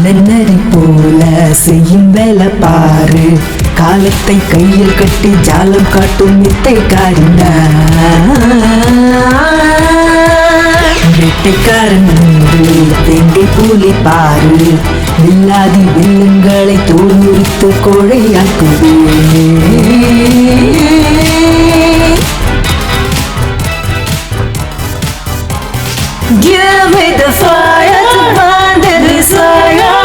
நன்னறி போல செய்யும் வேலை பாரு, காலத்தை கையில் கட்டி ஜாலம் காட்டும் மித்தை காரின வேட்டைக்காரன் தேங்கை பூலி பாரு, வில்லாதி வில்லங்களை தோலுரித்து கோழையாக்குவே. Give me the fire to burn the desire.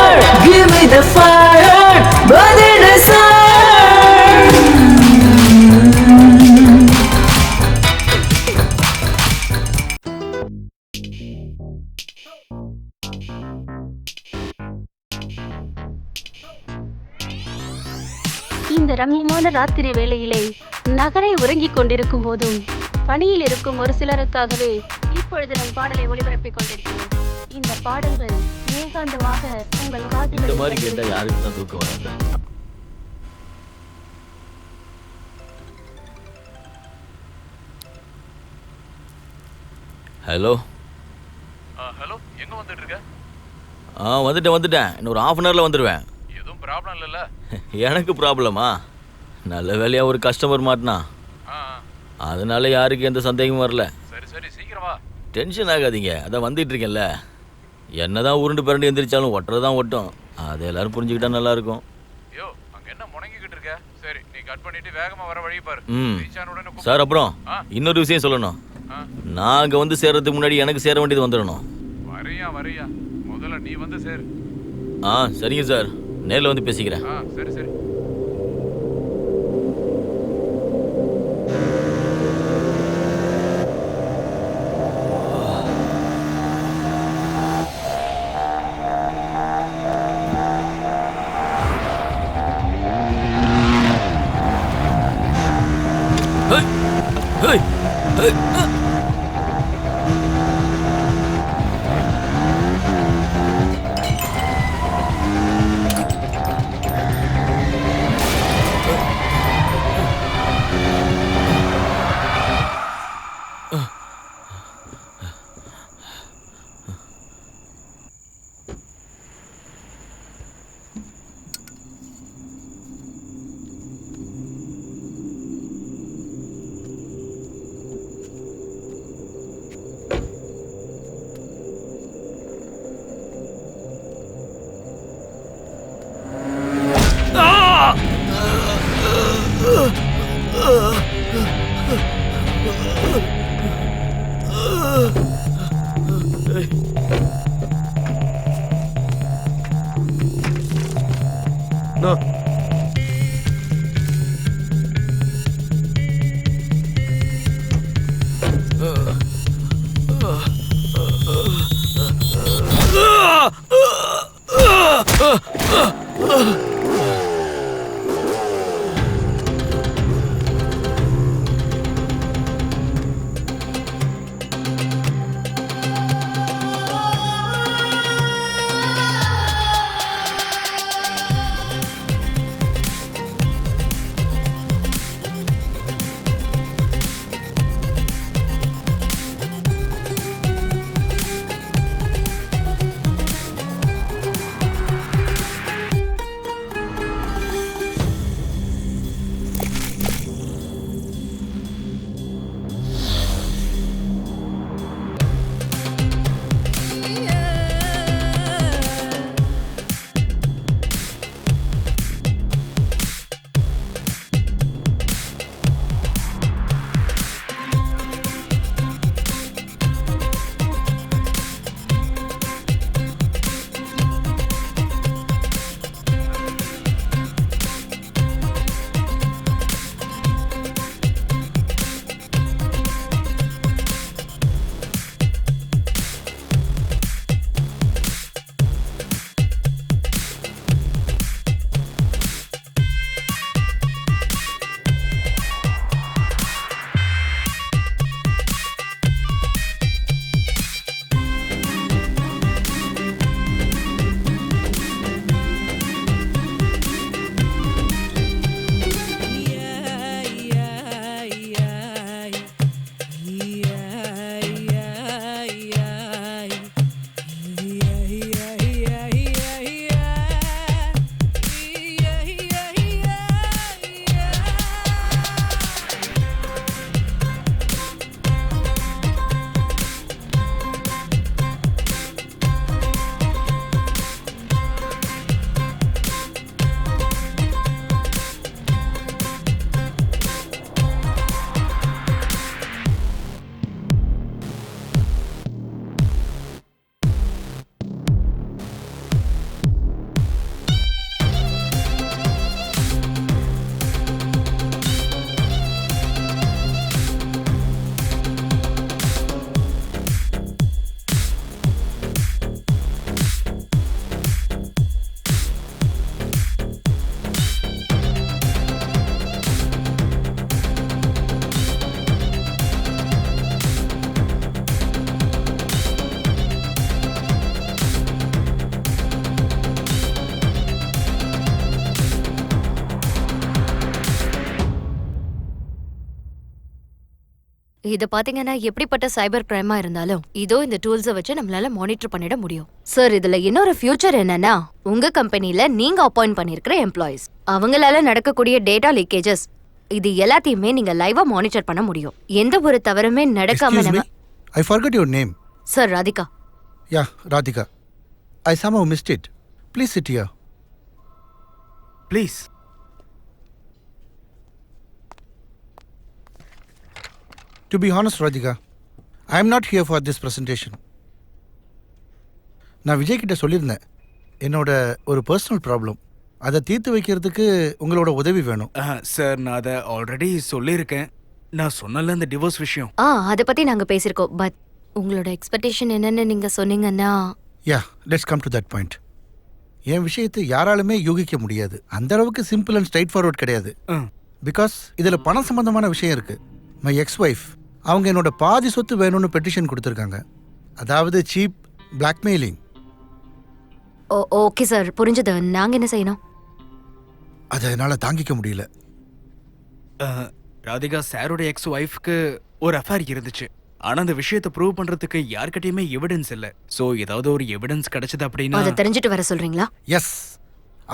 Give me the fire, burn the desire. இந்த ரம்யமான ராத்திரி வேளையிலே நகரை உறங்கிக் கொண்டிருக்கும் போதும் பணியில் இருக்கும் ஒரு சிலருக்காகவே இப்பொழுது நம் பாடலை ஒளிபரப்பிக் கொண்டிருக்கிறோம். இந்த பாடல்கள் ஏகாந்தமாக உங்கள் காதில் இந்த மாதிரி கேட்டா யாருக்கு தான் தூக்கம் வராது. ஹலோ ஹலோ, எங்க வந்துட்டு இருக்க? வந்துட்டேன் இன்னொரு ½ அன் ஹவர்ல வந்துடுவேன். எதுவும் ப்ராப்ளம் இல்லைல்ல? எனக்கு ப்ராப்ளமா? நல்ல வேலையா ஒரு கஸ்டமர் மாட்டினா, அதனால யாருக்கு எந்த சந்தேகமும் வரல. சரி சரி, சீக்கிரம் வா. டென்ஷன் ஆகாதீங்க, அதான் வந்துட்டு இருக்கேன்ல. என்னதான் உருண்டு பிறண்டு எந்திரிச்சாலும் ஒட்டுறதான் ஒட்டும், அதை எல்லாரும் புரிஞ்சுக்கிட்டா நல்லா இருக்கும். யோ, அங்க என்ன முணங்கிக்கிட்டு இருக்க? சரி, நீ கட் பண்ணிட்டு வேகமா வர வழி பாரு. சார், அப்புறம் இன்னொரு விஷயம் சொல்லணும். நான் அங்க வந்து சேர்றதுக்கு முன்னாடி எனக்கு சேர வேண்டியது வந்துடணும். வரையா முதல்ல நீ வந்து சேரு. சரிங்க சார், நேரில் வந்து பேசிக்கிறேன். சரி சரி. இது பாத்தீங்கன்னா எப்படிப்பட்ட சைபர் கிரைமா இருந்தாலும் இதோ இந்த டூல்ஸை வச்சு நம்மளால மானிட்டர் பண்ணிட முடியும். சார் இதுல இன்னொரு ஃபியூச்சர் என்னன்னா, உங்க கம்பெனில நீங்க அப்பாயிண்ட் பண்ணிருக்கிற எம்ப்ளாயிஸ் அவங்களால நடக்கக்கூடிய டேட்டா லீக்கேஜஸ் இது எல்லாத்தையுமே நீங்க லைவா மானிட்டர் பண்ண முடியும். எந்த ஒரு தவறுமே நடக்காம Excuse me? நம்ம I forgot your name. Sir Radhika. Yeah, Radhika. I somehow missed it. Please sit here. Please. To be honest, Radhika, I am not here for this presentation. நான் விஜய் கிட்ட சொல்லியிருந்தேன், என்னோட ஒரு பர்சனல் ப்ராப்ளம், அதை தீர்த்து வைக்கிறதுக்கு உங்களோட உதவி வேணும். சார் நான் அதை ஆல்ரெடி சொல்லியிருக்கேன். நான் சொன்னல இந்த டிவோர்ஸ் விஷயம். அதை பத்தி நாங்க பேசியிருக்கோம். பட் உங்களோட எக்ஸ்பெக்டேஷன் என்னன்னு நீங்க சொன்னீங்கன்னா. Yeah, let's come to that point. என் விஷயத்தை யாராலுமே யூகிக்க முடியாது. அந்த அளவுக்கு சிம்பிள் அண்ட் ஸ்ட்ரைட் ஃபார்வர்ட் கிடையாது. பிகாஸ் இதில் பணம் சம்பந்தமான விஷயம் இருக்கு. மை எக்ஸ் ஒய்ஃப் அவங்க என்னோட பாதி சொத்து வேணும்னு பெட்டிஷன் கொடுத்துருக்காங்க. அதாவது சீப் பிளாக்மெயிலிங். ஓகே சார், புரிஞ்சது. நாங்க என்ன செய்யணும்? அதை என்னால் தாங்கிக்க முடியல. ராதிகா சாரோட எக்ஸ் ஒய்ஃப்க்கு ஒரு அஃபேர் இருந்துச்சு. ஆனா அந்த விஷயத்தை ப்ரூவ் பண்றதுக்கு யார்கிட்டயுமே எவிடன்ஸ் இல்ல. சோ ஏதாவது ஒரு எவிடன்ஸ் கிடைச்சது அப்படின்னா அதை தெரிஞ்சிட்டு வர சொல்றீங்களா? எஸ்,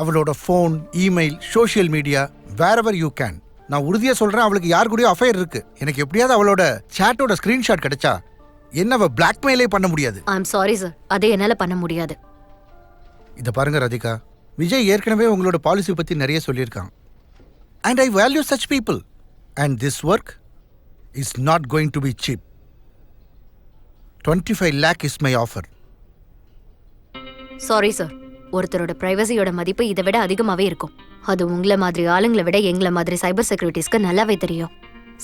அவளோட phone, email, social media, wherever you can. நான் உறுதியாக சொல்கிறேன், அவளுக்கு யார் கூடயோ அஃபேர் இருக்கு. எனக்கு எப்படியாவது அவளோட சேட்டோட ஸ்க்ரீன்ஷாட் கிடைச்சா என்ன அவள் பிளாக்மெயிலே பண்ண முடியாது. ஐம் சாரி சார், அதை என்னால பண்ண முடியாது. இதை பாருங்க ராதிகா, விஜய் ஏற்கனவே உங்களோட பாலிசி பற்றி நிறைய சொல்லியிருக்கான். And I value such people. And this work is not going to be cheap. 25 lakh is my offer. Sorry sir, ஒருத்தரோட பிரைவசியோட மதிப்பு இதை விட அதிகமாவே இருக்கும். அது உங்களை மாதிரி ஆளுங்களை விட எங்களை மாதிரி சைபர் செக்யூரிட்டிஸ்க்கு நல்லாவே தெரியும்.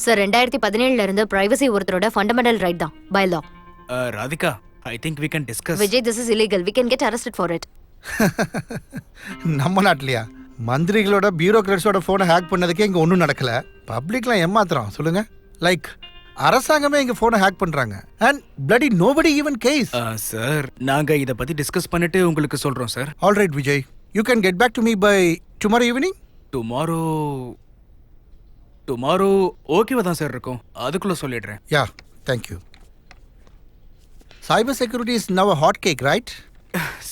சார் 2017 இருந்து பிரைவசி ஒருத்தரோட ஃபண்டமெண்டல் ரைட் தான், by law. Radhika, I think we can discuss. Vijay, this is illegal. We can get arrested for it. நம்ம நாட்டிலையா? மந்திரிகளோட பியூரோக்ராட்ஸோட ஃபோனை ஹேக் பண்ணதுக்கே இங்கே ஒன்றும் நடக்கல. பப்ளிக்லாம் ஏமாத்துறோம் சொல்லுங்க. லைக் அரசாங்கமே இங்கே ஃபோனை ஹேக் பண்ணுறாங்க. And bloody nobody even cares. Sir நாங்க இத பத்தி டிஸ்கஸ் பண்ணிட்டு உங்களுக்கு சொல்றோம் sir. All right, Vijay. You can get back to me by tomorrow evening? Tomorrow ஓகேவா தான் சார் இருக்கும். அதுக்குள்ள சொல்லிடுறேன். Yeah, thank you. Cyber security is now a hot cake, right?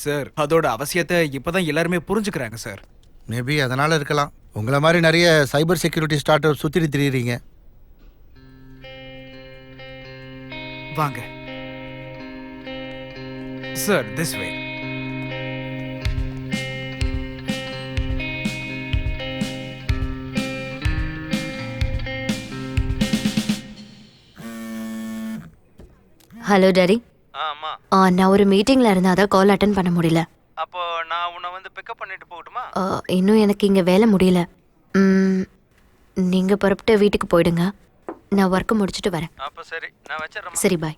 Sir அதோட அவசியத்தை இப்பதான் எல்லாருமே புரிஞ்சுக்கிறாங்க சார். மேபி அதனால இருக்கலாம். உங்களை மாதிரி நிறைய சைபர் செக்யூரிட்டி ஸ்டார்ட் அப் சுற்றி திரியிறீங்க. வாங்க sir, this way. Hello daddy. அம்மா, நான் ஒரு மீட்டிங்ல இருந்தேன், அதான் கால் அட்டன் பண்ண முடியல. அப்போ நான் உன்னை வந்து பிக்கப் பண்ணிட்டு போகட்டுமா? இன்னும் எனக்கு இங்க வேலை முடியல. நீங்க புறப்பட்டு வீட்டுக்கு போயிடுங்க, நான் ஒர்க் முடிச்சுட்டு வரேன். அப்போ சரி, நான் வச்சிடுறேன். சரி, பாய்.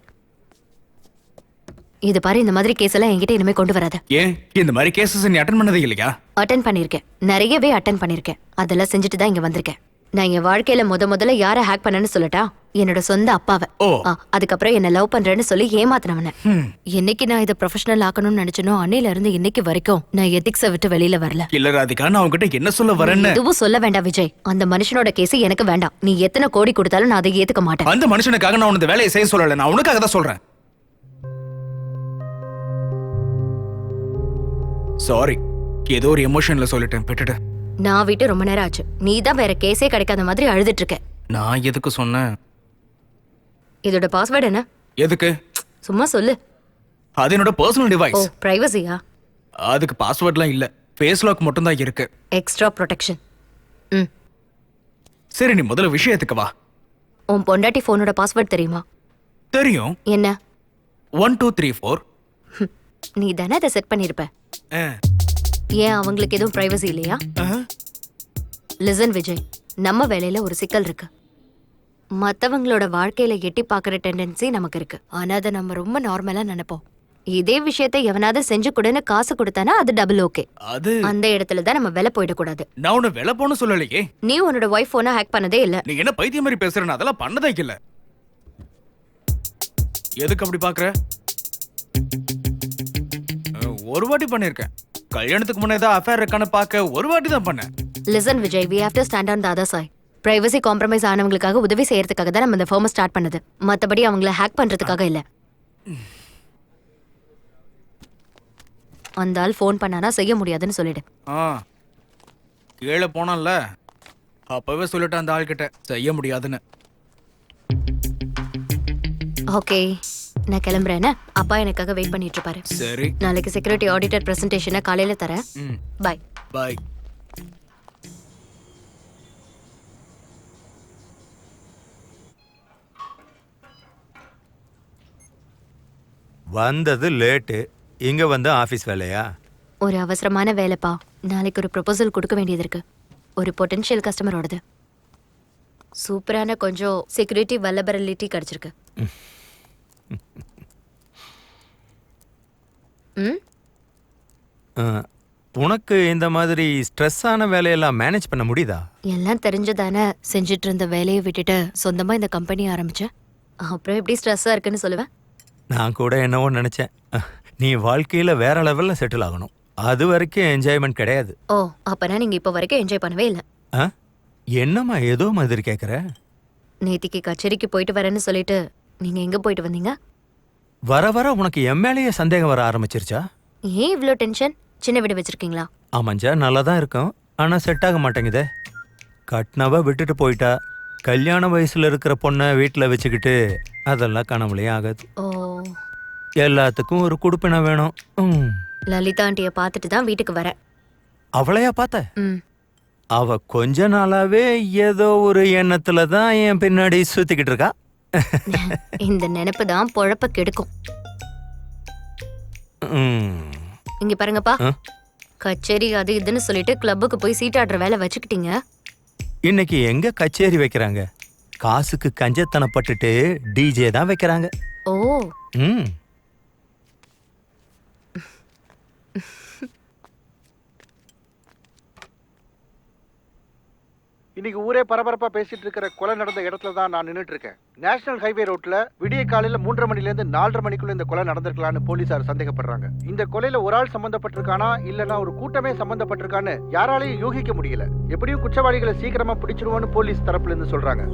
இது பாரு, இந்த மாதிரி கேஸ் எல்லாம் என்கிட்ட இனிமே கொண்டு வராத. ஏன் இந்த மாதிரி கேசஸ் நீ அட்டென்ட் பண்ணதே இல்லையா? அட்டன் பண்ணிருக்கேன், நிறையவே அட்டன் பண்ணிருக்கேன். அதெல்லாம் செஞ்சுட்டு தான் இங்க வந்திருக்கேன். நான் என் வாழ்க்கையில முதல்ல யாரை ஹேக் பண்ணேன்னு சொல்லட்டா? என்னோட சொந்த அப்பாவை. அதுக்கப்புறம் என்ன லவ் பண்றேன்னு சொல்லி ஏமாத்தினவன. என்னைக்கு நான் இதை ப்ரொஃபஷனல் ஆக்கணும்னு நினைச்சனோ அன்னையில இருந்து இன்னைக்கு வரைக்கும் நான் எதிக்ஸை விட்டு வெளியில வரல. இல்ல ராதிகா, நான் உங்ககிட்ட என்ன சொல்ல வரேன்னு. எதுவும் சொல்ல வேண்டாம் விஜய். அந்த மனுஷனோட கேஸ் எனக்கு வேண்டாம். நீ எத்தனை கோடி கொடுத்தாலும் நான் அதை ஏத்துக்க மாட்டேன். அந்த மனுஷனுக்காக நான் உனக்கு வேலையை செய்ய சொல்லல, நான் உனக்காக தான் சொல்றேன். சாரி, ஏதோ ஒரு எமோஷன்ல சொல்லிட்டேன், விட்டுட்டு. நான் விட்டு ரொம்ப நேரம் ஆச்சு. நீ தான் வேற கேஸே கிடைக்காத மாதிரி அழுதுட்டு இருக்க. நான் எதுக்கு சொன்னேன்? இதோட பாஸ்வேர்டு என்ன? எதுக்கு? சும்மா சொல்லு. அது என்னோட பர்சனல் ஓ, டிவைஸ். பிரைவசியா? அதுக்கு பாஸ்வேர்ட்லாம் இல்ல, ஃபேஸ் லாக் மட்டும் தான் இருக்கு. Extra protection. சரி, நீ முதல்ல விஷயத்துக்கு வா. உன் பொண்டாட்டி போனோட பாஸ்வேர்ட் தெரியுமா? தெரியும். என்ன? 1 2 3 4. நீ தானே அதை செட் பண்ணிருப்ப. ஏன் அவங்களுக்கு எதுவும் பிரைவசி இல்லையா? லிசன் விஜய், நம்ம வேலையில ஒரு சிக்கல் இருக்கு. மத்தவங்களோட வாழ்க்கையில எட்டி பாக்குற டெண்டன்சி நமக்கு இருக்கு. ஆனா அதை நம்ம ரொம்ப நார்மலா நினைப்போம். இதே விஷயத்தை எவனாவது செஞ்சு கொடுன்னு காசு கொடுத்தானா அது டபுள் ஓகே. அது அந்த இடத்துல தான் நம்ம வேலை போயிடக்கூடாது. நான் உன்னை வேலை போன சொல்லலையே. நீ உன்னோட ஒய்ஃப் போனை ஹேக் பண்ணதே இல்ல. நீ என்ன பைத்தியம் மாதிரி பேசுறேன்னு அதெல்லாம் பண்ணதே இல்ல. எதுக்கு அப்படி பாக்குற? ஒரு வாட்டி பண்ணிருக்கேன். கல்யாணத்துக்கு முன்னே தான் அஃபேர் இருக்கான்னு பார்க்க ஒரு வாட்டி தான் பண்ணேன். Listen Vijay, we have to stand on the other side. Privacy compromise ஆனவங்களுக்காக உதவி செய்யறதுக்காக தான் நம்ம இந்த ஃபார்மை ஸ்டார்ட் பண்ணது. மத்தபடி அவங்கள ஹேக் பண்றதுக்காக இல்ல. அந்த ஆள் ஃபோன் பண்ணானா செய்ய முடியாதுன்னு சொல்லிடு. கீழே போனான்ல அப்பவே சொல்லிட்டேன் அந்த ஆள்கிட்ட செய்ய முடியாதுன்னு. ஓகே, நான் கிளம்புறேன். அப்பா எனக்காக வெயிட் பண்ணிட்டு இருப்பாரு. சரி, நாளைக்கு செக்யூரிட்டி ஆடிட்டர் பிரசன்டேஷனை காலையில தரேன். பாய். பாய். வந்தது லேட்டு, இங்க வந்து ஆபீஸ் வேலையா? ஒரு அவசரமான வேலைப்பா. நாளைக்கு ஒரு ப்ரொபோசல் கொடுக்க வேண்டியது இருக்கு. ஒரு பொட்டன்ஷியல் கஸ்டமரோடது. சூப்பரான கொஞ்சம் செக்யூரிட்டி வல்லபரலிட்டி கிடைச்சிருக்கு. உனக்கு இந்த மாதிரி ஸ்ட்ரெஸ்ஸான வேலையெல்லாம் மேனேஜ் பண்ண முடியுதா? எல்லாம் தெரிஞ்சதானே செஞ்சுட்டு இருந்த வேலையை விட்டுட்டு சொந்தமா இந்த கம்பெனி ஆரம்பிச்சேன். அப்புறம் எப்படி ஸ்ட்ரெஸ்ஸா இருக்குன்னு சொல்லுவேன். நான் கூட என்னவோ நினைச்சேன், நீ வாழ்க்கையில வேற லெவல்ல செட்டில் ஆகணும். அது வரைக்கும் என்ஜாய்மெண்ட் கிடையாது. ஓ, அப்பனா நீங்க இப்ப வரைக்கும் என்ஜாய் பண்ணவே இல்லை. என்னம்மா ஏதோ மாதிரி கேக்குற? நேத்திக்கு கச்சேரிக்கு போயிட்டு வரேன்னு சொல்லிட்டு நீங்க எங்க போயிட்டு வந்தீங்க? வர வர உனக்கு என் மேலேயே சந்தேகம் வர ஆரம்பிச்சிருச்சா? ஏன் இவ்ளோ டென்ஷன்? சின்ன வீடு வச்சிருக்கீங்களா? ஆமாஞ்சா, நல்லா தான் இருக்கும். ஆனா செட் ஆக மாட்டேங்குதே. கட்னவ விட்டுட்டு போயிட்டா. கல்யாண வயசுல இருக்கிற பொண்ணை வீட்டில் வச்சுக்கிட்டு அதெல்லாம் கனவுலையே ஆகாது. ஓ, எல்லாத்துக்கும் ஒரு குடுப்பினை வேணும். லலிதா ஆண்டிய பார்த்துட்டு தான் வீட்டுக்கு வரேன். அவளையா பார்த்த? ம். அவ கொஞ்ச நாளாவே ஏதோ ஒரு எண்ணத்துல தான் என் பின்னாடி சுத்திக்கிட்டு இருக்கா. இந்த நினைப்பு தான் பொழப்ப கெடுக்கும். இங்க பாருங்கப்பா, கச்சேரி அது இதுன்னு சொல்லிட்டு கிளப்புக்கு போய் சீட்டாடுற வேலை வச்சுக்கிட்டீங்க. இன்னைக்கு எங்க கச்சேரி வைக்கிறாங்க? காசுக்கு கஞ்சத்தனப்பட்டுட்டு டிஜே தான் வைக்கிறாங்க. ஓ, இன்னைக்கு ஊரே பரபரப்பா பேசிட்டு இருக்கிற கொலை நடந்த இடத்துல தான் நான் நின்றுட்டு இருக்கேன். நேஷனல் ஹைவே ரோட்ல விடிய காலையில 3:30 மணிலேருந்து 4:30 மணிக்குள்ள இந்த கொலை நடந்திருக்கலாம்னு போலீசார் சந்தேகப்படுறாங்க. இந்த கொலையில ஒரு ஆள் சம்பந்தப்பட்டிருக்கானா இல்லனா ஒரு கூட்டமே சம்பந்தப்பட்டிருக்கான்னு யாராலையும் யூகிக்க முடியல. எப்படியும் குற்றவாளிகளை சீக்கிரமா பிடிச்சிருவோம்னு போலீஸ் தரப்புல இருந்து சொல்றாங்க.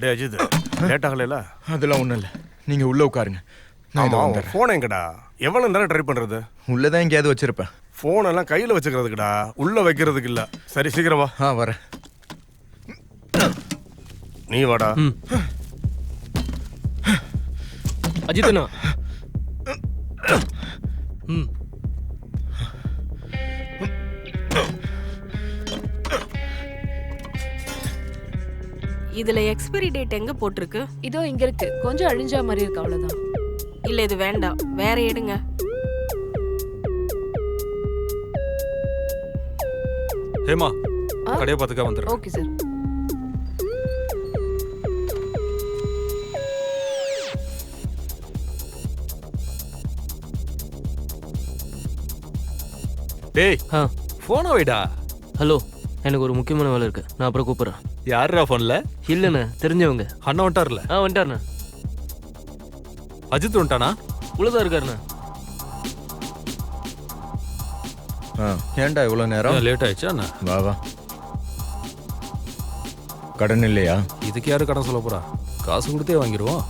டே அஜித், லேட் ஆகலைல? அதெல்லாம் ஒன்றும் இல்லை, நீங்கள் உள்ளே உட்காருங்க. நான் இதை வந்துடுறேன். ஃபோன் எங்கடா? எவ்வளோ நேரம் ட்ரை பண்ணுறது? உள்ளே தான் எங்கேயாவது வச்சிருப்பேன். ஃபோனெல்லாம் கையில் வச்சுக்கிறதுக்குடா, உள்ளே வைக்கிறதுக்கு இல்லை. சரி, சீக்கிரம் வா. வரேன். நீ வாடா. அஜித்ண்ணா. இதுல எக்ஸ்பைரி டேட் எங்க போட்டிருக்கு? இதோ இங்க இருக்கு. கொஞ்சம் அழிஞ்சா மாதிரி இருக்கு, அவ்வளவுதான். இல்ல இது வேண்டாம், வேற எடுங்க. ஹேமா, கடையை பார்த்துக்க வந்துடுறேன். Okay sir. டேய், போனை வைடா. ஹலோ, எனக்கு ஒரு முக்கியமான வேலை இருக்கு, நான் அப்புறம் கூப்பிடுறேன். யாரா போன்ல? இல்லண்ணே, தெரிஞ்சவங்க. அண்ணா வந்துட்டார்ல? வந்துட்டாருண்ணே. அஜித் வந்துட்டானா? உள்ளதா இருக்காருண்ணே. ஏன்டா இவ்வளோ நேரம்? லேட் ஆயிடுச்சா அண்ணா? வா வா. கடன் இல்லையா? இதுக்கு யாரு கடன் சொல்ல போறா? காசு கொடுத்தே வாங்கிடுவோம்.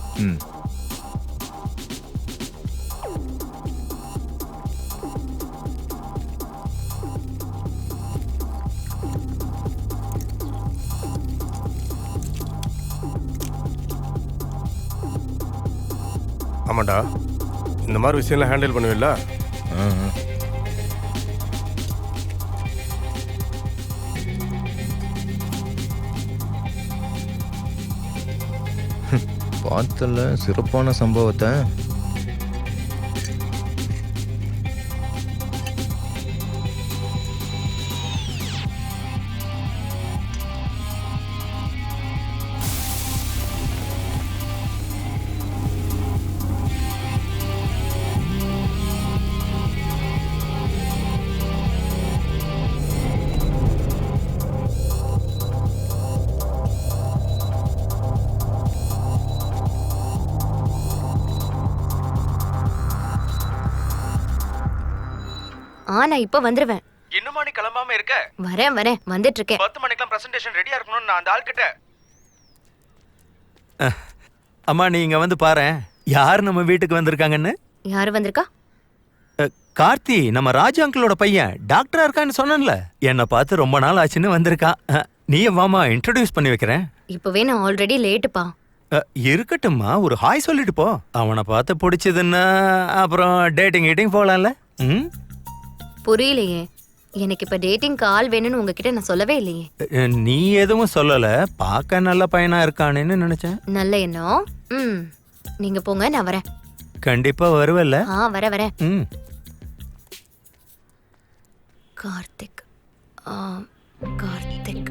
ஆமாண்டா, இந்த மாதிரி விஷயம்லாம் ஹேண்டில் பண்ணுவீல்ல? பார்த்தல சிறப்பான சம்பவத்தை. நான் இப்ப வந்துருவேன். இன்னுமா நீ கிளம்பாம இருக்க? வரேன் வந்துட்டு இருக்கேன். 10 மணிக்கெல்லாம் பிரசன்டேஷன் ரெடியா இருக்கணும்னு நான் அந்த ஆள் கிட்ட. அம்மா நீ இங்க வந்து பாரேன், யார் நம்ம வீட்டுக்கு வந்திருக்காங்கன்னு. யாரு வந்திருக்கா? கார்த்தி, நம்ம ராஜு அங்கிளோட பையன், டாக்டரா இருக்கான்னு சொன்னேன்ல. என்னை பார்த்து ரொம்ப நாள் ஆச்சுன்னு வந்திருக்கான். நீ வாமா, இன்ட்ரோடியூஸ் பண்ணி வைக்கிறேன். இப்பவே நான் ஆல்ரெடி லேட்டுப்பா. இருக்கட்டும்மா, ஒரு ஹாய் சொல்லிட்டு போ. அவனை பார்த்து பிடிச்சதுன்னா அப்புறம் டேட்டிங் போகலாம்ல. புரியலையே. எனக்கு இப்ப டேட்டிங் ஆள் வேணும்னு உங்ககிட்ட நான் சொல்லவே இல்லையே. நீ எதுவும் சொல்லல, பார்க்க நல்ல பையனா இருக்கானேன்னு நினைச்சேன். நல்ல எண்ணம். நீங்க போங்க, நான் வரேன். கண்டிப்பா வருவல்ல? வரேன். கார்த்திக். கார்த்திக்.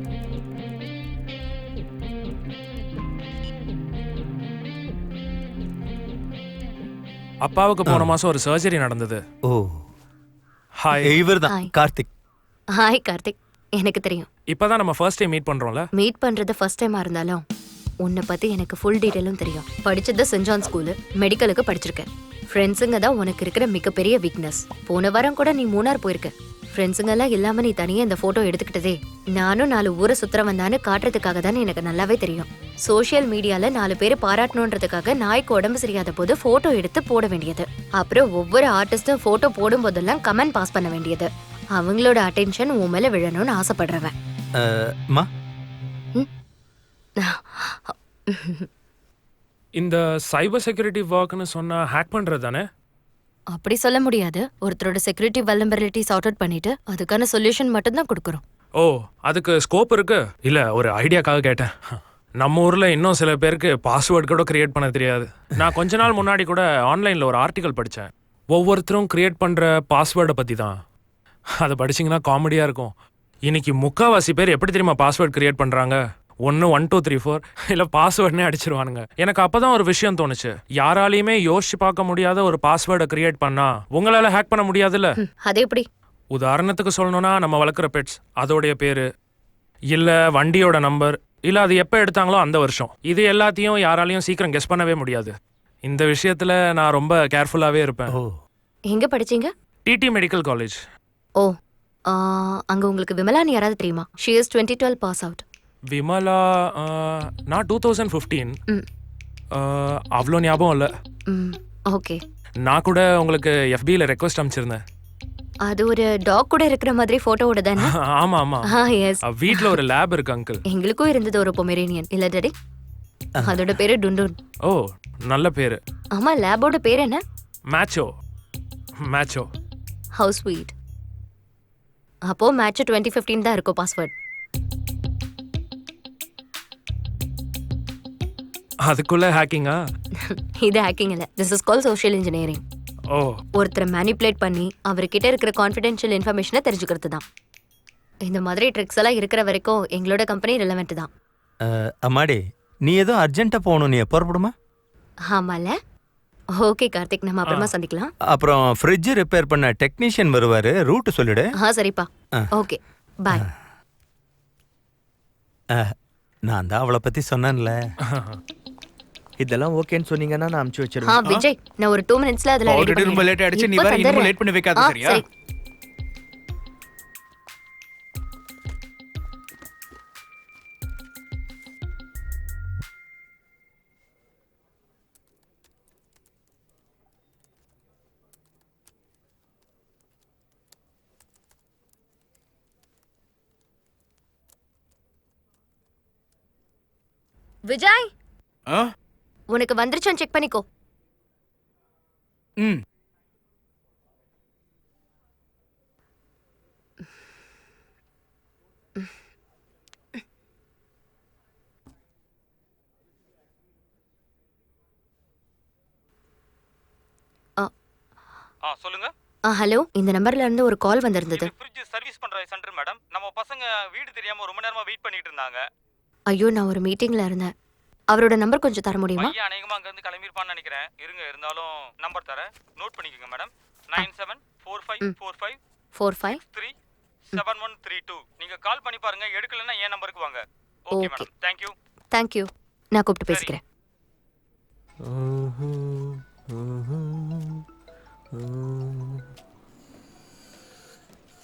அப்பாவுக்கு போன மாசம் ஒரு சர்ஜரி நடந்தது. ஓ, ஹாய். இவர்தான் கார்த்திக். ஹாய் கார்த்திக், எனக்கு தெரியும். இப்பதான் நம்ம ஃபர்ஸ்ட் டைம் மீட் பண்றோம்ல. மீட் பண்றது ஃபர்ஸ்ட் டைமா இருந்தாலும் உன்னை பத்தி எனக்கு ஃபுல் டீடைலும் தெரியும். படிச்சது சென்ட் ஜான் ஸ்கூலு, மெடிக்கலுக்கு படிச்சிருக்கேன். ஃப்ரெண்ட்ஸுங்க தான் உனக்கு இருக்கிற மிகப்பெரிய வீக்னஸ். போன வாரம் கூட நீ மூணார் போயிருக்க. ஃப்ரெண்ட்ஸுங்க எல்லாம் இல்லாம நீ தனியா இந்த போட்டோ எடுத்துக்கிட்டதே நானும் 4 ஊரை சுத்துறவந்தான்னு காட்டுறதுக்காக தான் எனக்கு நல்லாவே தெரியும். சோசியல் மீடியால 4 பேர் பாராட்டணுன்றதுக்காக நாய்க்கு உடம்பு சரியாத போது போட்டோ எடுத்து போட வேண்டியது. அப்புறம் ஒவ்வொரு ஆர்டிஸ்டும் போட்டோ போடும் போதெல்லாம் கமெண்ட் பாஸ் பண்ண வேண்டியது. அவங்களோட அட்டென்ஷன் உன் மேல விழணும்னு ஆசைப்படுறவன். இந்த சைபர் செக்யூரிட்டி ஒர்க்னு சொன்னா ஹேக் பண்றது தானே? அப்படி சொல்ல முடியாது. ஒருத்தரோட செக்யூரிட்டி வல்னரபிலிட்டி சார்ட் அவுட் பண்ணிட்டு அதுக்கான சொல்யூஷன் மட்டும் தான் கொடுக்குறோம். ஓ, அதுக்கு ஸ்கோப் இருக்கு. இல்ல, ஒரு ஐடியாக்காக கேட்டேன். நம்ம ஊர்ல இன்னும் சில பேருக்கு பாஸ்வேர்டு கூட கிரியேட் பண்ண தெரியாது. நான் கொஞ்ச நாள் முன்னாடி கூட ஆன்லைன்ல ஒரு ஆர்டிகல் படித்தேன். ஒவ்வொருத்தரும் கிரியேட் பண்ற பாஸ்வேர்டை பத்தி தான். அதை படிச்சிங்கன்னா காமெடியா இருக்கும். இன்னைக்கு முக்காவாசி பேர் எப்படி தெரியுமா பாஸ்வேர்டு கிரியேட் பண்றாங்க? 1 1 2 3 4 இல்ல பாஸ்வேர்ட்னே அடிச்சிருவானுங்க. எனக்கு அப்பதான் ஒரு விஷயம் தோணுச்சு, யாராலையுமே யோசிச்சு பார்க்க முடியாத ஒரு பாஸ்வேர்டை கிரியேட் பண்ணா உங்களால ஹேக் பண்ண முடியாதுல்ல? அது எப்படி? உதாரணத்துக்கு சொல்லணும்னா, நம்ம வளர்க்குற பெட்ஸ் அதோடைய பேரு, இல்ல வண்டியோட நம்பர், இல்ல அது எப்ப எடுத்தாங்களோ அந்த வருஷம், இது எல்லாத்தையும் யாராலையும் சீக்கிரம் கெஸ் பண்ணவே முடியாது. இந்த விஷயத்துல நான் ரொம்ப கேர்ஃபுல்லாவே இருப்பேன். எங்க படிச்சீங்க? DD medical college. ஓ, அங்க உங்களுக்கு விமலான்னு யாராவது தெரியுமா? she is 2012 pass out. Vimala நான் 2015. அவ்வளோ ஞாபகம் இல்லை. ஓகே. நான் கூட உங்களுக்கு FBல ரெக்வஸ்ட் அனுப்பிச்சிருந்தேன். அது ஒரு டாக் கூட இருக்கிற மாதிரி போட்டோவோட தானே? ஆமா ஆமா. எஸ். வீட்ல ஒரு லேப் இருக்கு அங்கிள். எங்களுக்கும் இருந்தது ஒரு பொமேரேனியன். இல்ல டாடி? அதோட பேரு டுன்டுன். ஓ, நல்ல பேரு. ஆமா, லேபோட பேர் என்ன? மேச்சோ. மேச்சோ. How sweet. அப்போ மேட்ச் 2015 தான் இருக்கும் பாஸ்வேர்ட். அதுக்குள்ள ஹேக்கிங்கா? இது ஹேக்கிங் இல்ல, this is call social engineering. Oh, ஒருத்தரை மேனிப்புலேட் பண்ணி அவர்கிட்ட இருக்கிற கான்ஃபிடென்ஷியல் இன்ஃபர்மேஷனை தெரிஞ்சுக்கிறது தான். இந்த மாதிரி ட்ரிக்ஸ் எல்லாம் இருக்கிற வரைக்கும் எங்களோட கம்பெனி ரிலவெண்ட் தான். அம்மாடி, நீ ஏதோ அர்ஜென்ட்டா போகணும், நீ எப்போ புறப்படுமா? ஆமால. ஓகே கார்த்திக், நம்ம அப்புறமா சந்திக்கலாம். அப்புறம் ஃப்ரிட்ஜ் ரிப்பேர் பண்ண டெக்னீஷியன் வருவாரு, ரூட் சொல்லிடு. சரிப்பா. ஓகே, பாய். நான் தான் அவளை பத்தி சொன்னேன்ல. இதெல்லாம் ஓகேன்னு சொன்னீங்கன்னா நான் அனுப்பிச்சு வச்சிருவேன். விஜய், நான் ஒரு 2 மினிட்ஸ்ல அதெல்லாம் ரெடி ரொம்ப லேட் ஆயிடுச்சு. நீ வேற இன்னும் லேட் பண்ணி வைக்காத, சரியா? விஜய், உனக்கு வந்துருச்சான்னு செக் பண்ணிக்கோ. சொல்லுங்க. ஹலோ, இந்த நம்பர்ல இருந்து ஒரு கால் வந்திருந்தது. ஃப்ரிட்ஜ் சர்வீஸ் பண்ற சென்டர் மேடம். நம்ம பசங்க வீடு தெரியாம ரொம்ப நேரமா வெயிட் பண்ணிட்டு இருந்தாங்க. ஐயோ, நான் ஒரு மீட்டிங்ல இருந்தேன். அவரோட நம்பர் கொஞ்சம் தர முடியுமா? ஐயா அநேகமா அங்க இருந்து கிளம்பி இருப்பான்னு நினைக்கிறேன். இருங்க, இருந்தாலும் நம்பர் தரேன், நோட் பண்ணிக்கங்க மேடம். 974545437132. நீங்க கால் பண்ணி பாருங்க, எடுக்கலன்னா என் நம்பருக்கு வாங்க. Okay madam, thank you. நான் கூப்பிட்டு பேசிக்கிறேன்.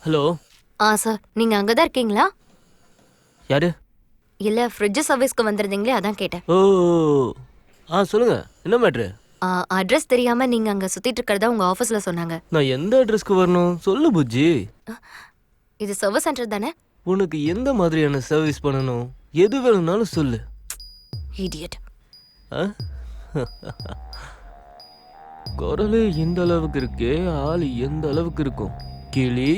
ஹலோ சார் நீங்க அங்கதான் இருக்கீங்களா? யாரு? இல்ல ஃப்ரிட்ஜ் சர்வீஸ்க்கு வந்திருந்தீங்களே அதான் கேட்டேன். ஓ சொல்லுங்க, என்ன மேட்ரு? அட்ரஸ் தெரியாம நீங்க அங்க சுத்திட்டு இருக்கிறதா உங்க ஆபீஸ்ல சொன்னாங்க. நான் எந்த அட்ரஸ்க்கு வரணும் சொல்லு புஜ்ஜி. இது சர்வீஸ் சென்டர் தானே? உனக்கு எந்த மாதிரியான சர்வீஸ் பண்ணணும், எது வேணும்னாலும் சொல்லு. இடியட். குரலு எந்த அளவுக்கு இருக்கு, ஆள் எந்த அளவுக்கு இருக்கும். கிளி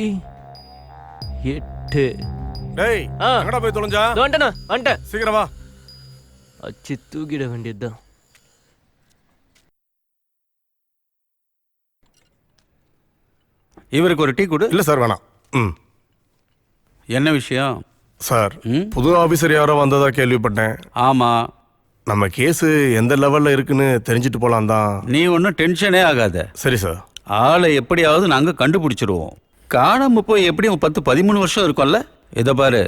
8. டேய் எங்கடா போய் தொலைஞ்சா? வந்துட்டேன். சீக்கிரம் வா. அச்சி தூக்கிட வேண்டியதுதான். இவருக்கு ஒரு டீ கொடு. இல்ல சார் வேணாம். என்ன விஷயம் சார்? புது ஆபீசர் யாரோ வந்ததா கேள்விப்பட்டேன். ஆமா, நம்ம கேஸ் எந்த லெவல்ல இருக்குன்னு தெரிஞ்சுட்டு போலாம் தான். நீ ஒன்றும் டென்ஷனே ஆகாத. சரி சார். ஆளை எப்படியாவது நாங்க கண்டுபிடிச்சிருவோம். காணாம போய் எப்படியும் 10-13 வருஷம் இருக்கும்ல. இதை பாரு,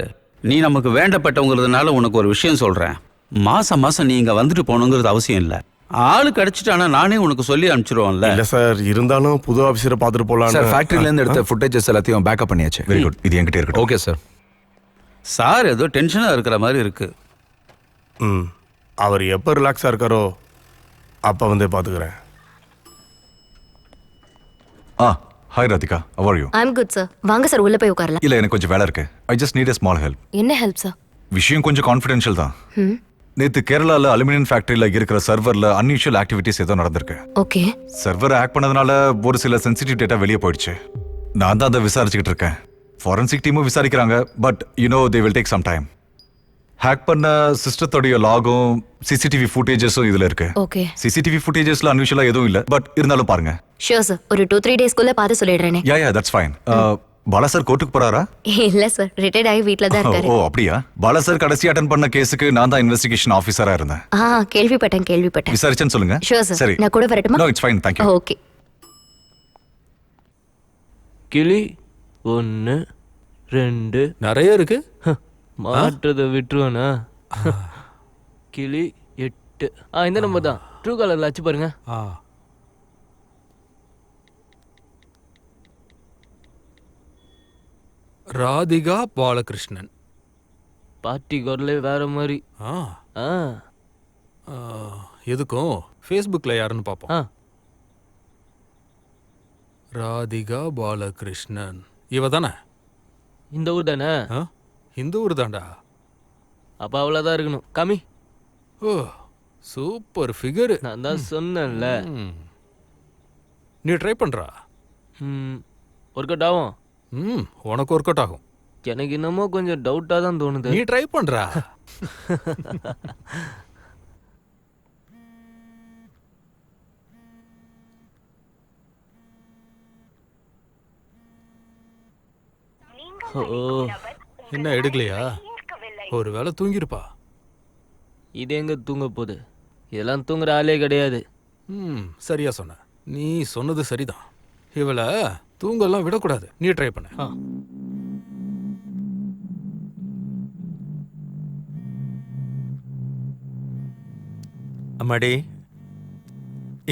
நீ நமக்கு வேண்டப்பட்டவங்கிறதுனால உனக்கு ஒரு விஷயம் சொல்றேன். மாசம் மாசம் நீ இங்க வந்துட்டு போகணுங்கிறது அவசியம் இல்லை. ஆளு கிடைச்சிட்டானா நானே உனக்கு சொல்லி அனுப்பிச்சிருவோம்ல. இல்ல சார், இருந்தாலும் புது ஆபீசரை பார்த்துட்டு போலாம் சார். ஃபேக்டரியில இருந்து எடுத்த ஃபுட்டேஜஸ் எல்லாத்தையும் பேக்கப் பண்ணியாச்சு. வெரி குட், இது என்கிட்ட இருக்கு. Okay sir. சார் ஏதோ டென்ஷனா இருக்கிற மாதிரி இருக்கு. அவர் எப்போ ரிலாக்ஸா இருக்காரோ அப்ப வந்து பாத்துக்கிறேன். Hi Radhika, how are you? I'm good sir. வாங்க சார் உள்ள போய் உட்காரலாம். இல்ல எனக்கு கொஞ்சம் வேலை இருக்கு. I just need a small help. என்ன ஹெல்ப் சார்? விஷயம் கொஞ்சம் கான்ஃபிடென்ஷியல் தான். நேத்து கேரளால அலுமினியம் ஃபேக்டரியில இருக்கிற சர்வர்ல அன்யூஷுவல் ஆக்டிவிட்டிஸ் ஏதோ நடந்திருக்கு. ஓகே. சர்வர் ஹேக் பண்ணதுனால ஒரு சில சென்சிட்டிவ் டேட்டா வெளியே போயிடுச்சு. நான் தான் அதை விசாரிச்சுக்கிட்டு இருக்கேன். ஃபாரன்சிக் டீமும் விசாரிக்கிறாங்க. But you know they will take some time. Hack பண்ண சிஸ்டத்தோடைய லாகும் சிசிடிவி ஃபுட்டேஜஸும் இதுல இருக்கு. ஓகே. சிசிடிவி ஃபுட்டேஜஸ்ல அன்யூஷுவலா எதுவும் இல்ல. பட் இருந்தாலும் பாருங்க. Sure sir. ஒரு 2-3 டேஸ்க்குள்ள பார்த்து சொல்லிடுறேனே. Yeah that's fine. Bala sir கோர்ட்டுக்கு போறாரா? இல்ல சார், ரிட்டையர்ட் ஆகி வீட்ல தான் இருக்காரு. ஓ அப்படியா? பாலா சார் கடைசி அட்டெண்ட் பண்ண கேஸுக்கு நான் தான் இன்வெஸ்டிகேஷன் ஆபீசரா இருந்தேன். கேள்விப்பட்டேன். விசாரிச்சேன்னு சொல்லுங்க. Sure sir. சரி, நான் கூட வரட்டுமா? No it's fine, thank you. Okay. கிளி 1 2 நிறைய இருக்கு. மாற்றதை விட்டுருவானா? கிளி 8. இந்த நம்பர் தான். ட்ரூ காலர்ல அச்சு பாருங்க. ராதிகா பாலகிருஷ்ணன். பார்ட்டி குரலே வேற மாதிரி. எதுக்கும் ஃபேஸ்புக்ல யாருன்னு பார்ப்போம். ராதிகா பாலகிருஷ்ணன் இவ தானே? இந்த ஊர் தானே? இந்த ஊர் தான்டா. அப்ப அவ்வளோதான் இருக்கணும். காமி. ஓ சூப்பர் ஃபிகர். நான் தான் சொன்னேன்ல. நீ ட்ரை பண்றா. ஒர்க் அவுட் ஆகும். உனக்கு ஒர்க் அவுட் ஆகும். எனக்கு என்னமோ கொஞ்சம் டவுட்டா தான் தோணுது. நீ ட்ரை பண்றா. என்ன எடுக்கலையா? ஒரு வேளை தூங்கிருப்பா. இது எங்க தூங்க போகுது? இதெல்லாம் தூங்குற ஆளே கிடையாது. சரியா சொன்ன. நீ சொன்னது சரிதான். இவளை தூங்கெல்லாம் விடக்கூடாது. நீ ட்ரை பண்ண. அம்மாடி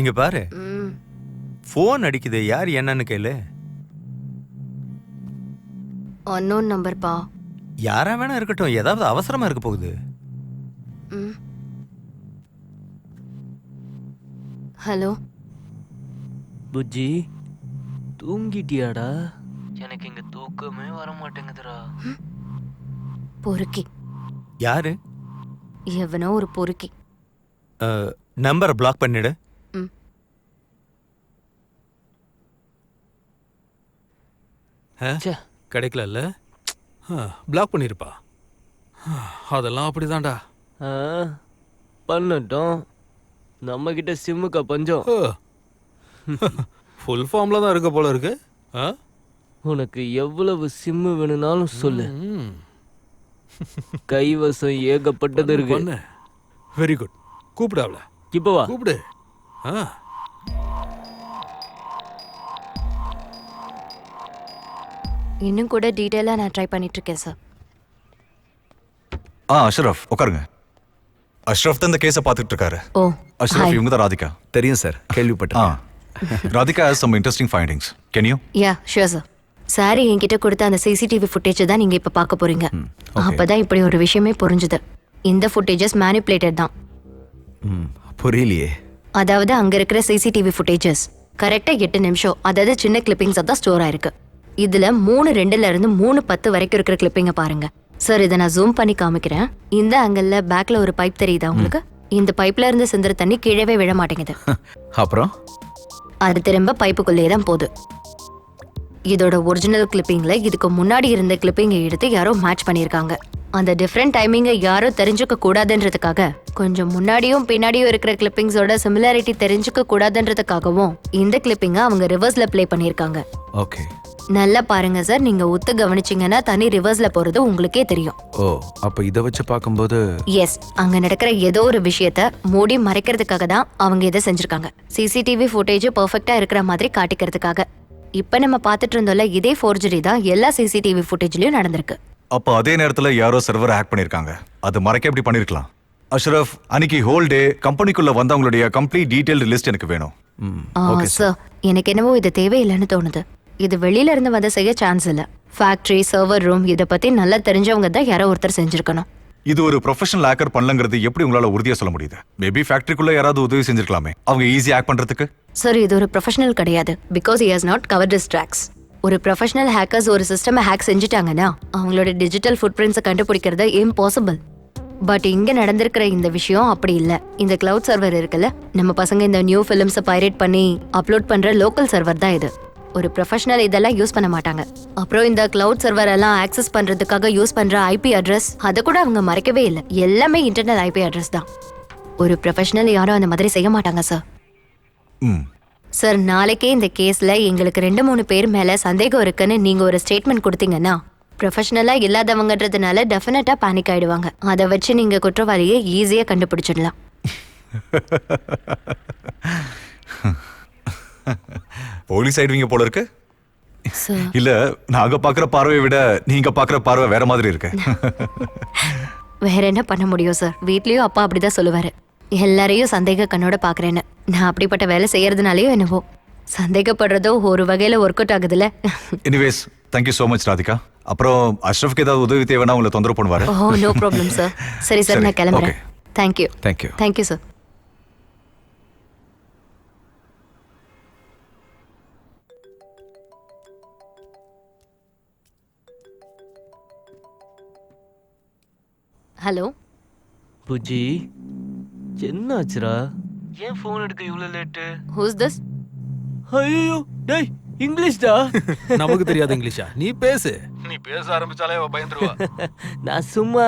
இங்க பாரு. போன் அடிக்குது. யார் என்னன்னு கேளு. அன்னோன் நம்பர் பா. யாரா வேணா இருக்கட்டும், ஏதாவது அவசரமா இருக்க போகுது. ஹலோ புஜ்ஜி, தூங்கிட்டியாடா? எனக்கு இங்க தூக்கமே வர மாட்டேங்குதுடா. பொறுக்கி. யாரு? எவனோ ஒரு பொறுக்கி. நம்பரை பிளாக் பண்ணிடு. கிடைக்கல. பிளாக் பண்ணிருப்பா. அதெல்லாம் அப்படிதான்டா. பண்ணட்டும். நம்ம கிட்ட சிம்முக்கா பஞ்சம். ஃபுல் ஃபார்ம்ல தான் இருக்க போல இருக்கு. உனக்கு எவ்வளவு சிம்மு வேணும்னாலும் சொல்லு. கைவசம் ஏகப்பட்டது இருக்கு. Very good. கூப்பிடாவல. இப்போ வா. கூப்பிடு. இன்னும் கூட டீடைலா நான் ட்ரை பண்ணிட்டு இருக்கேன் சார். அஷ்ரஃப் உட்காருங்க. அஷ்ரஃப் தான் இந்த கேஸை பார்த்துட்டு இருக்காரு. ஓ அஷ்ரஃப், இவங்க தான் ராதிகா. தெரியும் சார், கேள்விப்பட்டேன். Radhika has some interesting findings. Can you? Yeah, sure sir. Sir என்கிட்ட கொடுத்த அந்த சிசிடிவி ஃபுட்டேஜ் தான் நீங்க இப்ப பார்க்க போறீங்க. அப்பதான் இப்படி ஒரு விஷயமே புரிஞ்சுது. இந்த ஃபுட்டேஜஸ் மேனிப்புலேட்டட் தான். புரியலையே. அதாவது அங்க இருக்கிற சிசிடிவி ஃபுட்டேஜஸ் கரெக்டா 8 நிமிஷம், அதாவது சின்ன கிளிப்பிங்ஸ் தான் ஸ்டோர் ஆயிருக்கு. இதுல 3:02 இருந்து 3:10 வரைக்கும் இருக்கிற கிளிப்பிங்க பாருங்க. சார் இதை நான் ஜூம் பண்ணி காமிக்கிறேன். இந்த ஆங்கிள் பேக்ல ஒரு பைப் தெரியுதா உங்களுக்கு? இந்த பைப்ல இருந்து சிந்துற தண்ணி கீழவே விழ மாட்டேங்குது. அப்புறம் அது திரும்ப பைப்புக்குள்ளேயே தான் போகுது. இதோட ஒரிஜினல் கிளிப்பிங்ல இதுக்கு முன்னாடி இருந்த கிளிப்பிங்கை எடுத்து யாரோ மேட்ச் பண்ணியிருக்காங்க. அந்த டிஃப்ரெண்ட் டைமிங்கை யாரோ தெரிஞ்சுக்க கூடாதுன்றதுக்காக கொஞ்சம் முன்னாடியும் பின்னாடியும் இருக்கிற கிளிப்பிங்ஸோட சிமிலாரிட்டி தெரிஞ்சுக்க கூடாதுன்றதுக்காகவும் இந்த கிளிப்பிங்கை அவங்க ரிவர்ஸ்ல ப்ளே பண்ணியிருக்காங்க. ஓகே, நல்லா பாருங்க சார். நீங்க ஒத்து கவனிச்சீங்கன்னா தனி ரிவர்ஸ்ல போறது உங்களுக்கே தெரியும். ஓ அப்ப இத வச்சு பாக்கும்போது எஸ், அங்க நடக்கிற ஏதோ ஒரு விஷயத்த மூடி மறைக்கிறதுக்காக தான் அவங்க இதை செஞ்சிருக்காங்க. சிசிடிவி ஃபுட்டேஜ் பெர்ஃபெக்ட்டா இருக்கிற மாதிரி காட்டிக்கிறதுக்காக. இப்ப நம்ம பார்த்துட்டு இருந்தோம்ல, இதே ஃபோர்ஜரி தான் எல்லா சிசிடிவி ஃபுட்டேஜ்லயும் நடந்திருக்கு. அப்ப அதே நேரத்துல யாரோ சர்வர் ஹேக் பண்ணிருக்காங்க. அது மறைக்க எப்படி பண்ணிருக்கலாம்? அஷ்ரஃப், அன்னைக்கு ஹோல் டே கம்பெனிக்குள்ள வந்தவங்களுடைய கம்ப்ளீட் டீடைல்டு லிஸ்ட் எனக்கு வேணும். சார் எனக்கு என்னவோ இது தேவையில்லைன்னு தோணுது. இது வெளியில இருந்து வந்து செய்ய சான்ஸ் இல்ல. ஃபேக்டரி, சர்வர் ரூம் இதை பத்தி நல்லா தெரிஞ்சவங்க தான் யாரோ ஒருத்தர் செஞ்சிருக்கணும். இது ஒரு ப்ரொஃபஷனல் ஹேக்கர் பண்ணலங்கிறது எப்படி உங்களால உறுதியா சொல்ல முடியுது? மேபி ஃபேக்டரிக்குள்ள யாராவது உதவி செஞ்சிருக்கலாமே அவங்க ஈஸி ஹேக் பண்றதுக்கு. சார் இது ஒரு ப்ரொஃபஷனல் கிடையாது. Because he has not covered his tracks. ஒரு ப்ரொஃபஷனல் ஹேக்கர்ஸ் ஒரு சிஸ்டமை ஹேக் செஞ்சுட்டாங்கன்னா அவங்களோட டிஜிட்டல் ஃபுட் பிரிண்ட்ஸை கண்டுபிடிக்கிறது இம்பாசிபிள். பட் இங்க நடந்திருக்கிற இந்த விஷயம் அப்படி இல்ல. இந்த கிளவுட் சர்வர் இருக்குல்ல, நம்ம பசங்க இந்த நியூ ஃபிலிம்ஸை பைரேட் பண்ணி அப்லோட் பண்ற லோக்கல் சர்வர் தான் இது. ஒரு ப்ரொஃபஷனல் இதெல்லாம் யூஸ் பண்ண மாட்டாங்க. அப்புறம் இந்த கிளவுட் சர்வர் எல்லாம் ஆக்சஸ் பண்றதுக்காக யூஸ் பண்ற ஐபி அட்ரஸ் அதை கூட அவங்க மறைக்கவே இல்லை. எல்லாமே இன்டர்னல் ஐபி அட்ரஸ் தான். ஒரு ப்ரொஃபஷனல் யாரும் அந்த மாதிரி செய்ய மாட்டாங்க சார். சார் நாளைக்கே இந்த கேஸ்ல எங்களுக்கு 2-3 பேர் மேல சந்தேகம் இருக்குன்னு நீங்க ஒரு ஸ்டேட்மெண்ட் கொடுத்தீங்கன்னா ப்ரொஃபஷனலா இல்லாதவங்கன்றதுனால டெஃபினட்டா பேனிக் ஆயிடுவாங்க. அதை வச்சு நீங்க குற்றவாளியை ஈஸியா கண்டுபிடிச்சிடலாம். போலீஸ் ஆயிடுவீங்க போல இருக்கு. இல்ல நாங்க பாக்குற பார்வையை விட நீங்க பாக்குற பார்வை வேற மாதிரி இருக்கு. வேற என்ன பண்ண முடியும் சார்? வீட்லயும் அப்பா அப்படிதான் சொல்லுவாரு, எல்லாரையும் சந்தேக கண்ணோட பாக்குறேன்னு. நான் அப்படிப்பட்ட வேலை செய்யறதுனாலயோ என்னவோ சந்தேகப்படுறதோ ஒரு வகையில ஒர்க் அவுட் ஆகுதுல்ல. Anyways thank you so much Radhika. அப்புறம் அஷ்ரஃப்க்கு ஏதாவது உதவி தேவைன்னா உங்களை தொந்தரவு பண்ணுவாரு. Oh no problem sir. சரி சார், நான் கிளம்புறேன். Thank you. Thank you. Thank you sir. Hello Puji, என்னாச்சுடா? ஏன் ஃபோன் எடுக்க இவ்வளவு லேட்டு? Who's this? ஐயோ டேய், இங்கிலீஷ்டா. நமக்கு தெரியாது இங்கிலீஷா? நீ பேசு. நீ பேச ஆரம்பிச்சாலே பயந்துருவா. நான் சும்மா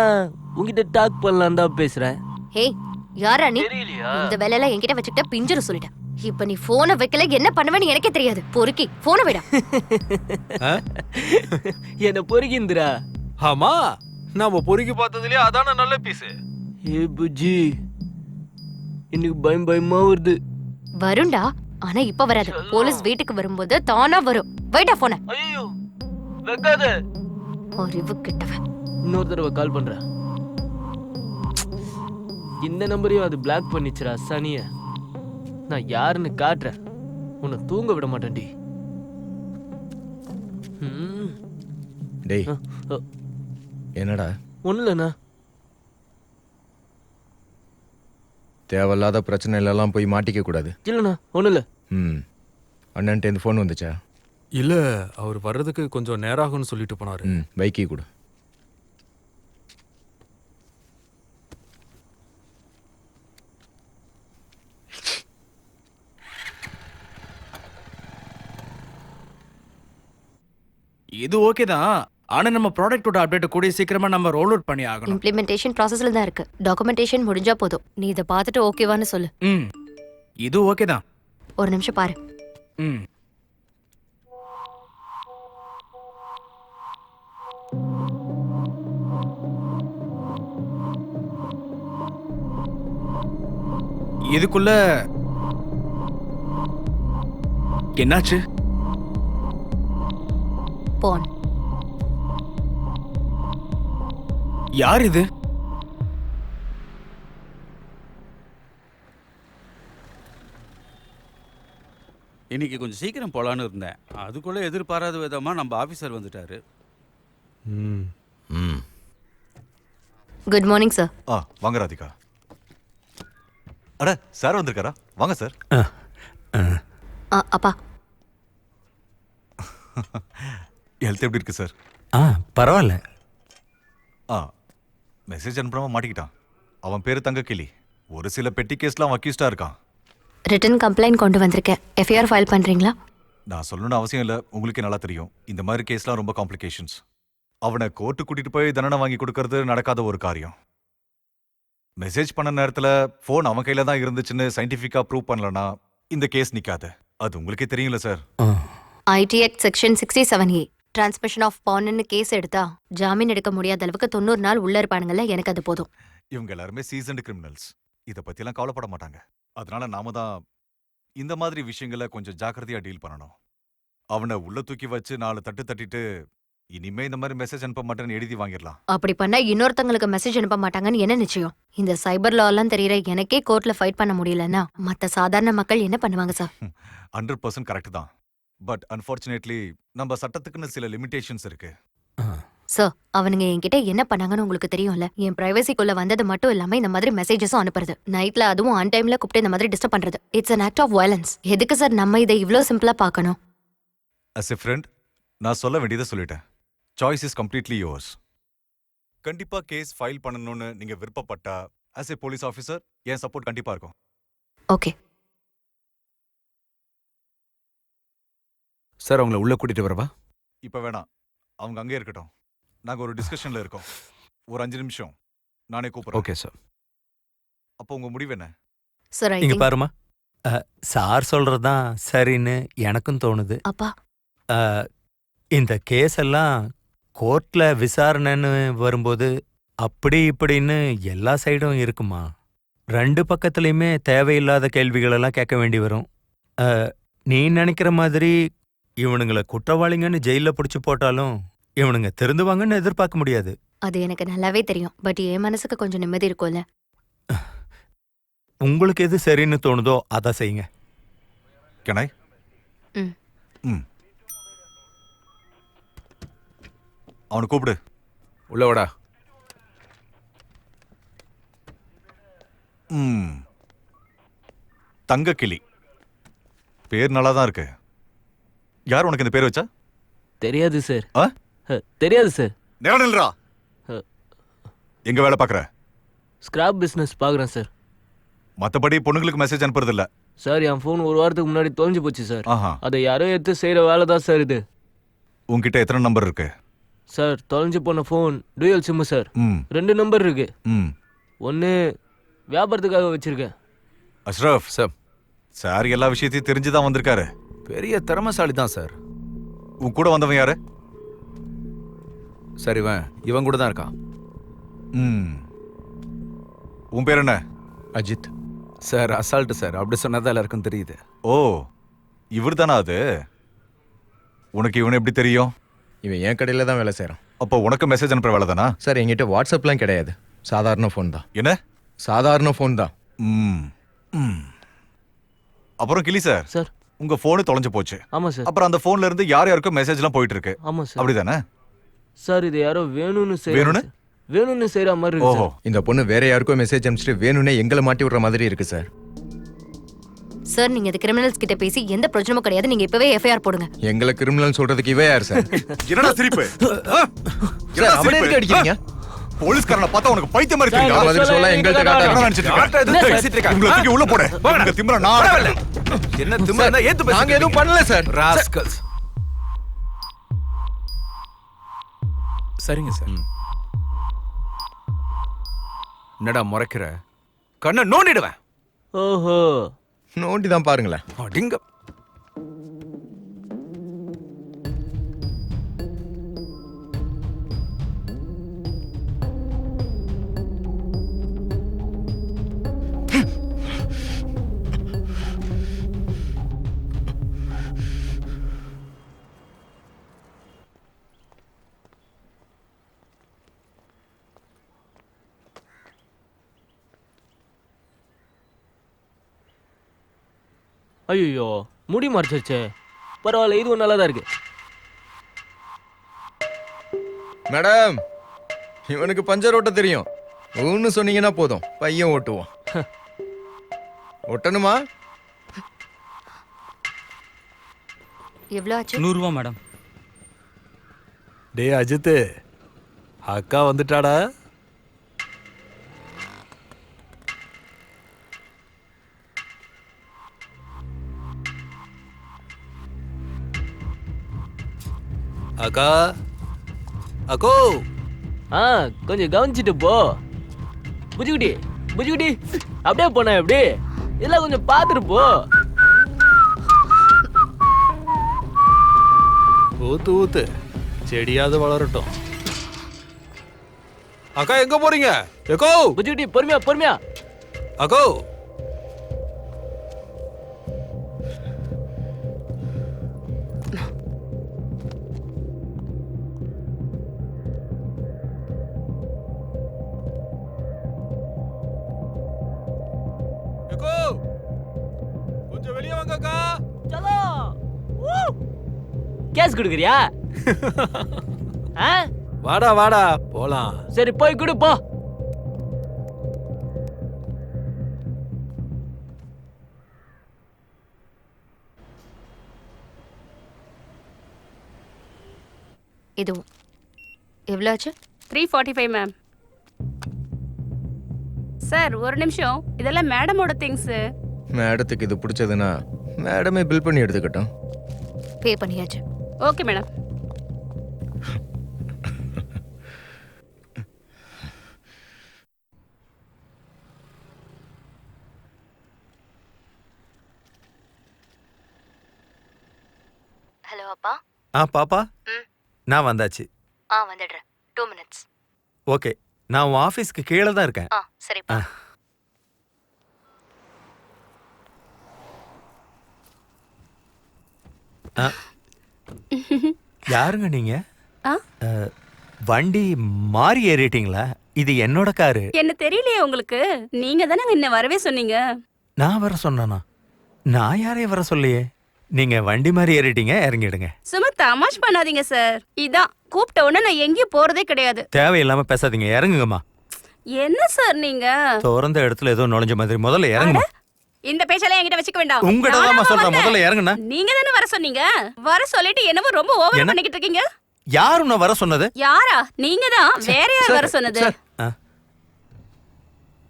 உன்கிட்ட டாக் பண்ணலாம் தான் பேசுறேன். ஹே யாரா நீ? இந்த வேலையெல்லாம் என்கிட்ட வச்சுக்கிட்ட பிஞ்சரு சொல்லிட்டேன். இப்ப நீ போனை வைக்கல என்ன பண்ணுவேன்னு எனக்கே தெரியாது. பொறுக்கி போனை விட. என்ன பொறுக்கிந்திரா? ஆமா, நாம பொறுக்கி பார்த்ததுலயே அதான நல்ல பீஸ். ஏ புஜி, எனக்கு பயமா வருது. வருண்டா, ஆனா இப்ப வராது. போலீஸ் வீட்டுக்கு வரும்போது தானா வரும். வைடா போன. ஐயோ வைக்காத. அறிவு கிட்டவன். இன்னொரு தடவை கால் பண்றேன். இந்த நம்பரையும் அது பிளாக் பண்ணிச்சுரா சனிய. நான் யாருன்னு காட்டுறேன். உன்னை தூங்க விட மாட்டேன்டி. டேய் என்னடா? ஒண்ணுலண்ணா. தேவையில்லாத பிரச்சனையிலலாம் போய் மாட்டிக்க கூடாது. இல்லண்ணா ஒண்ணு இல்ல. அண்ணன்ட்டு இந்த ஃபோன் வந்துச்சா? இல்ல, அவர் வர்றதுக்கு கொஞ்சம் நேரம் ஆகும்னு சொல்லிட்டு போனாரு. பைக்கி கூட. இது ஓகே தான். ஆனா நம்ம ப்ராடக்ட்டோட அப்டேட் கூடிய சீக்கிரமா நம்ம ரோல் அவுட் பண்ணி ஆகணும். இம்ப்ளிமெண்டேஷன் ப்ராசஸ்ல தான் இருக்கு. டாக்குமெண்டேஷன் முடிஞ்சா போதும். நீ இத பார்த்துட்டு ஓகேவான்னு சொல்லு. இது ஓகே தான். ஒரு நிமிஷம் பாரு. இதுக்குள்ள என்னாச்சு? போன். யார் இது? இன்னைக்கு கொஞ்சம் சீக்கிரம் போகலான்னு இருந்தேன். அதுக்குள்ளே எதிர்பாராத விதமாக நம்ம ஆஃபீஸர் வந்துட்டாரு. Good morning sir. வாங்க ராதிகா. அட சார் வந்திருக்காரா? வாங்க சார். அப்பா ஹெல்த் எப்படி இருக்கு சார்? பரவாயில்ல. மெசேஜ் அனுப்பாம மாட்டிக்கிட்டான். அவன் பேரு தங்கக்கிளி. ஒரு சில பெட்டி கேஸ்லாம் வக்கீஸ்டா இருக்கான். ரிட்டன் கம்ப்ளைண்ட் கொண்டு வந்திருக்கேன். எஃப்ஐஆர் ஃபைல் பண்றீங்களா? நான் சொல்லணும்னு அவசியம் இல்லை, உங்களுக்கே நல்லா தெரியும். இந்த மாதிரி கேஸ்லாம் ரொம்ப காம்ப்ளிகேஷன்ஸ். அவனை கோர்ட்டு கூட்டிட்டு போய் தண்டனை வாங்கி கொடுக்கறது நடக்காத ஒரு காரியம். மெசேஜ் பண்ண நேரத்தில் ஃபோன் அவன் கையில தான் இருந்துச்சுன்னு சயின்டிஃபிக்கா ப்ரூவ் பண்ணலனா இந்த கேஸ் நிக்காது. அது உங்களுக்கே தெரியும்ல sir. IT act section 67A transmission of பான்னு கேஸ் எடுத்தா ஜாமீன் எடுக்க முடியாத அளவுக்கு 90 நாள் உள்ள இருப்பானுங்கல்ல. எனக்கு அது போதும். இவங்க எல்லாருமே சீசன்டு கிரிமினல்ஸ். இதை பத்தியெல்லாம் கவலைப்பட மாட்டாங்க. அதனால நாம தான் இந்த மாதிரி விஷயங்களை கொஞ்சம் ஜாக்கிரதையா டீல் பண்ணணும். அவனை உள்ள தூக்கி வச்சு 4 தட்டு தட்டிட்டு இனிமே இந்த மாதிரி மெசேஜ் அனுப்ப மாட்டேன்னு எழுதி வாங்கிடலாம். அப்படி பண்ணா இன்னொருத்தங்களுக்கு மெசேஜ் அனுப்ப மாட்டாங்கன்னு என்ன நிச்சயம்? இந்த சைபர் லா எல்லாம் தெரியற எனக்கே கோர்ட்ல ஃபைட் பண்ண முடியலன்னா மத்த சாதாரண மக்கள் என்ன பண்ணுவாங்க சார்? 100% கரெக்ட் தான். பட் அன்ஃபார்ச்சுனேட்லி நம்ம சட்டத்துக்குன்னு சில லிமிடேஷன்ஸ் இருக்கு. சார், அவனுங்க என்கிட்ட என்ன பண்ணாங்கன்னு உங்களுக்கு தெரியும்ல. என் பிரைவசிக்குள்ள வந்தது மட்டும் இல்லாம இந்த மாதிரி மெசேஜஸும் அனுப்புறது, நைட்ல அதுவும் ஆன் டைம்ல கூப்பிட்டு இந்த மாதிரி டிஸ்டர்ப் பண்றது. It's an act of violence. எதுக்கு சார் நம்ம இதை இவ்ளோ சிம்பிளா பார்க்கணும்? as a friend நான் சொல்ல வேண்டியதை சொல்லிட்டேன். Choice is completely yours. கண்டிப்பா கேஸ் ஃபைல் பண்ணணும்னு நீங்க விருப்பப்பட்டா as a police officer N support கண்டிப்பா இருக்கும். ஓகே சார், அவங்கள உள்ள கூட்டிட்டு வரவா? இப்ப வேணாம், அவங்க அங்கே இருக்கட்டும். நாங்க ஒரு டிஸ்கஷன்ல இருக்கோம். ஒரு 5 நிமிஷம் நானே கூப்பிடுறேன். Okay sir. அப்போ உங்க முடிவு என்ன? சார், இங்க பாருமா, சார் சொல்றதுதான் சரின்னு எனக்கும் தோணுது. அப்பா, இந்த கேஸ் எல்லாம் கோர்ட்ல விசாரணைன்னு வரும்போது அப்படி இப்படின்னு எல்லா சைடும் இருக்குமா. 2 பக்கத்துலயுமே தேவையில்லாத கேள்விகளெல்லாம் கேட்க வேண்டி வரும். நீ நினைக்கிற மாதிரி இவனுங்களை குற்றவாளிங்கன்னு ஜெயில பிடிச்சு போட்டாலும் இவனுங்க திருந்துவாங்கன்னு எதிர்பார்க்க முடியாது. அது எனக்கு நல்லாவே தெரியும். பட் என் மனசுக்கு கொஞ்சம் நிம்மதி இருக்கும்ல. உங்களுக்கு எது சரின்னு தோணுதோ அதை செய்யுங்க. Can I? அவனை கூப்பிடு. உள்ள வாடா. தங்கக்கிளி பேர் நல்லா தான் இருக்கு. யார் உனக்கு இந்த பேர் வச்சா? தெரியாது சார். தெரியாது சார். நேரா எங்க வேலை பார்க்குற? ஸ்கிராப் பிஸ்னஸ் பார்க்குறேன் சார். மற்றபடி பொண்ணுங்களுக்கு மெசேஜ் அனுப்புறது இல்ல சார். என் ஃபோன் ஒரு வாரத்துக்கு முன்னாடி தொலைஞ்சு போச்சு சார். அதை யாரோ எடுத்து செய்கிற வேலை தான் சார் இது. உங்ககிட்ட எத்தனை நம்பர் இருக்கு? சார், தொலைஞ்சு போன phone dual sim sir. 2 number இருக்கு. ஒன்று வியாபாரத்துக்காக வச்சிருக்கேன். அஷ்ரஃப் சார், சார் எல்லா விஷயத்தையும் தெரிஞ்சுதான் வந்திருக்காரு. பெரிய திறமசாலி தான் சார். உன் கூட வந்தவன் யாரு? சார், இவன் கூட தான் இருக்கான். உன் பேர் என்ன? அஜித் சார். Assault sir. அப்படி சொன்னதா எல்லாருக்கும் தெரியுது. ஓ, இவர் தானா அது? உனக்கு இவனை எப்படி தெரியும்? இவன் என் கடையில் தான் வேலை செய்கிறான். அப்போ உனக்கு மெசேஜ் அனுப்புற வேலை தானா? சார், என்கிட்ட வாட்ஸ்அப்லாம் கிடையாது. சாதாரண ஃபோன் தான். என்ன சாதாரண ஃபோன் தான்? அப்புறம் கிளி சார், சார் உங்க ஃபோனு தொலைஞ்சு போச்சு. ஆமா சார். அப்புறம் அந்த ஃபோன்ல இருந்து யார் யாருக்கும் மெசேஜ்லாம் போயிட்டு இருக்கு. ஆமா சார். அப்படிதானே சார்? இது யாரோ வேணும்னு செய்யற மாதிரி இருக்கு. ஓஹோ, இந்த பொண்ணு வேற யாருக்கும் மெசேஜ் அனுப்பிச்சிட்டு வேணும்னே எங்களை மாட்டி விடுற மாதிரி இருக்கு சார். சார், நீங்க இந்த கிரிமினல்ஸ் கிட்ட பேசி எந்த பிரச்சனையும் கிடையாது. நீங்க இப்பவே எஃப்ஐஆர் போடுங்க. எங்களை கிரிமினல் சொல்றதுக்கு இவ யார் சார்? என்னடா சிரிப்பு? அவனே எதுக்கு அடிக்கிறீங்க? போலீஸ்காரனை பார்த்தா உனக்கு பைத்தியம் மாதிரி தெரியுதா? பதில் சொல்ல எங்கள்ட்ட காட்டாதீங்க. உங்களை தூக்கி உள்ள போடு. உங்க திமிர நான் என்ன திமிரா? ஏத்து நாங்க எதுவும் பண்ணல சார். ராஸ்கல்ஸ். சரிங்க சார். என்னடா முறைக்கிற? கண்ணை நோண்டிடுவேன். ஓஹோ, நோண்டி தான் பாருங்களேன். அடிங்க. ஐயோ முடி மறைச்சிருச்சே. பரவாயில்ல, இதுவும் நல்லா தான் இருக்கு. மேடம், இவனுக்கு பஞ்சர் ஓட்ட தெரியும். ஒன்னு சொன்னீங்கன்னா போதும், பையன் ஓட்டுவான். ஒட்டணுமா? எவ்வளோ ஆச்சு? 100 ரூபா மேடம். டே அஜித், அக்கா வந்துட்டாடா. அக்கா அக்கோ. கொஞ்சம் கவனிச்சிட்டு போ. புஜுகுட்டி புஜுகுட்டி, அப்படியே போன எப்படி? இதெல்லாம் கொஞ்சம் பார்த்துட்டு போ. ஊத்து ஊத்து, செடியாவது வளரட்டும். அக்கா எங்க போறீங்க? எக்கோ புஜுகுட்டி, பொறுமையா பொறுமையா. அக்கோ கொஞ்சம் வெளியே வாங்கக்கா. சலோ. கேஸ் குடுக்குறியா? வாடா வாடா போலாம். சரி போய் குடு போ. இதுவும் எவ்வளோ ஆச்சு? 345 மேம். சார் ஒரு நிமிஷம், இதெல்லாம் மேடமோட திங்ஸ். மேடத்துக்கு இது பிடிச்சதுன்னா மேடமே பில் பண்ணி எடுத்துக்கட்டும். பே பண்ணியாச்சு. Okay madam. ஹலோ அப்பா. பாப்பா, நான் வந்தாச்சு. வந்துடுறேன். 2 minutes. ஓகே, நான் உன் ஆஃபீஸ்க்கு கீழே தான் இருக்கேன். சரிப்பா. யாருங்க நீங்க? வண்டி மாறி ஏறிட்டீங்களா? இது என்னோட காரு. என்ன தெரியலையே உங்களுக்கு? நீங்க தானே என்ன வரவே சொன்னீங்க. நான் வர சொன்னானா? நான் யாரையும் வர சொல்லையே. நீங்க வண்டி மாதிரி ஏறிட்டீங்க, இறங்கிடுங்க. சும்மா தமாஷ் பண்ணாதீங்க சார். இதான் கூப்பிட்ட உடனே நான் எங்கேயும் போறதே கிடையாது. தேவையில்லாம பேசாதீங்க, இறங்குங்கம்மா. என்ன சார் நீங்க? திறந்த இடத்துல ஏதோ நுழைஞ்ச மாதிரி. முதல்ல இறங்குமா. இந்த பேச்செல்லாம் என்கிட்ட வச்சுக்க வேண்டாம். உங்ககிட்ட தான் சொல்றேன், முதல்ல இறங்குனா. நீங்க தானே வர சொன்னீங்க. வர சொல்லிட்டு என்னவோ ரொம்ப ஓவர் பண்ணிக்கிட்டு இருக்கீங்க. யாரும் நான் வர சொன்னது? யாரா? நீங்க தான். வேற யார் வர சொன்னது?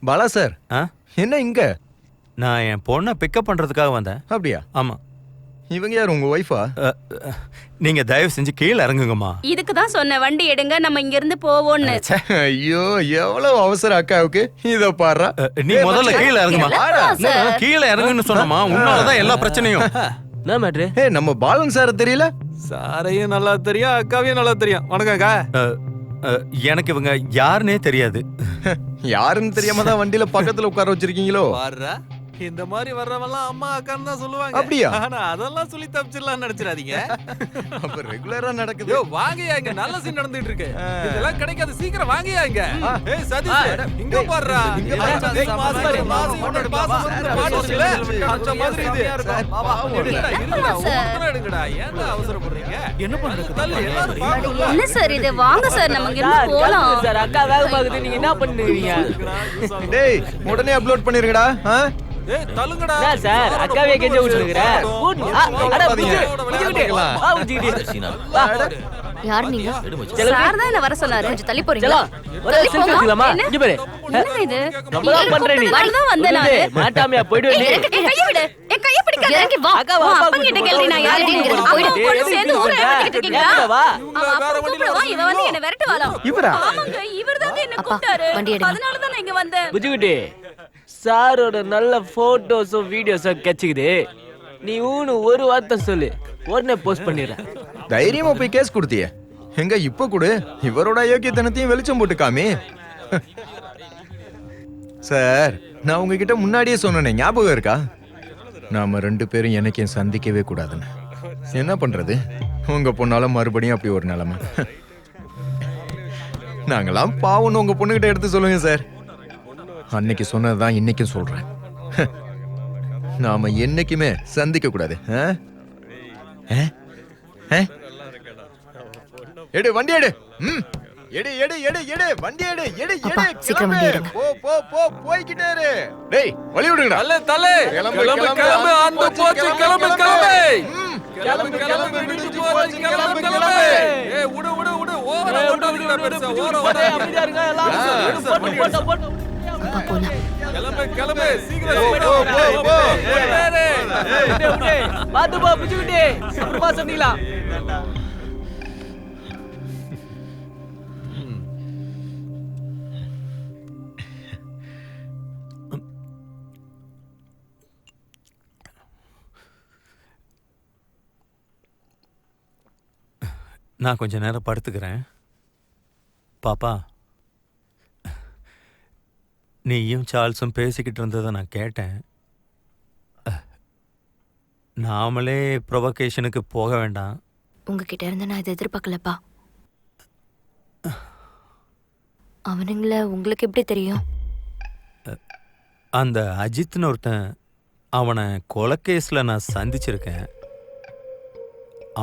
பாலா சார், என்ன இங்க? நான் என் பொண்ணை பிக்கப் பண்றதுக்காக வந்தேன். அப்படியா? ஆமா. இவங்க யார், உங்க ஒய்ஃபா? நீங்க தயவு செஞ்சு கீழே இறங்குங்கம்மா. இதுக்கு தான் சொன்ன வண்டி எடுங்க, நம்ம இங்க இருந்து போவோம்னு. ஐயோ எவ்வளவு அவசரம் அக்காவுக்கு. இத பாரு. நீ முதல்ல கீழே இறங்குமா. கீழே இறங்குன்னு சொன்னமா, உன்னாலதான் எல்லா பிரச்சனையும். என்ன மேட்ரு? நம்ம பாலன் சார் தெரியல? சாரையும் நல்லா தெரியும், அக்காவையும் நல்லா தெரியும். வணக்கம் அக்கா. எனக்கு இவங்க யாருன்னே தெரியாது. யாருன்னு தெரியாம தான் வண்டியில பக்கத்துல உட்கார வச்சிருக்கீங்களோ? இந்த மாதிரி வர்றவெல்லாம் அம்மா அக்கான்னு தான் சொல்லுவாங்க. அப்படியா? ஆனா அதெல்லாம் சொல்லி தப்பிச்சிடலாம் நினைச்சிடாதீங்க. அப்ப ரெகுலரா நடக்குது. யோ வாங்கயா, இங்க நல்ல சீன் நடந்துட்டு இருக்கு. இதெல்லாம் கிடைக்காது, சீக்கிரம் வாங்கயா இங்க. ஏய் சதீஷ், இங்க பாருடா. இங்க பாரு. ஏய் மாஸ்டர், உன்னோட பாஸ் வந்து பாடுறீங்களே, அந்த மாதிரி இது. எடுங்கடா, ஏன்டா அவசரப்படுறீங்க? என்ன பண்றது? எல்லாரும் பாருங்க. என்ன சார் இது? வாங்க சார், நம்ம இங்க இருந்து போலாம். சார், அக்கா வேக பாக்குது, நீங்க என்ன பண்ணுவீங்க? டேய் உடனே அப்லோட் பண்ணிருங்கடா. ஏய் தள்ளுங்கடா. நான் சார் அக்காவே கெஞ்ச விட்டுறேன். அட புஜுகிட்டே. யார் நீங்க? சார் தான் என்ன வர சொன்னாரு. கொஞ்சம் தள்ளி போறீங்களா? ஒரு செல்ஃபி எடுக்கலாமா? இங்க பாரு. என்ன இது? நம்மளா பண்றே நீ. வரதான் வந்தேன் நானு. மாட்டாமையா போய்டு நீ. என் கையை விடு. என் கையை பிடிக்காத. இறங்கி வா. அக்கா வா. அப்பா கிட்ட கேள்வி நான் யாரு? போய்டு. சேர்ந்து ஊரே வந்துட்டு இருக்கீங்களா? வா. வேற வண்டில வா. இவ வந்து என்ன விரட்டுவாளா? இவரா? ஆமாங்க, இவர்தான் என்ன கூப்பிட்டாரு. அதனால தான் நான் இங்க வந்தேன். புஜுகிட்டே, சாரோட நல்ல போட்டோஸும் வீடியோஸும் கெச்சுக்குது. நீ ஊனு ஒரு வார்த்தை சொல்லு, உடனே போஸ்ட் பண்ணிடுறேன். தைரியமா போய் கேஸ் கொடுத்தியே. எங்க இப்ப கொடு. இவரோட அயோக்கியத்தனத்தையும் வெளிச்சம் போட்டு காமி. சார், நான் உங்ககிட்ட முன்னாடியே சொன்னேனே, ஞாபகம் இருக்கா? நாம 2 பேரும் என்னைக்கும் சந்திக்கவே கூடாதுன்னு. என்ன பண்றது, உங்க பொண்ணால மறுபடியும் அப்படி ஒரு நிலைமை. நாங்களாம் பாவம்னு உங்க பொண்ணுகிட்ட எடுத்து சொல்லுங்க சார். அன்னைக்கு சொன்னதுதான் இன்னைக்கும் சொல்றேன். நாம என்னைக்குமே சந்திக்க கூடாது. எடு வண்டி எடு. எடு எடு எடு எடு வண்டி எடு எடு எடு. சீக்கிரம் வண்டி எடுங்க. போ போ போ போய்க்கிட்டே இரு. டேய் வழி விடுங்கடா. தலே தலே கிளம்பு கிளம்பு அந்த போச்சு கிளம்பு கிளம்பு. கிளம்பு கிளம்பு விடுச்சு போச்சு கிளம்பு கிளம்பு. ஏய் விடு விடு விடு ஓவரா ஓடுறீங்கடா பெருசா ஓவரா ஓடு. அமைதியா இருங்க எல்லாரும். போட்டு போட்டு அப்பா போலாம். கிளம்பு கிளம்பு சீக்கிரம் போ போ போ. பாத்து போ புடிச்சிட்டே. அப்புறமா சொன்னீங்களா? நான் கொஞ்ச நேரம் படுத்துக்கிறேன். பாப்பா, நீயும் சார்ல்ஸும் பேசிக்கிட்டு இருந்ததை நான் கேட்டேன். நாமளே ப்ரொவகேஷனுக்கு போக வேண்டாம். உங்ககிட்ட இருந்து நான் இதை எதிர்பார்க்கலப்பா. அவனுங்கள உங்களுக்கு எப்படி தெரியும்? அந்த அஜித்னு ஒருத்தன், அவனை கொலைக்கேஸில் நான் சந்திச்சிருக்கேன்.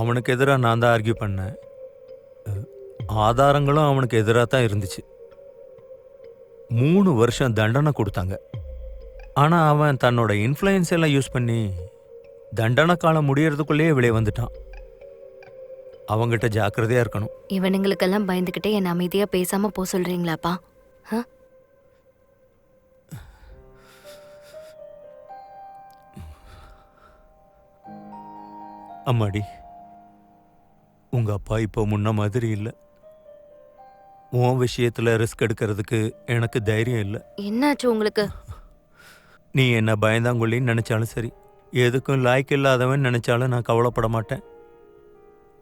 அவனுக்கு எதிராக நான் தான் ஆர்கியூ பண்ணேன். ஆதாரங்களும் அவனுக்கு எதிராக தான் இருந்துச்சு. 3 வருஷம் தண்டனை கொடுத்தாங்க. ஆனால் அவன் தன்னோட இன்ஃப்ளூயன்ஸ் எல்லாம் யூஸ் பண்ணி தண்டனை காலம் முடியறதுக்குள்ளேயே வெளியே வந்துட்டான். அவங்ககிட்ட ஜாக்கிரதையாக இருக்கணும். இவனுங்களுக்கெல்லாம் பயந்துக்கிட்டே என் அமைதியாக பேசாமல் போக சொல்கிறீங்களாப்பா? அம்மாடி, உங்க அப்பா இப்போ முன்ன மாதிரி இல்லை. உன் விஷயத்துல ரிஸ்க் எடுக்கிறதுக்கு எனக்கு தைரியம் இல்லை. என்னாச்சு உங்களுக்கு? நீ என்ன பயந்தாங்கொள்ளின்னு நினைச்சாலும் சரி, எதுக்கும் லாய்க்கு இல்லாதவன் நினைச்சாலும் நான் கவலைப்பட மாட்டேன்.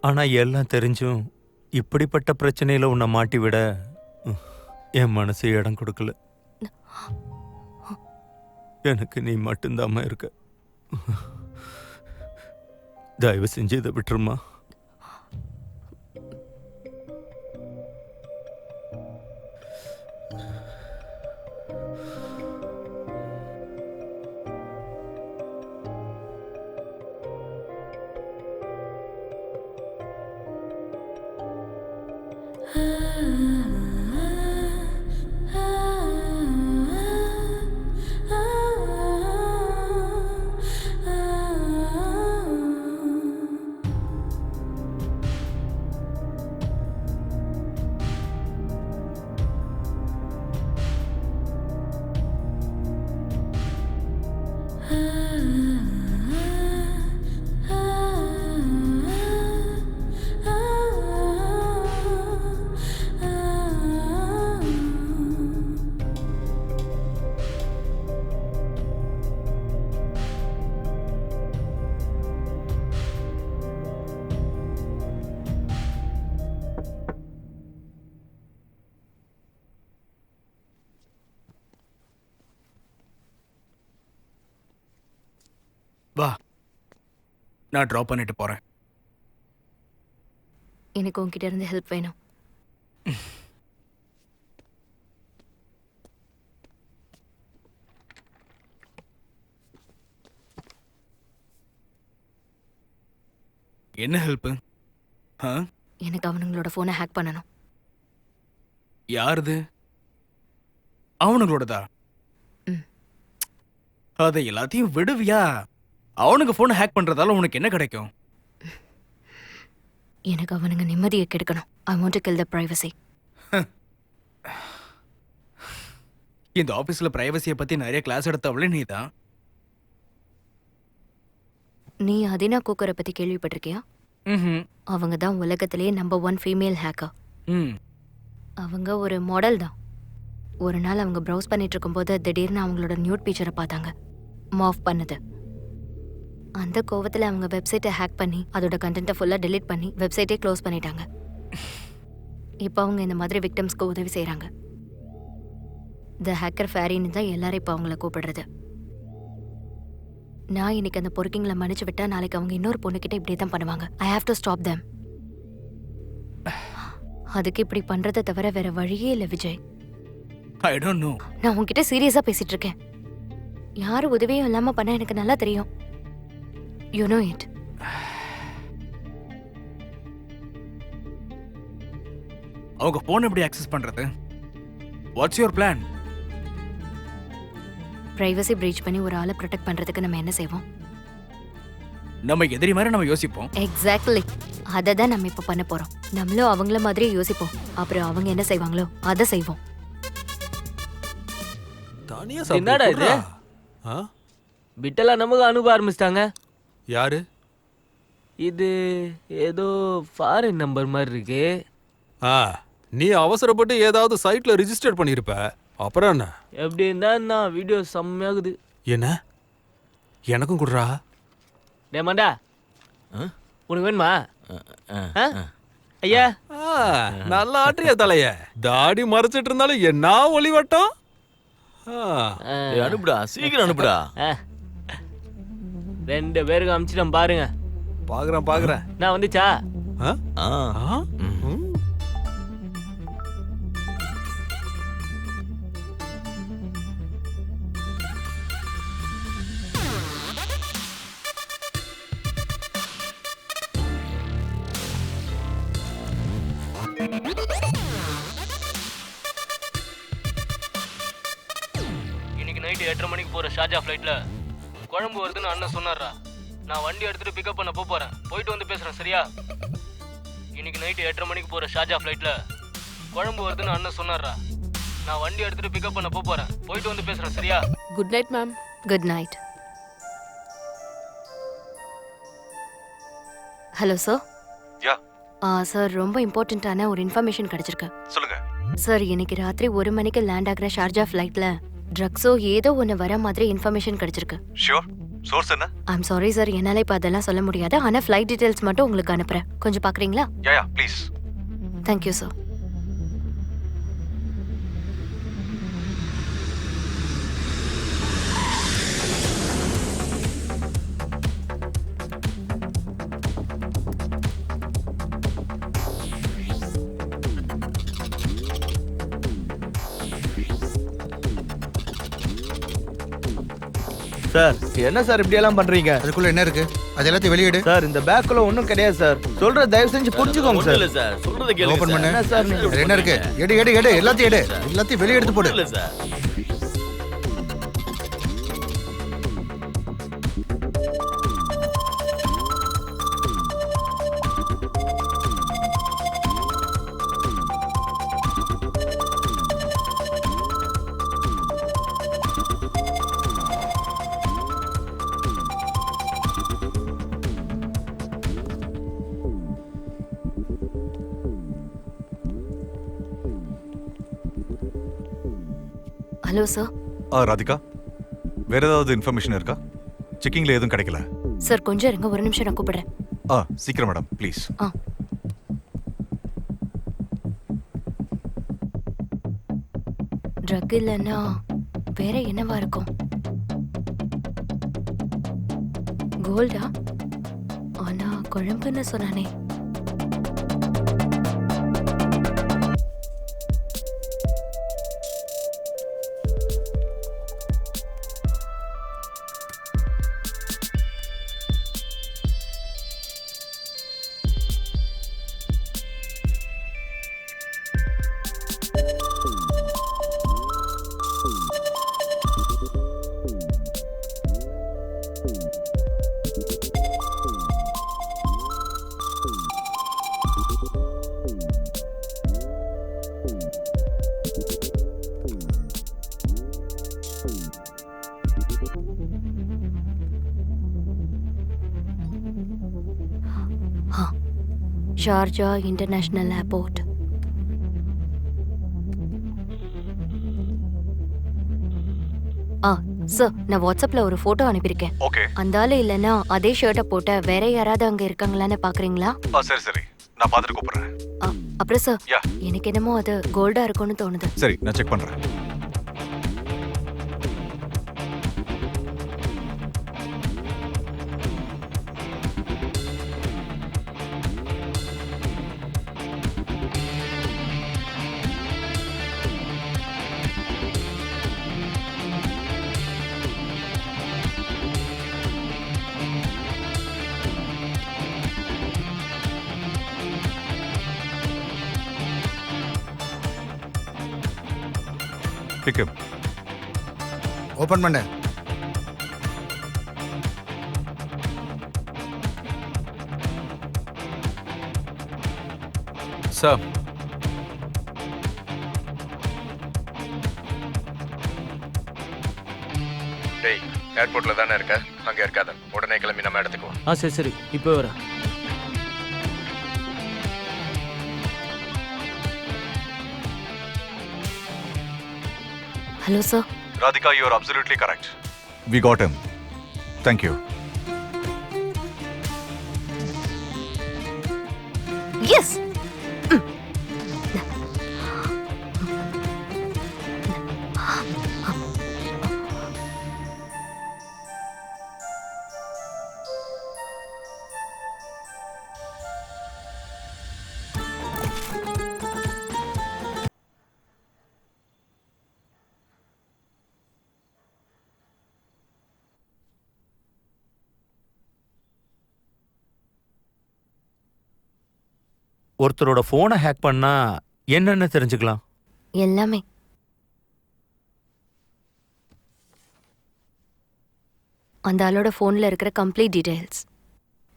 ஆனா எல்லாம் தெரிஞ்சும் இப்படிப்பட்ட பிரச்சனையில உன்னை மாட்டி விட என் மனசு இடம் கொடுக்கல. எனக்கு நீ மட்டும்தாம்மா இருக்க. தயவு செஞ்சு இதை விட்டுருமா. வா, நான் ட்ராப் பண்ணிட்டு போறேன். எனக்கு உங்ககிட்ட இருந்து ஹெல்ப் வேணும். என்ன ஹெல்ப்? எனக்கு அவனுங்களோட போனை ஹேக் பண்ணணும். யாருது? அவனுங்களோடதா? அதை எல்லாத்தையும் விடுவியா? அவனுக்கு போன் ஹேக் பண்றதால உனக்கு என்ன கிடைக்கும்? எனக்கு அவனுங்க நிம்மதியை கெடுக்கணும். I want to kill the privacy. இந்த ஆபீஸ்ல பிரைவசியை பத்தி நிறைய கிளாஸ் எடுத்தவளே நீதான். நீ அதினா கூக்கரை பத்தி கேள்விப்பட்டிருக்கியா? அவங்க தான் உலகத்திலேயே நம்பர் 1 ஃபீமேல் ஹேக்கர். அவங்க ஒரு மாடல் தான். ஒரு நாள் அவங்க ப்ரௌஸ் பண்ணிட்டு இருக்கும்போது திடீர்னு அவங்களோட நியூட் பிக்சரை பார்த்தாங்க, மாஃப் பண்ணது. அந்த கோவத்தில் அவங்க வெப்சைட்டை ஹேக் பண்ணி அதோட கண்டென்ட்டை ஃபுல்லாக டெலீட் பண்ணி வெப்சைட்டே க்ளோஸ் பண்ணிட்டாங்க. இப்போ அவங்க இந்த மாதிரி விக்டம்ஸ்க்கு உதவி செய்கிறாங்க. த ஹேக்கர் ஃபேரின்னு தான் எல்லாரும் இப்போ அவங்கள கூப்பிடுறது. நான் இன்னைக்கு அந்த பொறுக்கிங்களை மன்னிச்சு விட்டா நாளைக்கு அவங்க இன்னொரு பொண்ணுக்கிட்ட இப்படி தான் பண்ணுவாங்க. I have to stop them. அதுக்கு இப்படி பண்றதை தவிர வேற வழியே இல்லை விஜய். I don't know. நான் உன்கிட்ட சீரியஸா பேசிட்டு இருக்கேன். யார் உதவியும் இல்லாம பண்ண எனக்கு நல்லா தெரியும். You know it. அவங்க போன் எப்படி ஆக்சஸ் பண்றது? What's your plan? Privacy breach பண்ணி ஒரு ஆளை ப்ரொடெக்ட் பண்றதுக்கு நம்ம என்ன செய்வோம்? நம்ம எதிரி மாதிரி நம்ம யோசிப்போம். எக்ஸாக்ட்லி. அதை தான் நம்ம இப்ப பண்ண போறோம். நம்மளும் அவங்கள மாதிரியே யோசிப்போம். அப்புறம் அவங்க என்ன செய்வாங்களோ அதை செய்வோம். என்னடா இது? பிட்டெல்லாம் நமக்கு அனுப்ப ஆரம்பிச்சிட்டாங்க. யாரு இது? ஏதோ ஃபாரின் நம்பர் மாதிரி இருக்கு. நீ அவசரப்பட்டு ஏதாவது சைட்ல ரிஜிஸ்டர் பண்ணிருப்ப. அப்புறம் என்ன? எப்படி இருந்தா வீடியோ செம்மையாகுது. என்ன? எனக்கும் குடுறா. டேமாண்டா, உனக்கு வேணுமா? ஐயா, நல்லா ஆட்றியா தலைய. தாடி மறைச்சிட்டு இருந்தாலும் என்ன ஒளிவட்டம். அனுப்புடா, சீக்கிரம் அனுப்புடா. 2 பேருக்கு அனுப்பிச்சிட்டேன் பாருங்க. பாக்குறேன். நான் வந்துச்சா? இன்னைக்கு நைட்டு 8:30 மணிக்கு போற ஷார்ஜா ஃப்ளைட்ல குழம்பு வருதுன்னு அண்ணன் சொன்னாரா. நான் வண்டி எடுத்துட்டு பிக்கப் பண்ண போறேன். போயிட்டு வந்து பேசுறேன், சரியா? இன்னைக்கு நைட்டு 8:30 மணிக்கு போற ஷார்ஜா ஃப்ளைட்ல குழம்பு வருதுன்னு அண்ணன் சொன்னாரா. நான் வண்டி எடுத்துட்டு பிக்கப் பண்ண போறேன். போயிட்டு வந்து பேசுறேன், சரியா? Good night ma'am. Good night. Hello sir. Yeah sir, ரொம்ப இம்பார்ட்டண்ட்டான ஒரு இன்ஃபர்மேஷன் கிடைச்சிருக்கு. சொல்லுங்க. சார், இன்னைக்கு ராத்திரி 1 மணிக்கு லேண்ட் ஆகிற ஷார்ஜா ஃப்ளைட்ல ட்ரக்ஸோ ஏதோ ஒன்று வர மாதிரி இன்ஃபர்மேஷன் கிடைச்சிருக்கு. ஷூர். சோர்ஸ் என்ன? ஐம் சாரி சார், என்னால் இப்போ அதெல்லாம் சொல்ல முடியாது. ஆனால் ஃப்ளைட் டீட்டெயில்ஸ் மட்டும் உங்களுக்கு அனுப்புகிறேன். கொஞ்சம் பார்க்குறீங்களா? யா ப்ளீஸ். Thank you sir. சார், என்ன சார் இப்படி எல்லாம் பண்றீங்க? அதுக்குள்ள என்ன இருக்கு? அது எல்லாத்தையும் வெளியிடு. சார், இந்த பேக்குள்ள ஒண்ணும் கிடையாது சார். சொல்ற தயவு செஞ்சு புரிஞ்சுக்கோங்க சார். இல்ல சார், சொல்றத கேளுங்க. ஓபன் பண்ணு. என்ன சார் நீங்க? அதுல என்ன இருக்கு? எடு எல்லாத்தையும் எடு. எல்லாத்தையும் வெளிய எடுத்து போடு. இல்ல சார். Hello sir. ராதிகா, வேற ஏதாவது இன்ஃபர்மேஷன் இருக்கா? செக்கிங்ல எதுவும் கிடைக்கல. சார், கொஞ்சம் இருங்க, ஒரு நிமிஷம் நான் கூப்பிடுறேன். சீக்கிரம் மேடம் ப்ளீஸ். ட்ரக் இல்லைன்னா வேற என்னவா இருக்கும்? கோல்டா? ஆனா குழம்புன்னு சொன்னானே. Sharjah international airport. சார், நான் வாட்ஸ்அப்ல ஒரு போட்டோ அனுப்பியிருக்கேன். ஓகே. அந்த ஆளு இல்லைன்னா அதே ஷர்ட்டை போட்ட வேற யாராவது அங்க இருக்காங்களான்னு பாக்குறீங்களா? சரி நான் பார்த்துட்டு கூப்பிடுறேன். அப்புறம் சார், எனக்கு என்னமோ அது கோல்டா இருக்கும்னு தோணுது. சரி, நான் செக் பண்றேன். pick him. ஓபன் பண்ணு. Sir. டேய் ஏர்போர்ட்ல தானே இருக்க, அங்க இருக்காத, உடனே கிளம்பி நம்ம இடத்துக்கு வா. சரி சரி இப்போ வரேன். Hello sir. Radhika, you are absolutely correct. We got him. Thank you. Yes. ஒருத்தரோட போனை ஹேக் பண்ணா என்னென்ன தெரிஞ்சுக்கலாம்? எல்லாமே. அந்த ஆளோட ஃபோனில் இருக்கிற கம்ப்ளீட் டீடைல்ஸ்,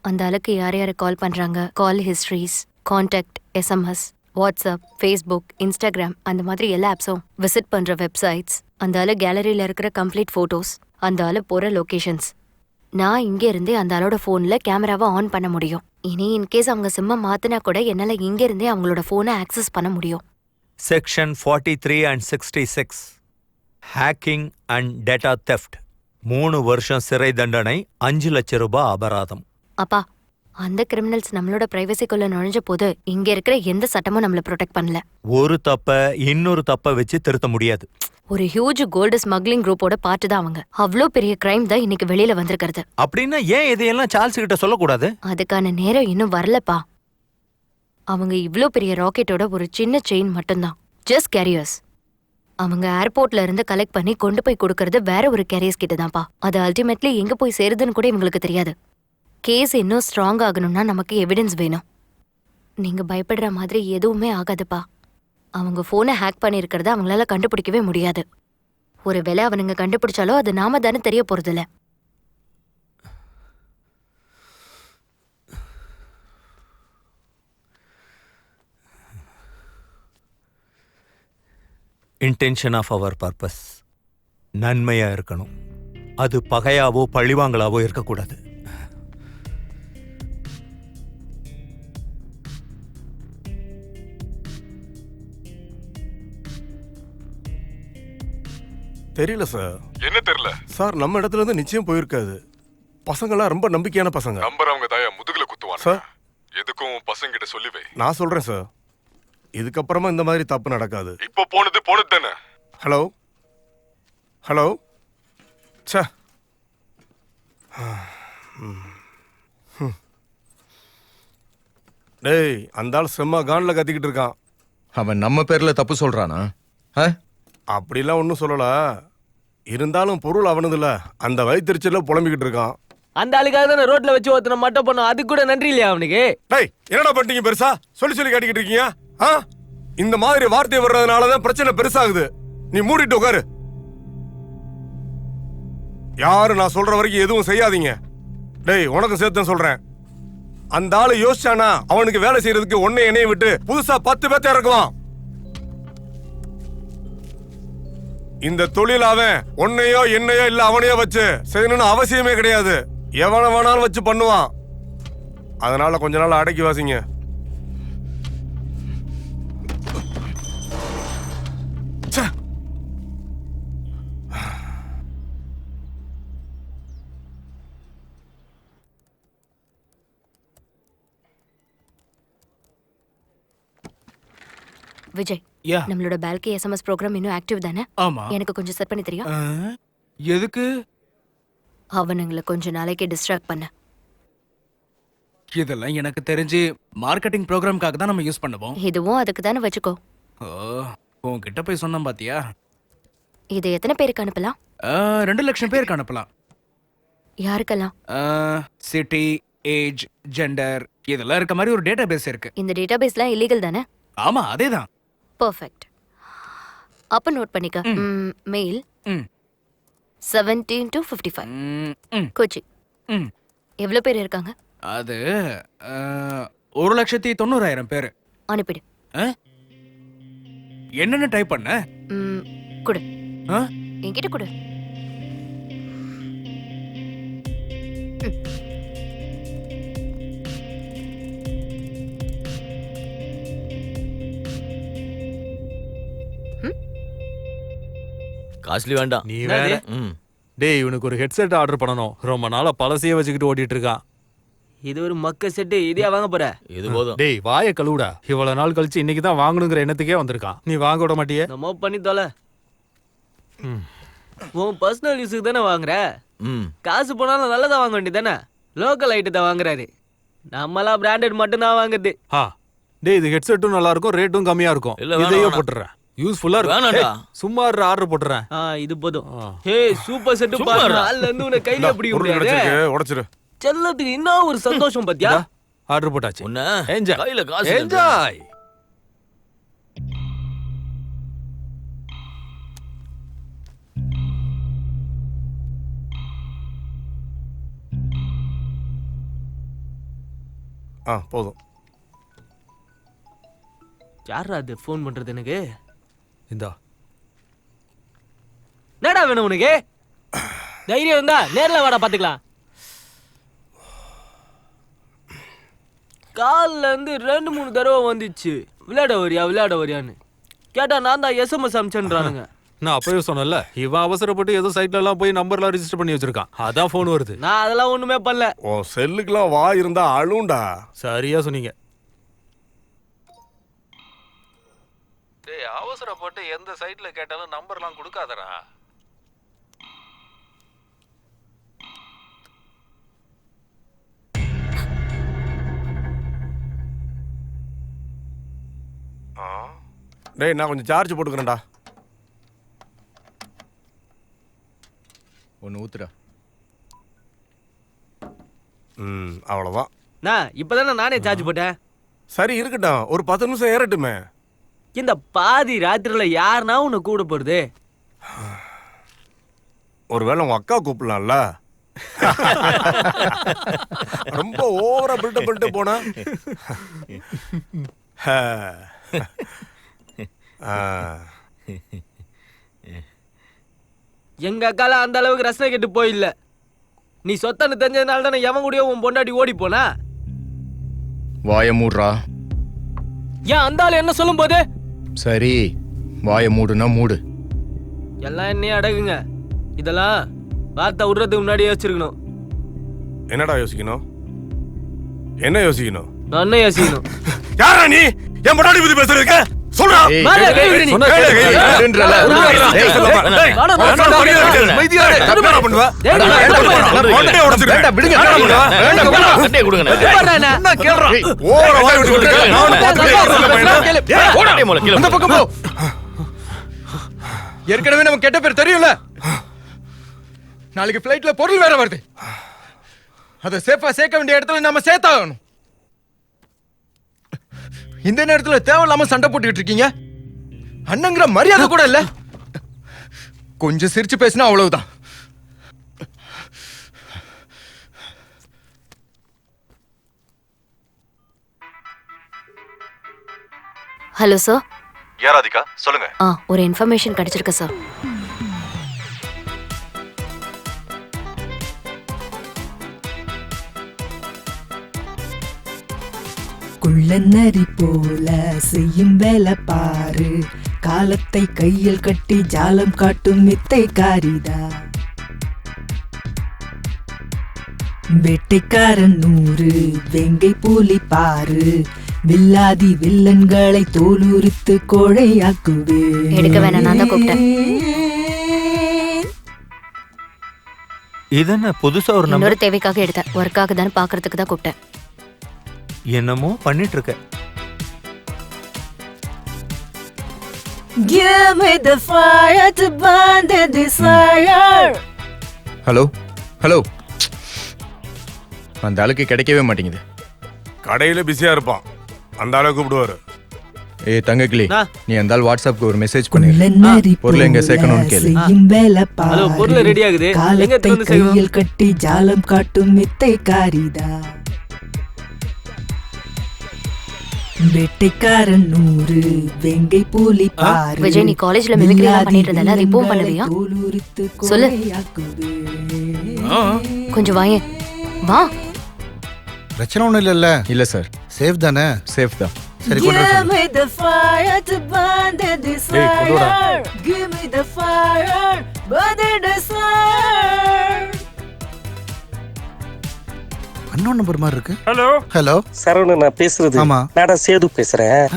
அந்த ஆளுக்கு யார் யார் கால் பண்ணுறாங்க, call histories, contact, SMS, WhatsApp, Facebook, Instagram, அந்த மாதிரி எல்லா ஆப்ஸும், விசிட் பண்ணுற வெப்சைட்ஸ், அந்த ஆளு கேலரியில் இருக்கிற கம்ப்ளீட் ஃபோட்டோஸ், அந்த ஆளு போகிற லொக்கேஷன்ஸ். நான் இங்கே இருந்தே அந்த ஆளோட ஃபோனில் கேமராவை ஆன் பண்ண முடியும். இனி இன்கேஸ் அவங்க சிம்மை மாற்றினா கூட என்னால் இங்கேருந்தே அவங்களோட ஃபோனை ஆக்சஸ் பண்ண முடியும். Section 43 and 66 hacking and data theft 3 வருஷம் சிறை தண்டனை, 5 லட்சம் ரூபாய் அபராதம். அப்பா, அந்த கிரிமினல்ஸ் நம்மளோட பிரைவசிக்குள்ள நுழைஞ்ச போது இங்க இருக்கிற எந்த சட்டமும் நம்மள ப்ரொடெக்ட் பண்ணல. ஒரு தப்ப இன்னொரு தப்ப வச்சு திருத்த முடியாது. ஒரு ஹியூஜ் கோல்டு ஸ்மக்லிங் குரூப்போட பார்ட் தான் அவங்க. அவ்வளோ பெரிய கிரைம் தான் இன்னைக்கு வெளியில வந்திருக்கிறது. அப்படின்னா ஏன் இதையெல்லாம் சார்ல்ஸ் கிட்ட சொல்லக்கூடாது? அதுக்கான நேரம் இன்னும் வரலப்பா. அவங்க இவ்ளோ பெரிய ராக்கெட்டோட ஒரு சின்ன செயின் மட்டும்தான், ஜஸ்ட் கேரியர்ஸ். அவங்க ஏர்போர்ட்ல இருந்து கலெக்ட் பண்ணி கொண்டு போய் கொடுக்கறது வேற ஒரு கேரியர்ஸ் கிட்ட தான்ப்பா. அது அல்டிமேட்லி எங்க போய் சேருதுன்னு கூட இவங்களுக்கு தெரியாது. கேஸ் இன்னும் ஸ்ட்ராங் ஆகணும்னா நமக்கு எவிடன்ஸ் வேணும். நீங்க பயப்படுற மாதிரி எதுவுமே ஆகாதுப்பா. அவங்க போனை ஹேக் பண்ணியிருக்கிறத அவங்களால கண்டுபிடிக்கவே முடியாது. ஒருவேளை அவனுங்க கண்டுபிடிச்சாலும் அது நாம தானே தெரிய போறதில்ல. இன்டென்ஷன் ஆஃப் அவர் பர்பஸ் நன்மையா இருக்கணும். அது பகையாவோ பழிவாங்கலாவோ இருக்கக்கூடாது. தெரியல சார். என்ன தெரியல சார்? நம்ம இடத்துல இருந்து நிச்சயம் போயிருக்காது. பசங்களாம் ரொம்ப நம்பிக்கையான பசங்க. நம்புறவங்க தாயா முதுகுல குத்துவாங்க சார். எதுக்கும் பசங்க கிட்ட சொல்லிவே. நான் சொல்றேன் சார், இதுக்கப்புறமா இந்த மாதிரி தப்பு நடக்காது. இப்போ போனது தானே. Hello hello. சே, டேய், அந்த ஆள் செம்ம கான்ல கத்திக்கிட்டு இருக்கான். அவன் நம்ம பேர்ல தப்பு சொல்றானா? அப்படிலாம் ஒன்றும் சொல்லல. இருந்தாலும் பொருள் அவனதுல, அந்த வயிற்றுச்சல புலம்பிக்கிட்டு இருக்கான். அந்த ஆளுக்காக தானே ரோட்ல வச்சு ஒருத்தனை மட்டும் பண்ணோம், அதுக்கு கூட நன்றி இல்லையா அவனுக்கு? டேய், என்னடா பண்ணிட்டீங்க பெருசா? சொல்லி சொல்லி காட்டிக்கிட்டு இருக்கீங்க. இந்த மாதிரி வார்த்தை வர்றதுனாலதான் பிரச்சனை பெருசாகுது. நீ மூடிட்டு உட்காரு. யாரு நான் சொல்ற வரைக்கும் எதுவும் செய்யாதீங்க. டேய், உனக்கு சேர்த்து சொல்றேன். அந்த ஆளு யோசிச்சானா அவனுக்கு வேலை செய்யறதுக்கு ஒன்னே என்னைய விட்டு புதுசா 10 பேர்த்த இறக்குவான். இந்த தொழில் அவன் ஒன்னையோ என்னையோ இல்ல அவனையோ வச்சு செய்யணும்னு அவசியமே கிடையாது. எவனை வேணாலும் வச்சு பண்ணுவான். அதனால கொஞ்ச நாள் அடக்கி வாசிங்க. விஜய், நம்மளோட பால்கி எஸ்எம்எஸ் ப்ரோக்ராம் இன்னும் ஆக்டிவ் தானே? ஆமா. எனக்கு கொஞ்சம் செட் பண்ணி தெரியும். எதுக்கு? அவனுங்களை கொஞ்ச நாளைக்கு டிஸ்ட்ராக்ட் பண்ண. இதெல்லாம் எனக்கு தெரிஞ்சு மார்க்கெட்டிங் ப்ரோக்ராம்காக தான் நம்ம யூஸ் பண்ணுவோம். இதுவும் அதுக்கு தானே வச்சுக்கோ. உன்கிட்ட போய் சொன்னேன் பாத்தியா? இது எத்தனை பேருக்கு அனுப்பலாம்? 2 லட்சம் பேருக்கு அனுப்பலாம். யாருக்கெல்லாம்? சிட்டி, ஏஜ், ஜெண்டர் இதெல்லாம் இருக்க மாதிரி ஒரு டேட்டாபேஸ் இருக்கு. இந்த டேட்டாபேஸ்லாம் இல்லீகல் தானே? ஆமா, அதேதான். பெர்ஃபெக்ட். அப்ப நோட் பண்ணிக்க. Mail 17 to 55 Kochi. எவ்வளவு பேர் இருக்காங்க? அது 1,90,000 பேர். அனுப்பிடு. என்னென்ன டைப் பண்ண? குடு. என்கிட்ட குடு. காஸ்ட்லி வேண்டாம். நீ வேற. டேய் இவனுக்கு ஒரு ஹெட்செட் ஆர்டர் பண்ணணும். ரொம்ப நாளா பழசையே வச்சுக்கிட்டு ஓட்டிட்டு இருக்கான். இது ஒரு மக்க செட்டு. இதே வாங்க போற? இது போதும். டேய் வாயை கழுவுடா. இவ்வளவு நாள் கழிச்சு இன்னைக்கு தான் வாங்கணுங்கிற எண்ணத்துக்கே வந்திருக்கான். நீ வாங்க விட மாட்டியே? நம்ம பண்ணி தொலை. உன் பர்சனல் யூஸுக்கு தானே வாங்குற. காசு போனாலும் நல்லதா வாங்க வேண்டியதானே. லோக்கல் ஐட்டத்தை வாங்குறாரு. நம்மளாம் பிராண்டட் மட்டும் தான் வாங்குறது. டேய் இது ஹெட்செட்டும் நல்லா இருக்கும், ரேட்டும் கம்மியா இருக்கும். இதையே போட்டுறேன். யூஸ்ஃபுல்லா இருக்கும். சும்மா ஆர்டர் போட்டுறேன். இது போதும். ஹே சூப்பர் செட் பாரு. நாள்ல இருந்து உன கையில பிடிக்க முடியாது. உடைச்சிரு. செல்லத்துக்கு இன்னும் ஒரு சந்தோஷம் பாத்தியா? ஆர்டர் போட்டாச்சு. என்ஜாய். கையில காசு. என்ஜாய். போதும். யாரா அது ஃபோன் பண்றது எனக்கு? இந்தா. என்னடா வேணும் உனக்கு? தைரியம் இருந்தா நேர்ல வாடா பாத்துக்கலாம். கால்ல இருந்து 2-3 தடவை வந்துச்சு. விளையாட வரியான்னு கேட்டா நான் தான் SMS அனுப்பிச்சேன்றானுங்க. நான் அப்பவே சொன்னல, இவன் அவசரப்பட்டு ஏதோ சைட்ல எல்லாம் போய் நம்பர்லாம் ரெஜிஸ்டர் பண்ணி வச்சிருக்கான். அதான் போன் வருது. நான் அதெல்லாம் ஒண்ணுமே பண்ணல. ஓ செல்லுக்குலாம் வா இருந்தா அழுண்டா. சரியா சொன்னீங்க. டேய் அவசரப்பட்டு எந்த சைட்ல கேட்டாலும் நம்பர்லாம் கொடுக்காதடா. டேய் நான் கொஞ்சம் சார்ஜ் போட்டுக்கிறேன்டா. ஒன்று ஊத்துடா. அவ்வளோதான். நான் இப்பதானே நானே சார்ஜ் போட்டேன். சரி இருக்கட்டும், ஒரு 10 நிமிஷம் ஏறட்டுமே. இந்த பாதி ராத்திரில யாருன்னா உன்னை கூட போறது? ஒருவேளை உங்க அக்கா கூப்பிடலாம்ல. ரொம்ப ஓவரா பில்டப் பண்ணிட்டு போனா. எங்க அக்கால அந்த அளவுக்கு ரசனை கெட்டு போயில்ல. நீ சொத்தன்னு தெரிஞ்சதுனால தானே எவன் கூடயோ உன் பொண்டாட்டி ஓடி போனா. வாய மூடுறா. ஏன் அந்த ஆளு என்ன சொல்லும் போது? சரி வாய மூடுனா மூடு. எல்லாம் என்னையே அடகுங்க. இதெல்லாம் வார்த்தை விடுறதுக்கு முன்னாடியே யோசிச்சிருக்கணும். என்னடா யோசிக்கணும்? என்ன யோசிக்கணும்? நான் என்ன யோசிக்கணும்? யாரா நீ என் முன்னாடி பத்தி பேசுறதுக்கு? சொல்றா. ஏற்கனவே நம்ம கெட்ட பேர் தெரியும்ல. நாளைக்கு பிளைட்ல பொருள் வேற வருது. அதை சேஃபா சேர்க்க வேண்டிய இடத்துல நம்ம சேர்த்தாகணும். இந்த நேரத்துல தேவையில்லாம சண்டை போட்டுக்கிட்டு இருக்கீங்க. அண்ணங்கிற மரியாதை கூட இல்ல. கொஞ்சம் சிரிச்சு பேசினா அவ்வளவுதான். Hello sir. யாராதிகா சொல்லுங்க. ஒரு இன்ஃபர்மேஷன் கிடைச்சிருக்கு சார். குள்ளநரி போல செய்யும் வேலை பாரு. காலத்தை கையில் கட்டி ஜாலம் காட்டும் வித்தை காரிதா. வேட்டைக்காரன் 100 வெங்கை பூலி பாரு. வில்லாதி வில்லன்களை தோலுரித்து கோழையாக்குவே. எடுக்க வேணாம், நான் தான் கூப்பிட்டேன். இதென்ன புதுசா ஒரு நம்பர்? இன்னொரு தேவைக்காக எடுத்தேன். ஒர்க்காக தானே பாக்குறதுக்கு தான் கூப்பிட்டேன். என்னமோ பண்ணிட்டு இருக்க. Give me the fire to burn the desire. Hello hello. அந்த ஆளுக்கு கிடைக்கவே மாட்டேங்குது. கடையில பிஸியா இருப்பான். அந்த ஆளை கூப்பிடுவாரு. ஏய் தங்கக்கிளி நீ அந்த வாட்ஸ்அப்க்கு ஒரு மெசேஜ் பண்ணிரு. பொருள் எங்க சேர்க்கணும்னு கேளு. ஹலோ பொருள் ரெடி ஆகுது. எங்க எடுத்து வந்து கையில் கட்டி ஜாலம் காட்டும் மித்தை காரிதா வெட்டைக்காரன் 100 வெங்கை பூலி பாரு. விஜய், நீ காலேஜ்ல மிமிக்ரி எல்லாம் பண்ணிட்டு இருந்தல, அது இப்பவும் பண்ணுவியா? சொல்லு. கொஞ்சம் வாயே வா. பிரச்சனை ஒண்ணும் இல்லல்ல? இல்ல சார். சேஃப் தானே? சேஃப் தான். சரி கொண்டு வா. Give me the fire to burn the desire. Give me the fire, burn the desire. Unknown number மாதிரி இருக்கு. ஹலோ ஹலோ சரவணன் நான் பேசுறது. ஆமா. நான் சேது பேசுறேன்.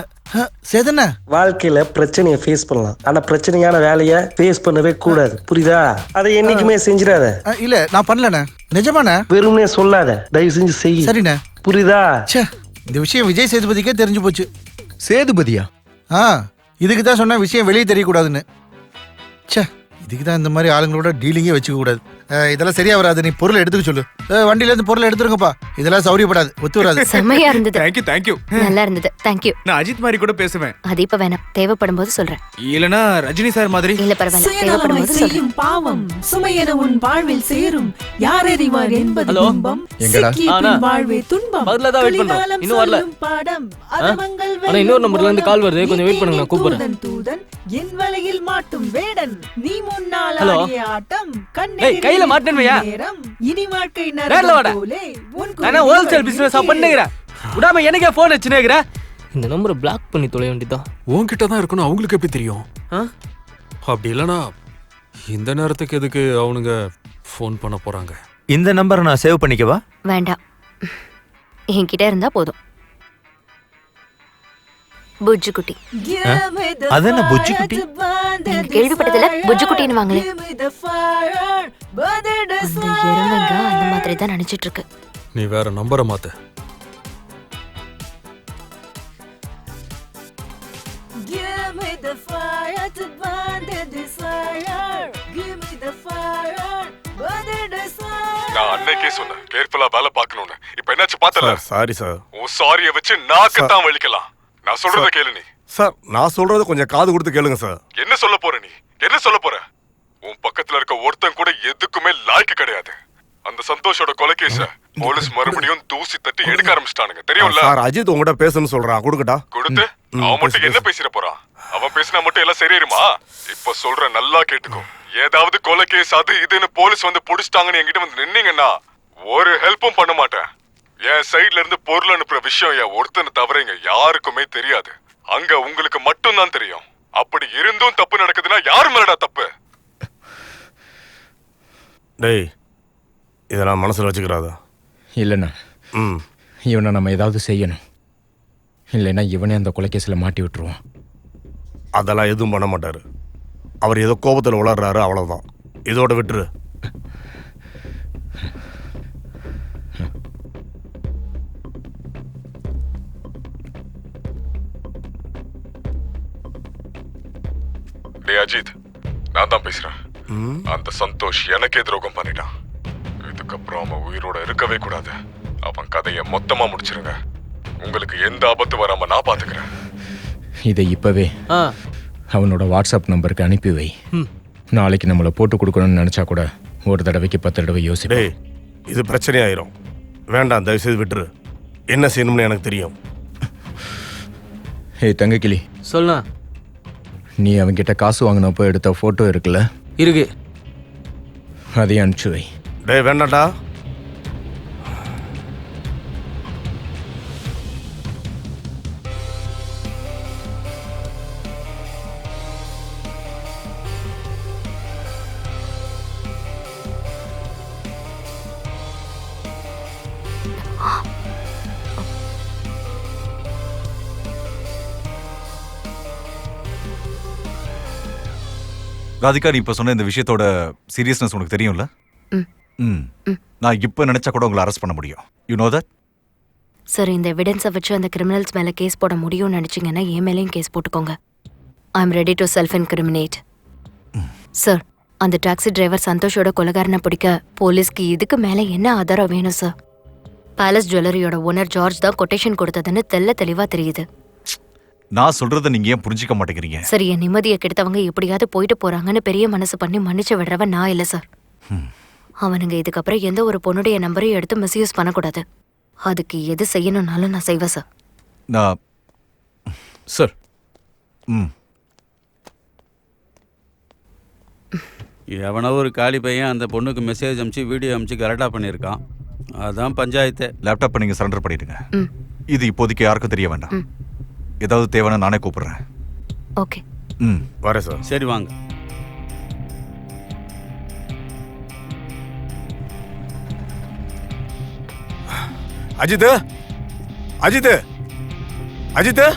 சேதன வாழ்க்கையில பிரச்சனையை ஃபேஸ் பண்ணலாம், ஆனா பிரச்சனையான வேலையை ஃபேஸ் பண்ணவே கூடாது. புரியுதா? அதை என்னைக்குமே செஞ்சிடாத. இல்ல நான் பண்ணலண்ணே. நிஜமாண்ணே? வெறும்னே சொல்லாத, தயவு செஞ்சு செய். சரிண்ணே. புரியுதா? இந்த விஷயம் விஜய் சேதுபதிக்கே தெரிஞ்சு போச்சு. சேதுபதியா? இதுக்கு தான் சொன்ன விஷயம் வெளியே தெரியக்கூடாதுன்னு. ச்சே, இதுக்கு தான் இந்த மாதிரி ஆளுங்களோட டீலிங்கே வச்சுக்க கூடாது. இதெல்லாம் சரியா வராது. நீ பொருளை எடுத்துக்க சொல்லு. வண்டியில இருந்து பொருளை எடுத்துருங்கப்பா. இதெல்லாம் சௌரியப்படாது, ஒத்து வராது. செம்மையா இருந்தது. தேங்க்யூ நல்லா இருந்தது. தேங்க்யூ. நான் அஜித் மாதிரி கூட பேசுவேன். அது இப்ப வேணாம், தேவைப்படும் போது சொல்றேன். இல்லனா ரஜினி சார் மாதிரி. இல்ல பரவாயில்ல, தேவைப்படும் போது சொல்றேன். செய்யும் பாவம் சுமையென உன் வாழ்வில் சேரும். யார் அறிவார் என்பது துன்பம். எங்கடா? வாழ்வே துன்பம். பதிலா தான் வெயிட் பண்றோம். இன்னும் வரல. பாடம் அதமங்கள் ஆனா இன்னொரு நம்பர்ல இருந்து கால் வருது, கொஞ்சம் வெயிட் பண்ணுங்க, நான் கூப்பிடுறேன். தூதன் என் வலையில் மாட்டும் வேடன் நீ முன்னால் ஹலோ. ஆடிய ஆட்டம் ஏய், கையில மாட்டேன்வையா? இனி வாழ்க்கை நேர்ல வாடா. நான் ஹோல்சேல் பிசினஸ் பண்ணுகிறேன். விடாம எனக்கே போன் வச்சுனேங்கற. இந்த நம்பரை பிளாக் பண்ணி தொலை வேண்டியதா. உன்கிட்ட தான் இருக்கணும், அவங்களுக்கு எப்படி தெரியும்? அப்படி இல்லனா இந்த நேரத்துக்கு எதுக்கு அவனுங்க ஃபோன் பண்ண போறாங்க? இந்த நம்பரை நான் சேவ் பண்ணிக்கவா? வேண்டாம், என்கிட்ட இருந்தா போதும். புஜ்ஜு குட்டி. அது என்ன புஜ்ஜு குட்டி? நீங்க கேள்விப்பட்டதில்ல? புஜ்ஜு குட்டின்னு வாங்களே. அந்த எருமைங்க அந்த மாதிரி தான் நினைச்சிட்டு இருக்கு. நீ வேற நம்பரை மாத்து. நான் அன்னைக்கே சொன்னேன் கேர்ஃபுல்லா வேலை பார்க்கணும்னு. இப்போ என்னாச்சு பார்த்தல? Sorry sir. உன் சாரியை வச்சு நாக்கு தான் வலிக்கலாம். நான் சொல்றத கேளு நீ. சார் நான் சொல்றது கொஞ்சம் காது கொடுத்து கேளுங்க சார். என்ன சொல்ல போற நீ? என்ன சொல்ல போற? உன் பக்கத்துல இருக்க ஒருத்தன் கூட எதுக்குமே லாய்க்கு கிடையாது. அந்த சந்தோஷோட கொலைகேஸ போலீஸ் மறுபடியும் தூசி தட்டி எடுக்க ஆரம்பிச்சிட்டானுங்க, தெரியும்ல? சார் அஜித் உங்ககிட்ட பேசணும்னு சொல்றான், கொடுக்கட்டா? கொடுத்து அவன் மட்டும் என்ன பேசிட போறான்? அவன் பேசினா மட்டும் எல்லாம் சரியாயிருமா? இப்ப சொல்ற நல்லா கேட்டுக்கோ. ஏதாவது கொலை கேஸ் அது இதுன்னு போலீஸ் வந்து புடிச்சிட்டாங்கன்னு என்கிட்ட வந்து நின்னீங்கன்னா ஒரு ஹெல்ப்பும் பண்ண மாட்டேன். என் சைட்ல இருந்து பொருள் அனுப்புற விஷயம் என் ஒருத்தனை தவிரங்க யாருக்குமே தெரியாது. அங்க உங்களுக்கு மட்டும் தான் தெரியும். அப்படி இருந்தும் தப்பு நடக்குதுன்னா யாரு மேலடா தப்பு? டேய் இதெல்லாம் மனசுல வச்சுக்கிறாதா? இல்லைண்ணா, இவனை நம்ம ஏதாவது செய்யணும். இல்லைன்னா இவனே அந்த கொலைகேஸில் மாட்டி விட்டுருவான். அதெல்லாம் எதுவும் பண்ண மாட்டாரு. அவர் ஏதோ கோபத்தில் உளர்றாரு, அவ்வளவுதான். இதோட விட்டுரு. டேய் அஜித், நான் தான் பேசுறேன். அந்த சந்தோஷ் எனக்கே துரோகம் பண்ணிட்டான். இதுக்கப்புறம் அவன் உயிரோட இருக்கவே கூடாது. அவன் கதையை மொத்தமா முடிச்சிருங்க. உங்களுக்கு எந்த ஆபத்து வராம நான் பாத்துக்கிறேன். இதை இப்பவே அவனோட வாட்ஸ்அப் நம்பருக்கு அனுப்பி வை. நாளைக்கு நம்மளை போட்டு கொடுக்கணும்னு நினைச்சா கூட ஒரு தடவைக்கு 10 தடவை யோசிப்பே. இது பிரச்சனையாயிரும். வேண்டாம், தயவுசெய்து விட்டுரு. என்ன செய்யணும்னு எனக்கு தெரியும். ஏய் தங்கக்கிளி, சொல்லு. நீ அவன்கிட்ட காசு வாங்கினப்போ எடுத்த போட்டோ இருக்குல்ல? இருக்கு. அதையும் அனுப்பிச்சு வை. டேய் வேண்டாம்டா. ராதிகா, நீ இப்ப சொன்ன இந்த விஷயத்தோட சீரியஸ்னஸ் உனக்கு தெரியும்ல? நான் இப்ப நினைச்சா கூட உங்களை அரெஸ்ட் பண்ண முடியும். You know that? சார், இந்த எவிடன்ஸை வச்சு அந்த கிரிமினல்ஸ் மேல கேஸ் போட முடியும்னு நினைச்சீங்கன்னா என் மேலேயும் கேஸ் போட்டுக்கோங்க. I am ready to self incriminate. Sir, அந்த டாக்ஸி டிரைவர் சந்தோஷோட கொலைகாரனை பிடிக்க போலீஸ்க்கு இதுக்கு மேல என்ன ஆதாரம் வேணும் சார்? பேலஸ் ஜுவல்லரியோட ஓனர் ஜார்ஜ் தான் கொட்டேஷன் கொடுத்ததுன்னு தெளிவா தெரியுது. நான் சொல்றதை நீங்க ஏன் புரிஞ்சிக்க மாட்டேங்கிறீங்க? சரி, என் நிம்மதியை கெடுத்தவங்க எப்படியாவது போயிட்டு போறாங்கன்னு பெரிய மனசு பண்ணி மன்னிச்சு விடுறவன் நான் இல்ல சார். அவனுங்க இதுக்கப்புறம் எந்த ஒரு பொண்ணுடைய நம்பரையும் எடுத்து மிஸ்யூஸ் பண்ணக்கூடாது. அதுக்கு எது செய்யணும்னாலும் நான் செய்வேன் சார். நான் சார். எவனோ ஒரு காலி பையன் அந்த பொண்ணுக்கு மெசேஜ் அனுப்பிச்சு வீடியோ அனுப்பிச்சு கரெக்டாக பண்ணியிருக்கான். அதான் பஞ்சாயத்து. லேப்டாப்பை நீங்க சரண்டர் பண்ணிடுங்க. இது இப்போதைக்கு யாருக்கும் தெரிய வேண்டாம். ஏதாவது தேவைன்னா நானே கூப்பிடுறேன். ஓகே. வரேன் சார். சரி வாங்க. அஜித், அஜித், அஜித்.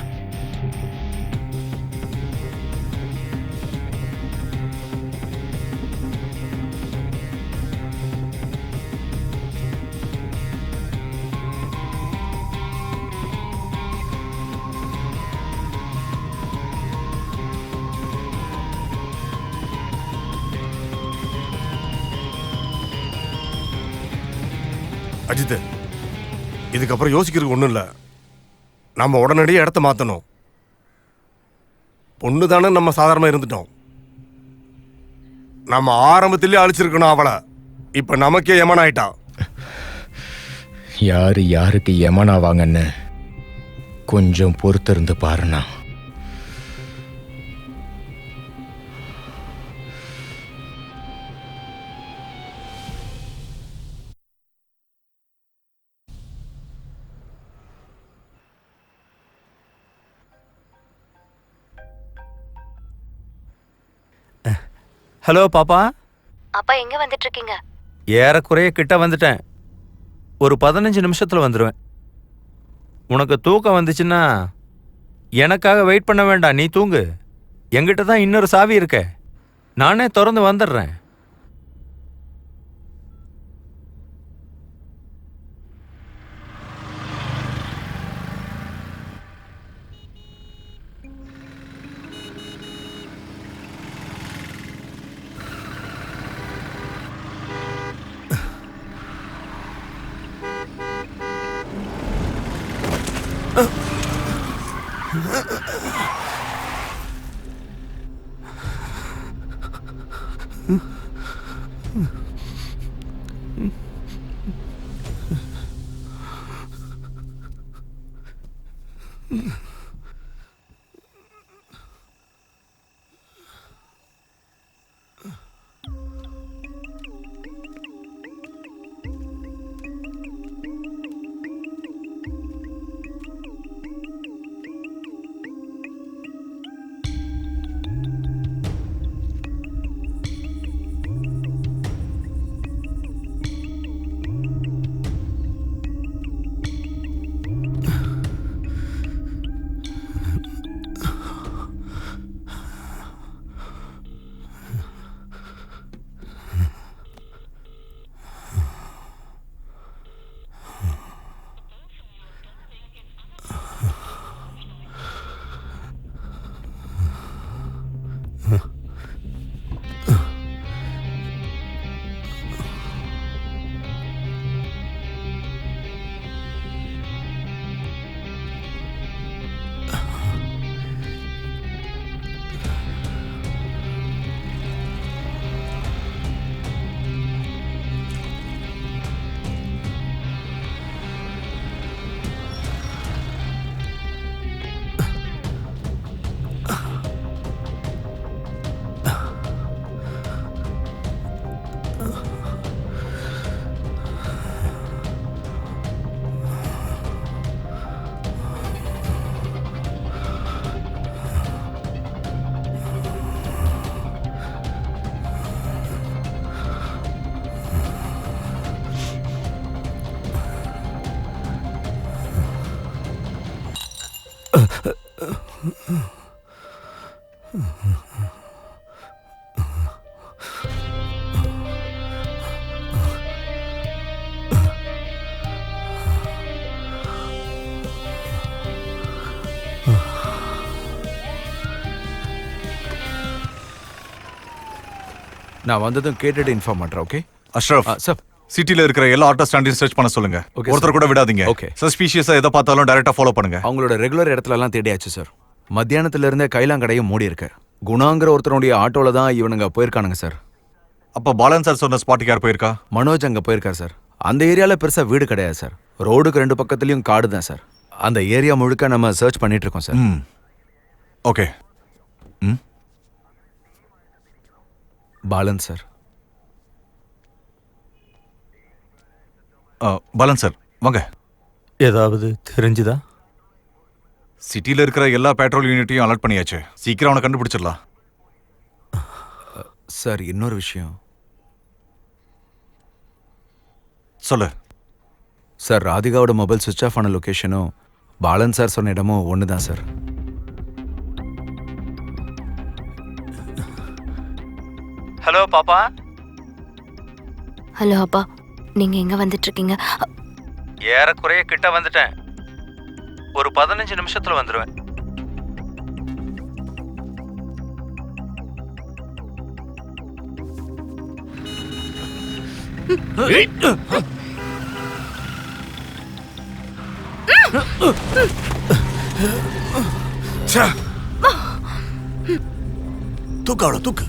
அஜித், இதுக்கப்புறம் யோசிக்கிறதுக்கு ஒன்றும் இல்லை. நம்ம உடனடியே இடத்த மாற்றணும். பொண்ணு தானே நம்ம சாதாரணமாக இருந்துட்டோம். நம்ம ஆரம்பத்திலேயே அழிச்சிருக்கணும் அவளை. இப்போ நமக்கே யமன் ஆயிட்டா. யாரு யாருக்கு யமனாவாங்கன்னு கொஞ்சம் பொறுத்திருந்து பாருண்ணா. ஹலோ பாப்பா. அப்பா எங்க வந்துட்டு இருக்கீங்க? ஏறக்குறைய கிட்ட வந்துட்டேன். ஒரு 15 நிமிஷத்துல வந்துடுவேன். உனக்கு தூக்கம் வந்துச்சுன்னா எனக்காக வெயிட் பண்ண வேண்டாம், நீ தூங்கு. என்கிட்ட தான் இன்னொரு சாவி இருக்க, நானே திறந்து வந்துடுறேன். நான் வந்ததும் கேட்டுட்டு இன்ஃபார்ம் பண்றேன். ஓகே அஷ்ரஃப் சார், சிட்டில இருக்கிற எல்லா ஆட்டோ ஸ்டாண்டையும் சர்ச் பண்ண சொல்லுங்க. ஒருத்தர் கூட விடாதீங்க. ஓகே. சஸ்பீஷியஸா எதை பார்த்தாலும் டைரக்டா ஃபாலோ பண்ணுங்க. அவங்களோட ரெகுலர் இடத்துல எல்லாம் தேடியாச்சு சார். மத்தியானத்துல இருந்தே கைலாங்கடையும் மூடி இருக்கு. குணாங்கிற ஒருத்தனுடைய ஆட்டோல தான் இவனுங்க போயிருக்கானுங்க சார். அப்ப பாலன் சார் சொன்ன ஸ்பாட்டுக்கு யார் போயிருக்கா? மனோஜ் அங்க போயிருக்காரு சார். அந்த ஏரியால பெருசா வீடு கிடையாது சார். ரோடுக்கு 2 பக்கத்துலயும் காடு தான் சார். அந்த ஏரியா முழுக்க நம்ம சர்ச் பண்ணிட்டு இருக்கோம் sir. Okay. Balan sir. Balan sir வாங்க. ஏதாவது தெரிஞ்சுதா? சிட்டில இருக்கிற எல்லா பெட்ரோல் யூனிட்டையும் அலர்ட் பண்ணியாச்சு. சீக்கிரம் அவனை கண்டுபிடிச்சிடலாம். சார் இன்னொரு விஷயம். சொல்லு சார். ராதிகாவோட மொபைல் சுவிட்ச் ஆஃப் ஆன லொகேஷனும் பாலன் சார் சொன்ன இடமும் ஒன்று தான் சார். ஹலோ பாப்பா. ஹலோ அப்பா, நீங்க எங்க வந்துட்டு இருக்கீங்க? ஏறக்குறைய கிட்ட வந்துட்டேன். ஒரு 15 நிமிஷத்துல வந்துடுவேன். தூக்கு அவளை தூக்கு.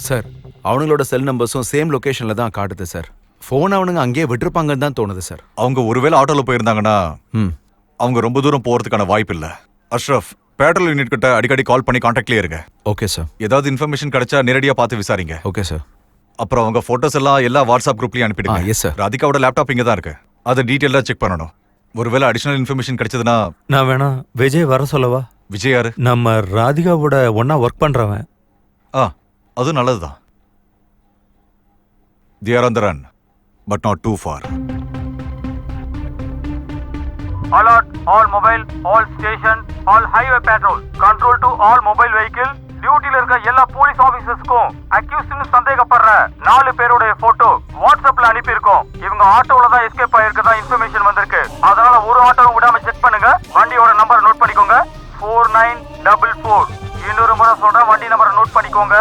சார் அவனுங்களோட செல் நம்பர்ஸும் சேம் லொகேஷன்ல தான் காட்டுது சார். ஃபோன் அவனுங்க அங்கேயே விட்டுருப்பாங்கன்னு தான் தோணுது சார். அவங்க ஒருவேளை ஆட்டோல போயிருந்தாங்கன்னா அவங்க ரொம்ப தூரம் போறதுக்கான வாய்ப்பு இல்ல. அஷ்ரஃப், பெட்ரோல் யூனிட் கிட்ட அடிக்கடி கால் பண்ணி கான்டாக்ட்லயே இருங்க. Okay sir. ஏதாவது இன்ஃபர்மேஷன் கிடைச்சா நேரடியா பார்த்து விசாரிங்க. Okay sir. அப்புறம் அவங்க போட்டோஸ் எல்லாம் எல்லா வாட்ஸ்அப் குரூப்லயும் அனுப்பிடுங்க. Yes sir. ராதிகாவோட லேப்டாப் இங்க தான் இருக்கு. அதை டீட்டெயிலா செக் பண்ணணும். ஒருவேளை அடிஷனல் இன்ஃபர்மேஷன் கிடைச்சதுன்னா நான் வேணா விஜய் வர சொல்லவா? விஜய் யாரு? நம்ம ராதிகாவோட ஒன்னா ஒர்க் பண்றவன். அது நல்லதுதான். They are on the run, but not too far. Alert all mobile, all station, all highway patrol. Control to all mobile vehicle. டியூட்டில இருக்க எல்லா போலீஸ் ஆபீசர்ஸ்க்கும் அக்யூஸ்ட்னு சந்தேகப்படுற 4 பேரோட போட்டோ வாட்ஸ்அப்ல அனுப்பி இருக்கோம். இவங்க ஆட்டோல தான் எஸ்கேப் ஆயிருக்கதா இன்ஃபர்மேஷன் வந்திருக்கு. அதனால ஒரு ஆட்டோவும் விடாம செக் பண்ணுங்க. வண்டியோட நம்பர் நோட் பண்ணிக்கோங்க. 4944. இன்னொரு முறை சொல்றேன், வண்டி நம்பரை நோட் பண்ணிக்கோங்க.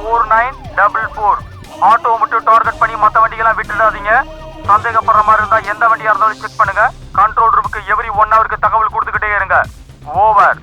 4944. ஆட்டோ மட்டும் டார்கெட் பண்ணி மற்ற வண்டிகளாம் விட்டுடாதீங்க. சந்தேகப்படுற மாதிரி இருந்தா எந்த வண்டியா இருந்தாலும் செக் பண்ணுங்க. கண்ட்ரோல் ரூமுக்கு எவ்ரி 1 ஹவருக்கு தகவல் கொடுத்துக்கிட்டே இருங்க. ஓவர்.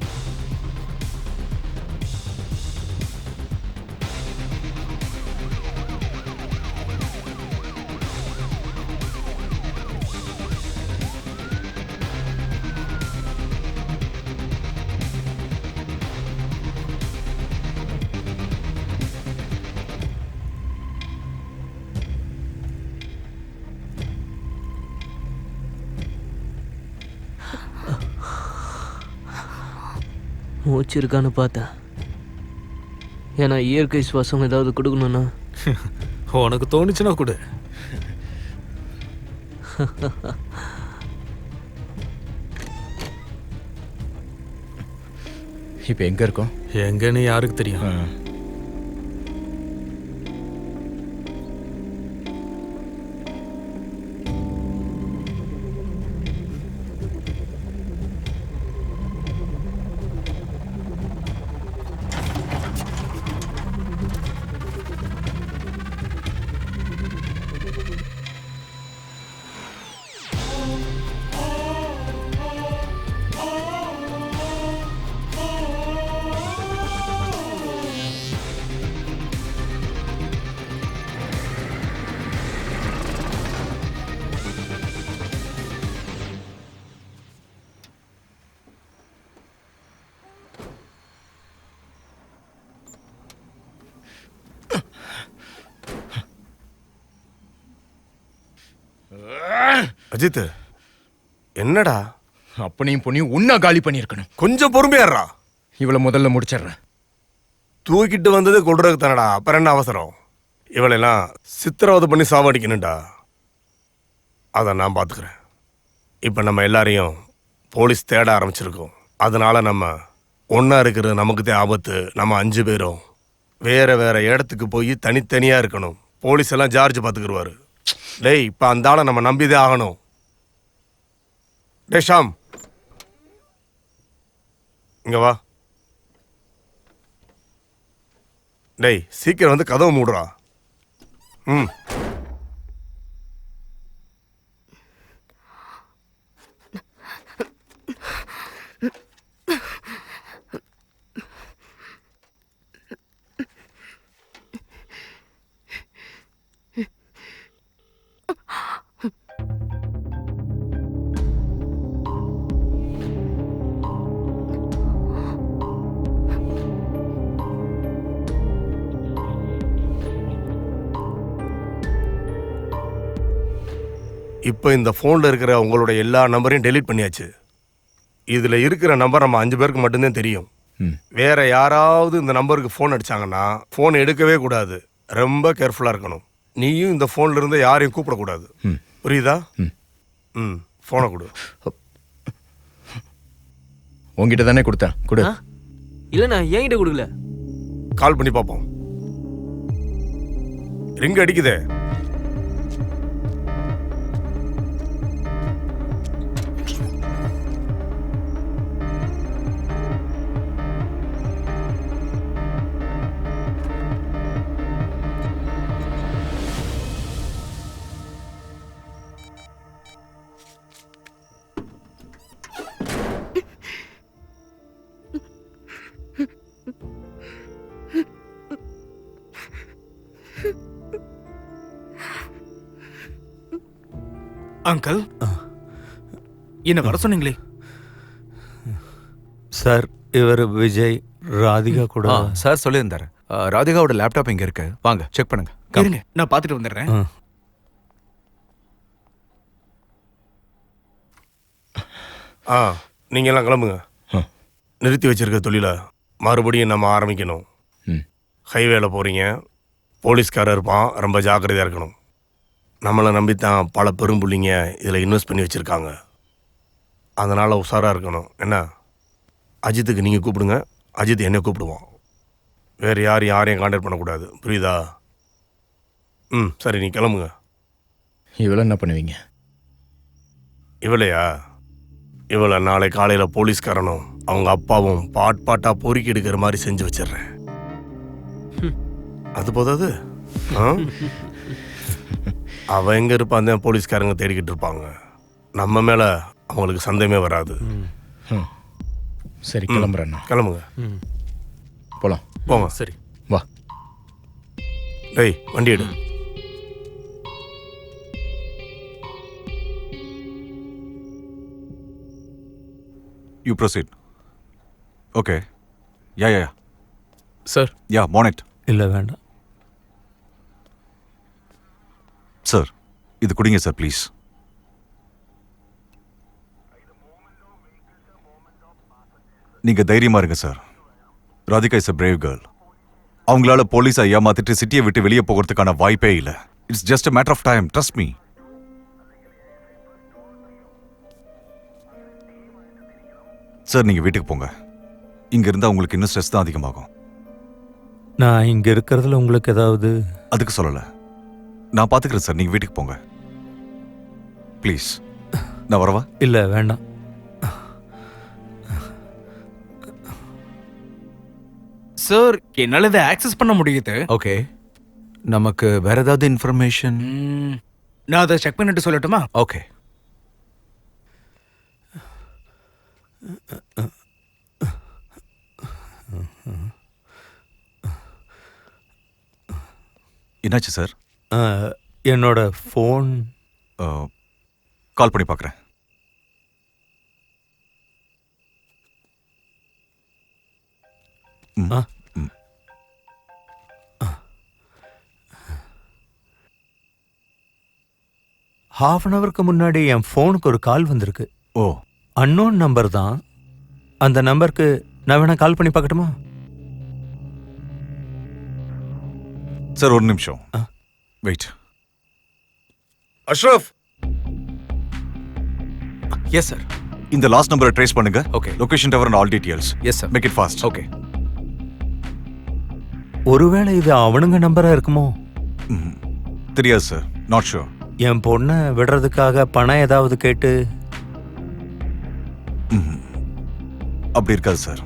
மூச்சு இருக்கான்னு பார்த்தேன். ஏன்னா இயற்கை சுவாசம் ஏதாவது கொடுக்கணும்னா உனக்கு தோணுச்சுன்னா கொடு. இப்போ எங்க இருக்கோம்? எங்கன்னு யாருக்கு தெரியும்? அஜித், என்னடா அப்பனையும் பொண்ணையும் உன்ன காலி பண்ணியிருக்கணும். கொஞ்சம் பொறுமையாடுறா. இவளை முதல்ல முடிச்சிடுறேன். தூக்கிட்டு வந்தது கொள்றதுக்கு தானடா, அப்புறம் என்ன அவசரம்? இவளெல்லாம் சித்திரவதை பண்ணி சாவடிக்கணும்டா. அதை நான் பார்த்துக்கிறேன். இப்போ நம்ம எல்லாரையும் போலீஸ் தேட ஆரம்பிச்சிருக்கோம். அதனால நம்ம ஒன்றா இருக்கிறது நமக்குதே ஆபத்து. நம்ம 5 பேரும் வேற வேற இடத்துக்கு போய் தனித்தனியா இருக்கணும். போலீஸ் எல்லாம் ஜார்ஜ் பார்த்துக்குருவாரு. டேய் இப்போ அந்த ஆளை நம்ம நம்பிதே ஆகணும். டே ஷாம் இங்க வா. டேய் சீக்கிரம் வந்து கதவை மூடுறா. ம் இப்போ இந்த ஃபோனில் இருக்கிற உங்களோட எல்லா நம்பரையும் டெலீட் பண்ணியாச்சு. இதில் இருக்கிற நம்பர் நம்ம 5 பேருக்கு மட்டும்தான் தெரியும். வேற யாராவது இந்த நம்பருக்கு ஃபோன் அடிச்சாங்கன்னா ஃபோன் எடுக்கவே கூடாது. ரொம்ப கேர்ஃபுல்லாக இருக்கணும். நீயும் இந்த ஃபோன்ல இருந்து யாரையும் கூப்பிடக்கூடாது. புரியுதா? ம் ஃபோனை கொடு. உங்ககிட்ட தானே கொடுத்தேன், கொடு. இல்லைண்ணா என்கிட்ட கொடுக்கல. கால் பண்ணி பார்ப்போம். ரிங் அடிக்குதே. அங்கிள் என்ன வர சொன்னீங்களே? சார் இவர் விஜய் ராதிகா கூட. சார் சொல்லியிருந்தாரு. ராதிகாவோட லேப்டாப் இங்க இருக்கு, வாங்க செக் பண்ணுங்க. இருங்க நான் பார்த்துட்டு வந்துடுறேன். நீங்க எல்லாம் கிளம்புங்க. நிறுத்தி வச்சிருக்க தொழிலை மறுபடியும் நம்ம ஆரம்பிக்கணும். ஹைவேல போறீங்க, போலீஸ்காரர் இருப்பான், ரொம்ப ஜாக்கிரதையா இருக்கணும். நம்மளை நம்பித்தான் பல பெரும்புள்ளிங்க இதில் இன்வெஸ்ட் பண்ணி வச்சுருக்காங்க. அதனால் உஷாராக இருக்கணும். என்ன, அஜித்துக்கு நீங்கள் கூப்பிடுங்க, அஜித் என்னை கூப்பிடுவான். வேறு யாரையும் கான்டாக்ட் பண்ணக்கூடாது. புரியுதா? ம் சரி, நீ கிளம்புங்க. இவளை என்ன பண்ணுவீங்க? இவளையா? இவளை நாளை காலையில் போலீஸ்காரனும் அவங்க அப்பாவும் பாட்டாக பொறுக்கி எடுக்கிற மாதிரி செஞ்சு வச்சிடுறேன். அது போதாது? அவன் எங்கே இருப்பான் தான் போலீஸ்காரங்க தேடிக்கிட்டு இருப்பாங்க. நம்ம மேலே அவங்களுக்கு சந்தேகமே வராது. சரி கிளம்புறேன். கிளம்புங்க, போகலாம். போங்க. சரி வா. டேய் வண்டி எடு. You proceed. Okay. Yeah. Sir. Yeah, on it. இல்லை வேண்டாம் சார். இது குடிங்க சார் ப்ளீஸ். நீங்க தைரியமா இருங்க sir. Radhika is a brave girl. அவங்களால போலீஸை ஏமாத்திட்டு சிட்டியை விட்டு வெளியே போகிறதுக்கான வாய்ப்பே இல்லை. It's just a matter of time. Trust me. Sir நீங்க வீட்டுக்கு போங்க. இங்க இருந்தா உங்களுக்கு இன்னும் ஸ்ட்ரெஸ் தான் அதிகமாகும். நான் இங்க இருக்கிறதுல உங்களுக்கு ஏதாவது? அதுக்கு சொல்லல, நான் பாத்துக்கிறேன் சார். நீங்க வீட்டுக்கு போங்க ப்ளீஸ். நான் வரவா? இல்லை வேண்டாம். சார் என்னால இதை ஆக்சஸ் பண்ண முடியுது. ஓகே, நமக்கு வேற ஏதாவது இன்ஃபர்மேஷன்? நான் அதை செக் பண்ணிட்டு சொல்லட்டுமா? ஓகே. என்னாச்சு சார்? என்னோட ஃபோன் கால் பண்ணி பார்க்குறேன். ஹாஃப் அன் ஹவருக்கு முன்னாடி என் ஃபோனுக்கு ஒரு கால் வந்திருக்கு. ஓ, அன்னோன் நம்பர் தான். அந்த நம்பருக்கு நான் வேணா கால் பண்ணி பார்க்கட்டுமா? சார் ஒரு நிமிஷம் வெயிட். அஷ்ரஃப். Yes sir. இந்த லாஸ்ட் நம்பரை ட்ரேஸ் பண்ணுங்க. Okay. Location tower and all details. Yes sir. Make it fast. Okay. ஒருவேளை இது அவனுங்க நம்பரா இருக்குமோ? தெரியாது சார், நாட் ஷூர். என் பொண்ணை விடுறதுக்காக பணம் ஏதாவது கேட்டு? அப்படி இருக்காது சார்.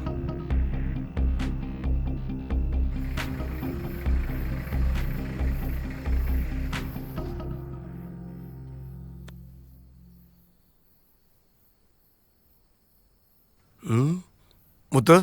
முத்து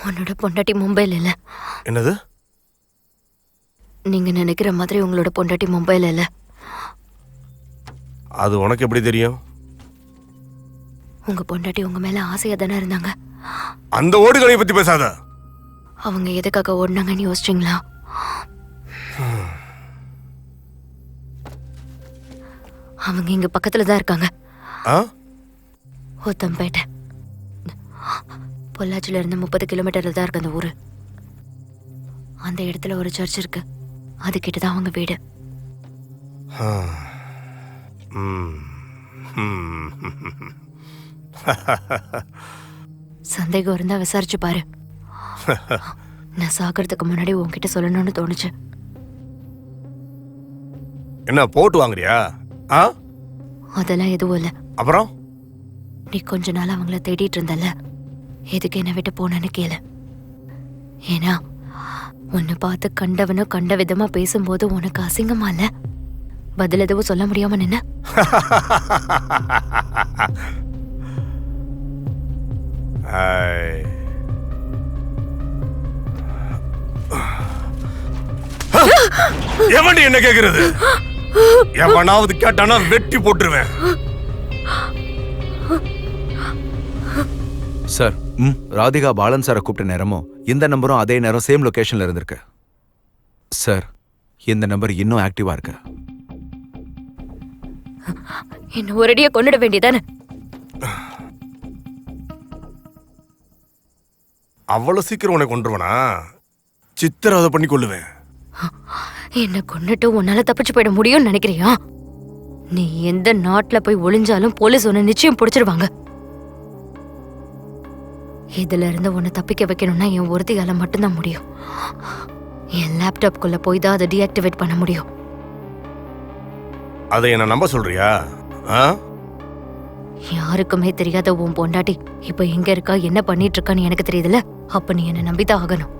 உன்னோட பொண்டாட்டி மும்பைல இல்ல. என்னது? நீங்க நினைக்கிற மாதிரி உங்களோட பொண்டாட்டி மும்பைல இல்ல. அது உனக்கு எப்படி தெரியும்? உங்க பொண்டாட்டி உங்க மேல ஆசையா தானே இருந்தாங்க. அந்த ஓடுகளை பத்தி பேசாத. அவங்க எதுக்காக ஓடினாங்கன்னு யோசிச்சிங்களா? அவங்க இங்க பக்கத்துல தான் இருக்காங்க. உத்தம்பேட்டை. பொள்ளாச்சில இருந்து 30 கிலோமீட்டர்ல தான் இருக்கு அந்த ஊரு. அந்த இடத்துல ஒரு சர்ச் இருக்கு, அது கிட்டதான் அவங்க வீடு. சந்தேகம் இருந்தா விசாரிச்சு பாரு. நான் சாகிறதுக்கு முன்னாடி உன்கிட்ட சொல்லணும்னு தோணுச்சு. என்ன போட்டு வாங்குறியா? அதெல்லாம் எதுவும் இல்ல. அப்புறம் நீ கொஞ்ச நாள் அவங்கள தேடிட்டு இருந்தல, எதுக்கு என்ன விட்டு போனேன்னு கேளு. ஏன்னா உன்னை பார்த்து கண்டவனும் கண்ட விதமா பேசும்போது உனக்கு அசிங்கமா இல்ல? பதில் எதுவும் சொல்ல முடியாம நின்ன. எவன்டி என்ன கேக்குறது? எவனாவது கேட்டானா வெட்டி போட்டுருவேன். சார், ராதிகா பாலன் சாரை கூப்பிட்ட நேரமும் இந்த நம்பரும் அதே நேரம் சேம் லொகேஷன்ல இருந்திருக்கு. சார், இந்த நம்பர் இன்னும் ஆக்டிவா இருக்கு. என்ன ஒரேடியா கொன்னுட வேண்டியதானே? அவ்வளவு சீக்கிரம் உன்னை கொண்டுருவனா? சித்திரவதை பண்ணி கொள்ளுவேன். என்ன கொன்னுட்டு உன்னால தப்பிச்சு போயிட முடியும்னு நினைக்கிறியா? நீ எந்த நாட்டுல போய் ஒளிஞ்சாலும் போலீஸ் உன்னை நிச்சயம் பிடிச்சிருவாங்க. இதுல இருந்து உன்னை தப்பிக்க வைக்கணும்னா என் ஒருத்தியால மட்டும்தான் முடியும். என் லேப்டாப்குள்ள போய் தான் அதை டீஆக்டிவேட் பண்ண முடியும். அதை என்ன நம்ப சொல்றியா? யாருக்குமே தெரியாத உன் பொண்டாட்டி இப்ப எங்க இருக்கா, என்ன பண்ணிட்டு இருக்கான்னு எனக்கு தெரியுதுல. அப்ப நீ என்ன நம்பிதான் ஆகணும்.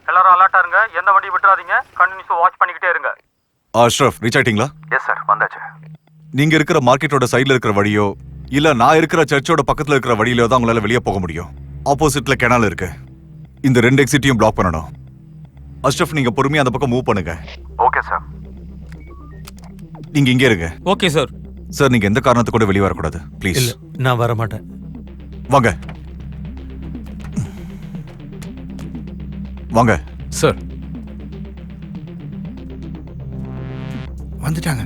எல்லாரும் அலர்ட்டா இருங்க. எந்த வண்டி விட்டுறாதீங்க. கண்டினியூஸா வாட்ச் பண்ணிக்கிட்டே இருங்க. அஷ்ரஃப், ரீச் ஆயிட்டீங்களா? எஸ் சார், வந்தாச்சு. நீங்க இருக்கிற மார்க்கெட்டோட சைடுல இருக்கிற வழியோ இல்ல நான் இருக்கிற சர்ச்சோட பக்கத்துல இருக்கிற வழியிலோ தான் உங்களால வெளியே போக முடியும். ஆப்போசிட்ல கெனால் இருக்கு. இந்த 2 எக்ஸிட்டையும் பிளாக் பண்ணணும். அஷ்ரஃப், நீங்க பொறுமையா அந்த பக்கம் மூவ் பண்ணுங்க. Okay sir. நீங்க இங்கே இருங்க. Okay sir. சார், நீங்க எந்த காரணத்துக்கு கூட வெளியே வரக்கூடாது ப்ளீஸ். இல்ல, நான் வர மாட்டேன். வாங்க வாங்க. சார், வந்துட்டாங்க.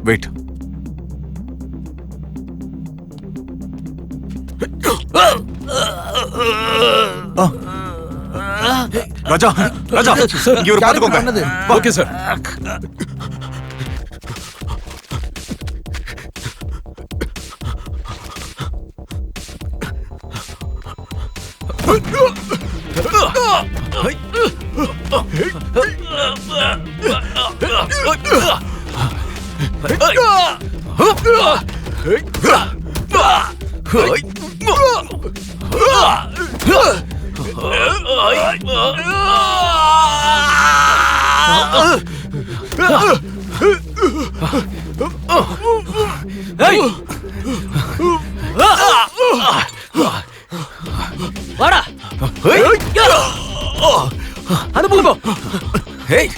வெயிட். ராஜா, ராஜா, இங்க ஒரு பாத்துக்கோங்க. Okay sir. வாடா அனுப்புங்க. ஹேய்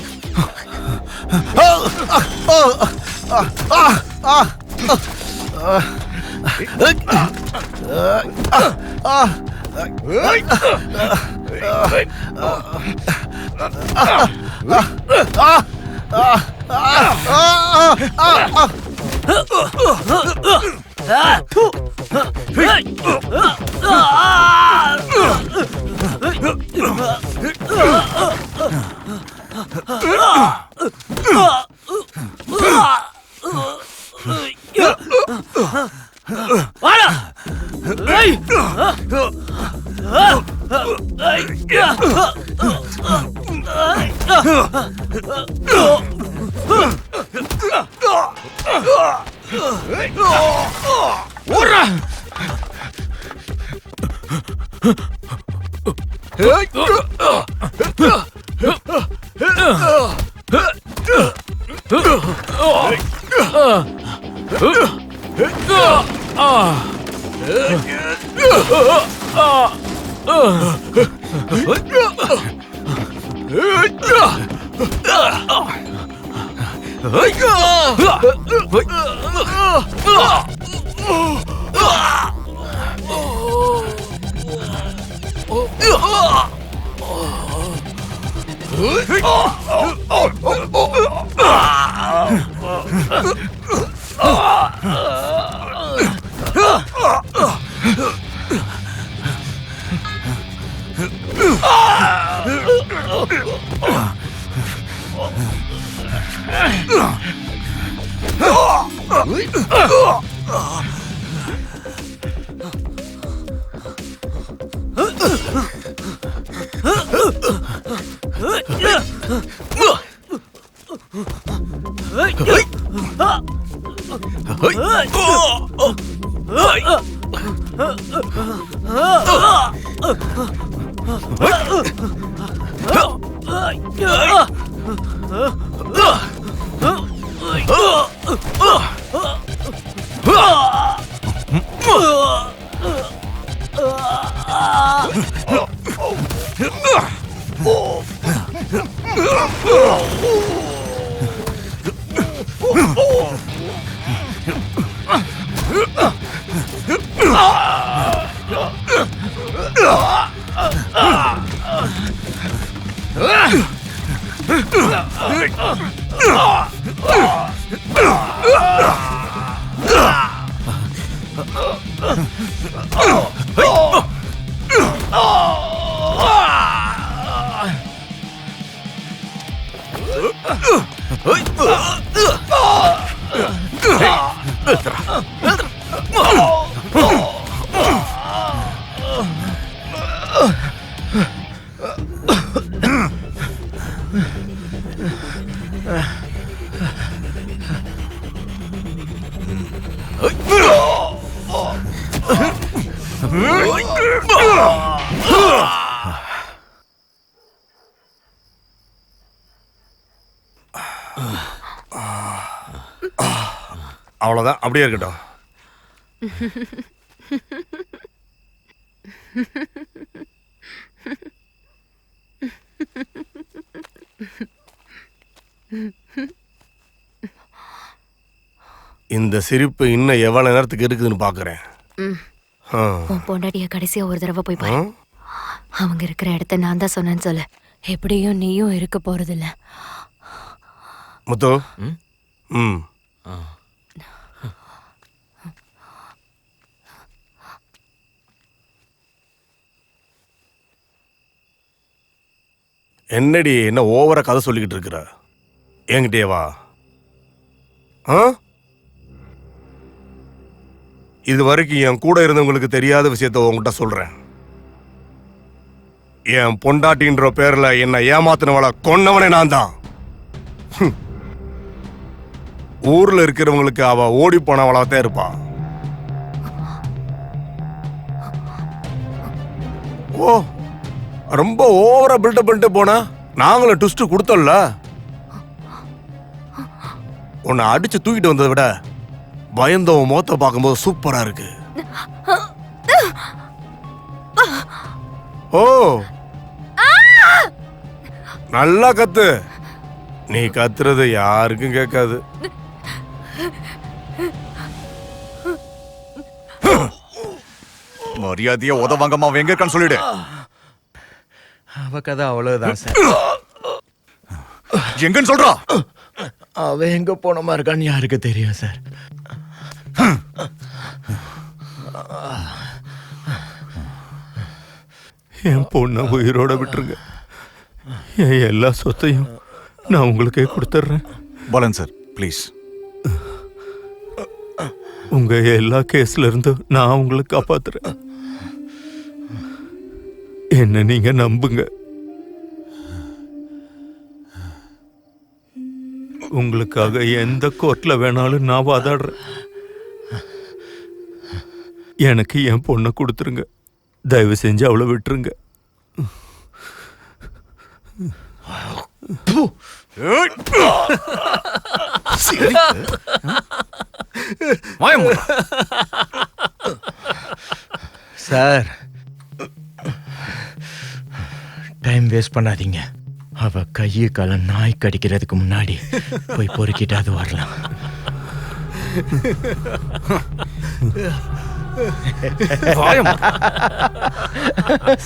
அவ்வளோதான், அப்படியே இருக்கட்டும். இந்த சிரிப்பு இன்னும் எவ்வளவு நேரத்துக்கு இருக்குதுன்னு பாக்குறேன். உன் பொண்டாட்டிய கடைசியா ஒரு தடவை போய் பாரு. அவங்க இருக்கிற இடத்த நான் தான் சொன்னேன்னு சொல்லு. எப்படியும் நீயும் இருக்க போறதில்ல. முத்து. என்னடி என்ன ஓவரா கதை சொல்லிக்கிட்டு இருக்கிற? என்கிட்டயே வா. இது வரைக்கும் என் கூட இருந்தவங்களுக்கு தெரியாத விஷயத்த உங்ககிட்ட சொல்றேன். என் பொண்டாட்டின்ற பேர்ல என்ன ஏமாத்தினவளை கொன்னவனே நான் தான். ஊர்ல இருக்கிறவங்களுக்கு அவ ஓடி போனவளாத்தான் இருப்பா. ஓ, ரொம்ப ஓவரா பில்டப் பண்ணிட்டு போனா நாங்களும் ட்விஸ்ட் கொடுத்தோம்ல. உன்னை அடிச்சு தூக்கிட்டு வந்ததை விட பயந்தவன் மோத்த பார்க்கும்போது சூப்பரா இருக்கு. ஓ நல்லா கத்து. நீ கத்துறது யாருக்கும் கேட்காது. மரியாதையா உதவாங்கம்மா, அவன் எங்க இருக்கான்னு சொல்லிடு. அவ கதை அவ்வளவுதான் சார். எங்கன்னு சொல்றா? அவ எங்க போனமா இருக்கான்னு யாருக்கு தெரியும் சார். என் பொண்ணை உயிரோட விட்டுருங்க. என் எல்லா சொத்தையும் நான் உங்களுக்கே கொடுத்துட்றேன். Balan sir please. உங்க எல்லா கேஸ்ல இருந்து நான் உங்களை காப்பாத்துறேன். என்ன நீங்க நம்புங்க. உங்களுக்காக எந்த கோர்ட்ல வேணாலும் நான் வாதாடுறேன். எனக்கு என் பொண்ணை கொடுத்துருங்க. தயவு செஞ்சு அவளை விட்டுருங்க. சார் டைம் வேஸ்ட் பண்ணாதீங்க. அவ கையை கால நாய் கடிக்கிறதுக்கு முன்னாடி போய் பொறுக்கிட்டு அது வரலாம்.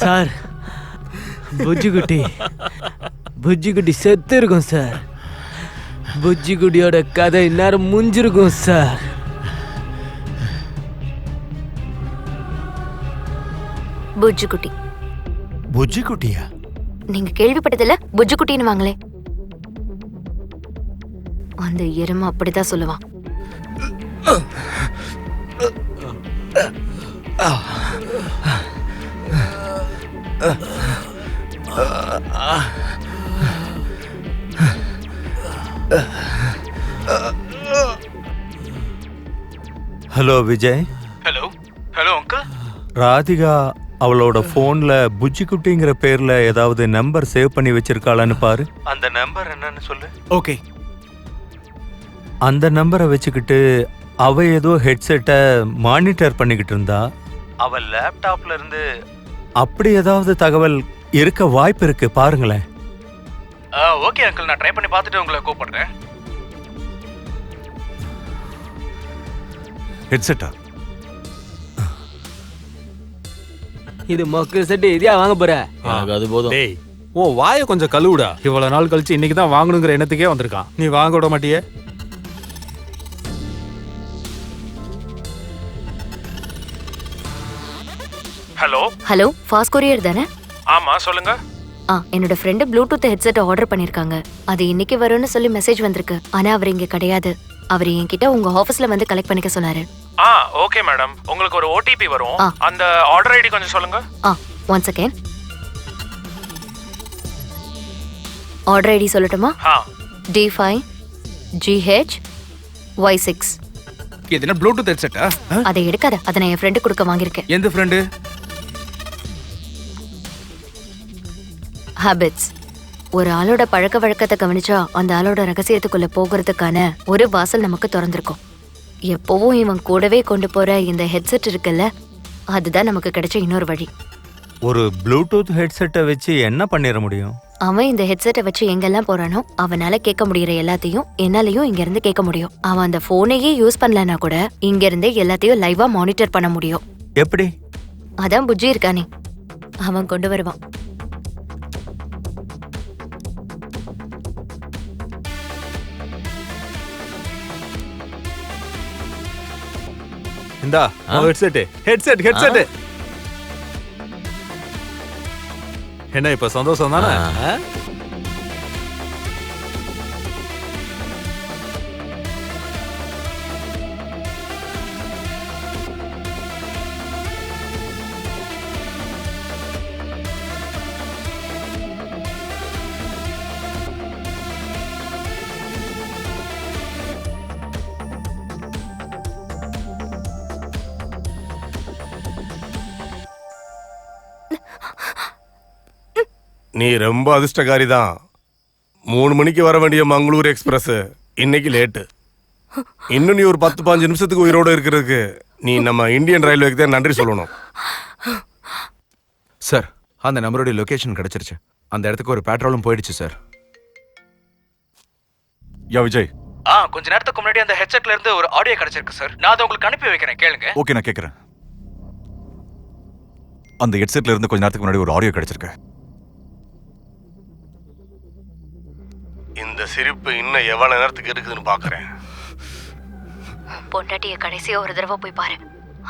சார் புஜ்ஜிக்குட்டி செத்து இருக்கும் சார். புஜ்ஜிக்குட்டியோட கதை இந்நேரம் முடிஞ்சிருக்கும் சார். புஜ்ஜுக்குட்டி. புஜ்ஜிக்குட்டியா? நீங்க கேள்விப்பட்டதில்ல? புஜ்ஜுக்குட்டின்னு வாங்களே. அந்த எருமை அப்படிதான் சொல்லுவான். Hello Vijay. Hello hello uncle. Radhika அவளோட போன்ல புஜ்ஜிக்குட்டிங்கிற பேர்ல ஏதாவது நம்பர் சேவ் பண்ணி வச்சிருக்காளான்னு பாரு. அந்த நம்பர் என்னன்னு சொல்லு. ஓகே. அந்த நம்பரை வச்சுக்கிட்டு அவ ஏதோ ஹெட்செட்டை மானிட்டர் பண்ணிக்கிட்டு இருந்தா. அவ லேப்டாப்ல இருந்து அப்படி ஏதாவது தகவல் இருக்க வாய்ப்பு இருக்கு, பாருங்களேன். ஓகே அங்கிள், நான் ட்ரை பண்ணி பார்த்துட்டு உங்களை கூப்பிடுறேன். ஹெட்செட்டா? இது மொக்க செட்டு இதையா வாங்க போற? அது போதும். டேய் ஓ வாயை கொஞ்சம் கழுவுடா. இவ்வளவு நாள் கழிச்சு இன்னைக்கு தான் வாங்கணுங்கிற எண்ணத்துக்கே வந்திருக்கான். நீ வாங்க விட மாட்டியே? ஹலோ ஹலோ, ஃபாஸ்ட் கொரியர் தானே? ஆமா சொல்லுங்க. என்னோட ஃப்ரெண்டு ப்ளூடூத் ஹெட்செட் ஆர்டர் பண்ணிருக்காங்க. அது இன்னைக்கு வரும்னு சொல்லி மெசேஜ் வந்திருக்கு. ஆனா அவர் இங்க கிடையாது. அவர் என்கிட்ட உங்க ஆபீஸ்ல வந்து கலெக்ட் பண்ணிக்க சொன்னாரு. ஓகே மேடம், உங்களுக்கு ஒரு ஓடிபி வரும். அந்த ஆர்டர் ஐடி கொஞ்சம் சொல்லுங்க. One second. ஆர்டர் ஐடி சொல்லட்டுமா? D5GHY6. இது என்ன ப்ளூடூத் ஹெட்செட்டா? அதை எடுக்காத. அதை நான் என் ஃப்ரெண்டு கொடுக்க வாங்கியிருக்கேன். எந்த ஃப்ரெண்டு? ஹாபிட்ஸ். ஒரு ஆளோட பழக்க வழக்கத்தை கவனிச்சா அந்த ஆளோட ரகசியத்துக்குள்ள போகிறதுக்கான ஒரு வாசல் நமக்கு திறந்திருக்கும். எப்பவும் இவன் கூடவே கொண்டு போற இந்த ஹெட்செட் இருக்குல்ல, அதுதான் நமக்கு கிடைச்ச இன்னொரு வழி. ஒரு ப்ளூடூத் ஹெட்செட்டை வச்சு என்ன பண்ணிட முடியும்? அவன் இந்த ஹெட்செட்டை வச்சு எங்கெல்லாம் போறானோ அவனால கேட்க முடியற எல்லாத்தையும் என்னாலையும் இங்க இருந்து கேட்க முடியும். அவன் அந்த போனையே யூஸ் பண்ணலனா கூட இங்க இருந்தே எல்லாத்தையும் லைவா மானிட்டர் பண்ண முடியும். எப்படி? அதான் புஜ்ஜி இருக்கானே, அவன் கொண்டு வருவான். இந்தா ஹெட்செட். என்ன இப்ப சந்தோஷம் தானே? நீ ரொம்ப அதிர்ஷ்டக்காரி தான். 3 மணிக்கு வர வேண்டிய மங்களூர் எக்ஸ்பிரஸ் இன்னைக்கு லேட்டு. இன்னும் நீ ஒரு 10-15 நிமிஷத்துக்கு உயிரோட இருக்கிறதுக்கு நீ நம்ம இந்தியன் ரயில்வேக்கு தான் நன்றி சொல்லணும். சார், அந்த நம்பருடைய லொகேஷன் கிடைச்சிருச்சு. அந்த இடத்துக்கு ஒரு பேட்ரோலும் போயிடுச்சு சார். யா விஜய். கொஞ்ச நேரத்துக்கு முன்னாடி அந்த ஹெட்செட்ல இருந்து ஒரு ஆடியோ கிடைச்சிருக்கு சார். நான் அதை உங்களுக்கு அனுப்பி வைக்கிறேன், கேளுங்க. ஓகே, நான் கேட்குறேன். அந்த ஹெட்செட்ல இருந்து கொஞ்ச நேரத்துக்கு முன்னாடி ஒரு ஆடியோ கிடைச்சிருக்கு. இந்த சிரிப்பு இன்னும் எவ்வளவு நேரத்துக்கு இருக்குதுன்னு பாக்குறேன். பொண்டாட்டிய கடைசியா ஒரு தடவை போய் பாரு.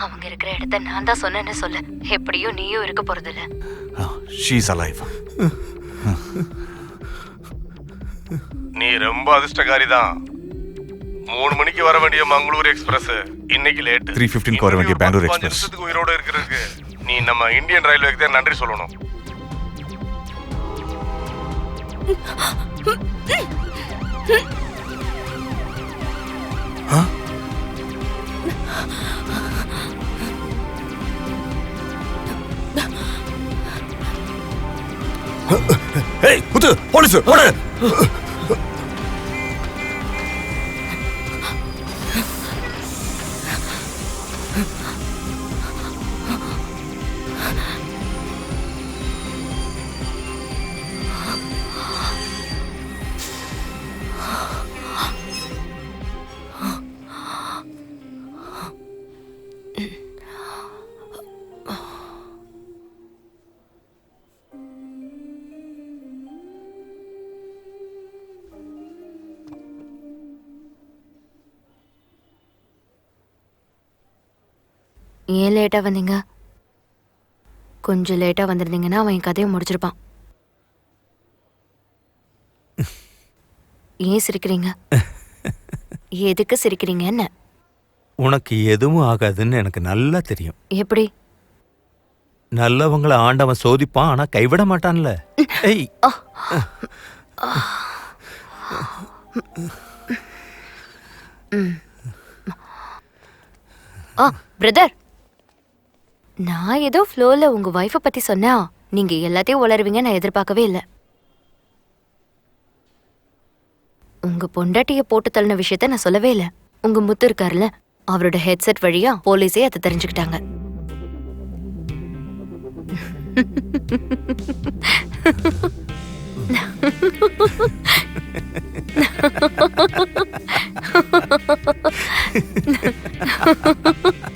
அவங்க இருக்கிற இடத்த நான் தான் சொன்னேன்னு சொல்லு. எப்படியும் நீயும் இருக்க போறதில்ல. She is alive. நீ ரொம்ப அதிர்ஷ்டக்காரி தான். 3 மணிக்கு வர வேண்டிய மங்களூர் எக்ஸ்பிரஸ் இன்னைக்கு லேட். 3:15 வர வேண்டிய பெங்களூர் எக்ஸ்பிரஸ். நிமிஷத்துக்கு உயிரோட இருக்கிறதுக்கு நீ நம்ம இந்தியன் ரயில்வேக்கு தான் நன்றி சொல்லணும். ஏய் முத்து, போலீஸ் ஓடு. ஏன் லேட்டா வந்தீங்க? கொஞ்சம் லேட்டா வந்திருந்தீங்கன்னா அவன் கதையை முடிச்சிருப்பான். ஏன் சிரிக்கிறீங்க? எதுக்கு சிரிக்கிறீங்க? என்ன உனக்கு எதுவும் ஆகாதுன்னு எனக்கு நல்லா தெரியும். எப்படி? நல்லவங்களை ஆண்டவன் சோதிப்பான், ஆனா கைவிட மாட்டான்ல. ஏய், பிரதர், நான் ஏதோ ஃப்ளோல உங்க வைஃபை பத்தி சொன்னா நீங்க எல்லாத்தையும் உளருவீங்க நான் எதிர்பார்க்கவே இல்லை. உங்க பொண்டாட்டிய போட்டு தள்ளின விஷயத்த நான் சொல்லவே இல்லை. உங்க முத்து இருக்காருல்ல, அவரோட ஹெட்செட் வழியா போலீஸே அதை தெரிஞ்சுக்கிட்டாங்க.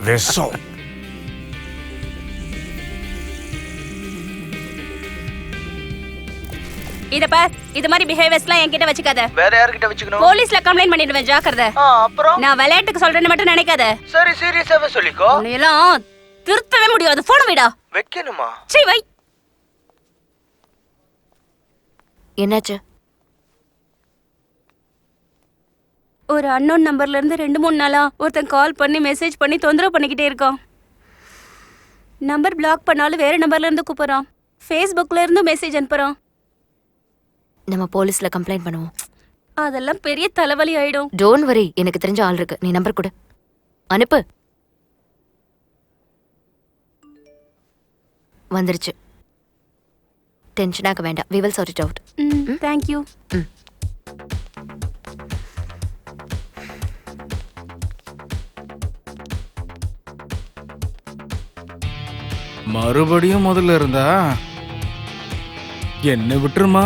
விஷம். இத பார், இது மாதிரி பிஹேவியர்ஸ்லாம் என்கிட்ட வச்சுக்காத. வேற யார்கிட்ட வச்சுக்கணும்? போலீஸ்ல கம்ப்ளைண்ட் பண்ணிடுவேன், ஜாக்கிரதை. அப்புறம் நான் விளையாட்டுக்கு சொல்றேன்னு மட்டும் நினைக்காத. சரி, சீரியஸாவே சொல்லிக்கோ. உன்னையெல்லாம் திருத்தவே முடியாது. போன விடா. வைக்கணுமா? சரி வை. என்னாச்சு? ஒரு அன்னோன் நம்பர்ல இருந்து 2-3 நாளா ஒருத்தன் கால் பண்ணி மெசேஜ் பண்ணி தொந்தரவு பண்ணிக்கிட்டே இருக்கான். நம்பர் பிளாக் பண்ணாலும் வேற நம்பர்ல இருந்து கூப்பிடுறான். ஃபேஸ்புக்ல இருந்து மெசேஜ் அனுப்புறான். நம்ம போலீஸ்ல கம்ப்ளைண்ட் பண்ணுவோம். அதெல்லாம் பெரிய தலைவலி ஆயிடும். டோன்ட் வரி, எனக்கு தெரிஞ்ச ஆள் இருக்கு. நீ நம்பர் கொடு, அனுப்பு. வந்துருச்சு. டென்ஷனாக வேண்டாம். we will sort it out. Thank you. மறுபடியும் முதல்ல இருந்தா என்ன விட்டுருமா?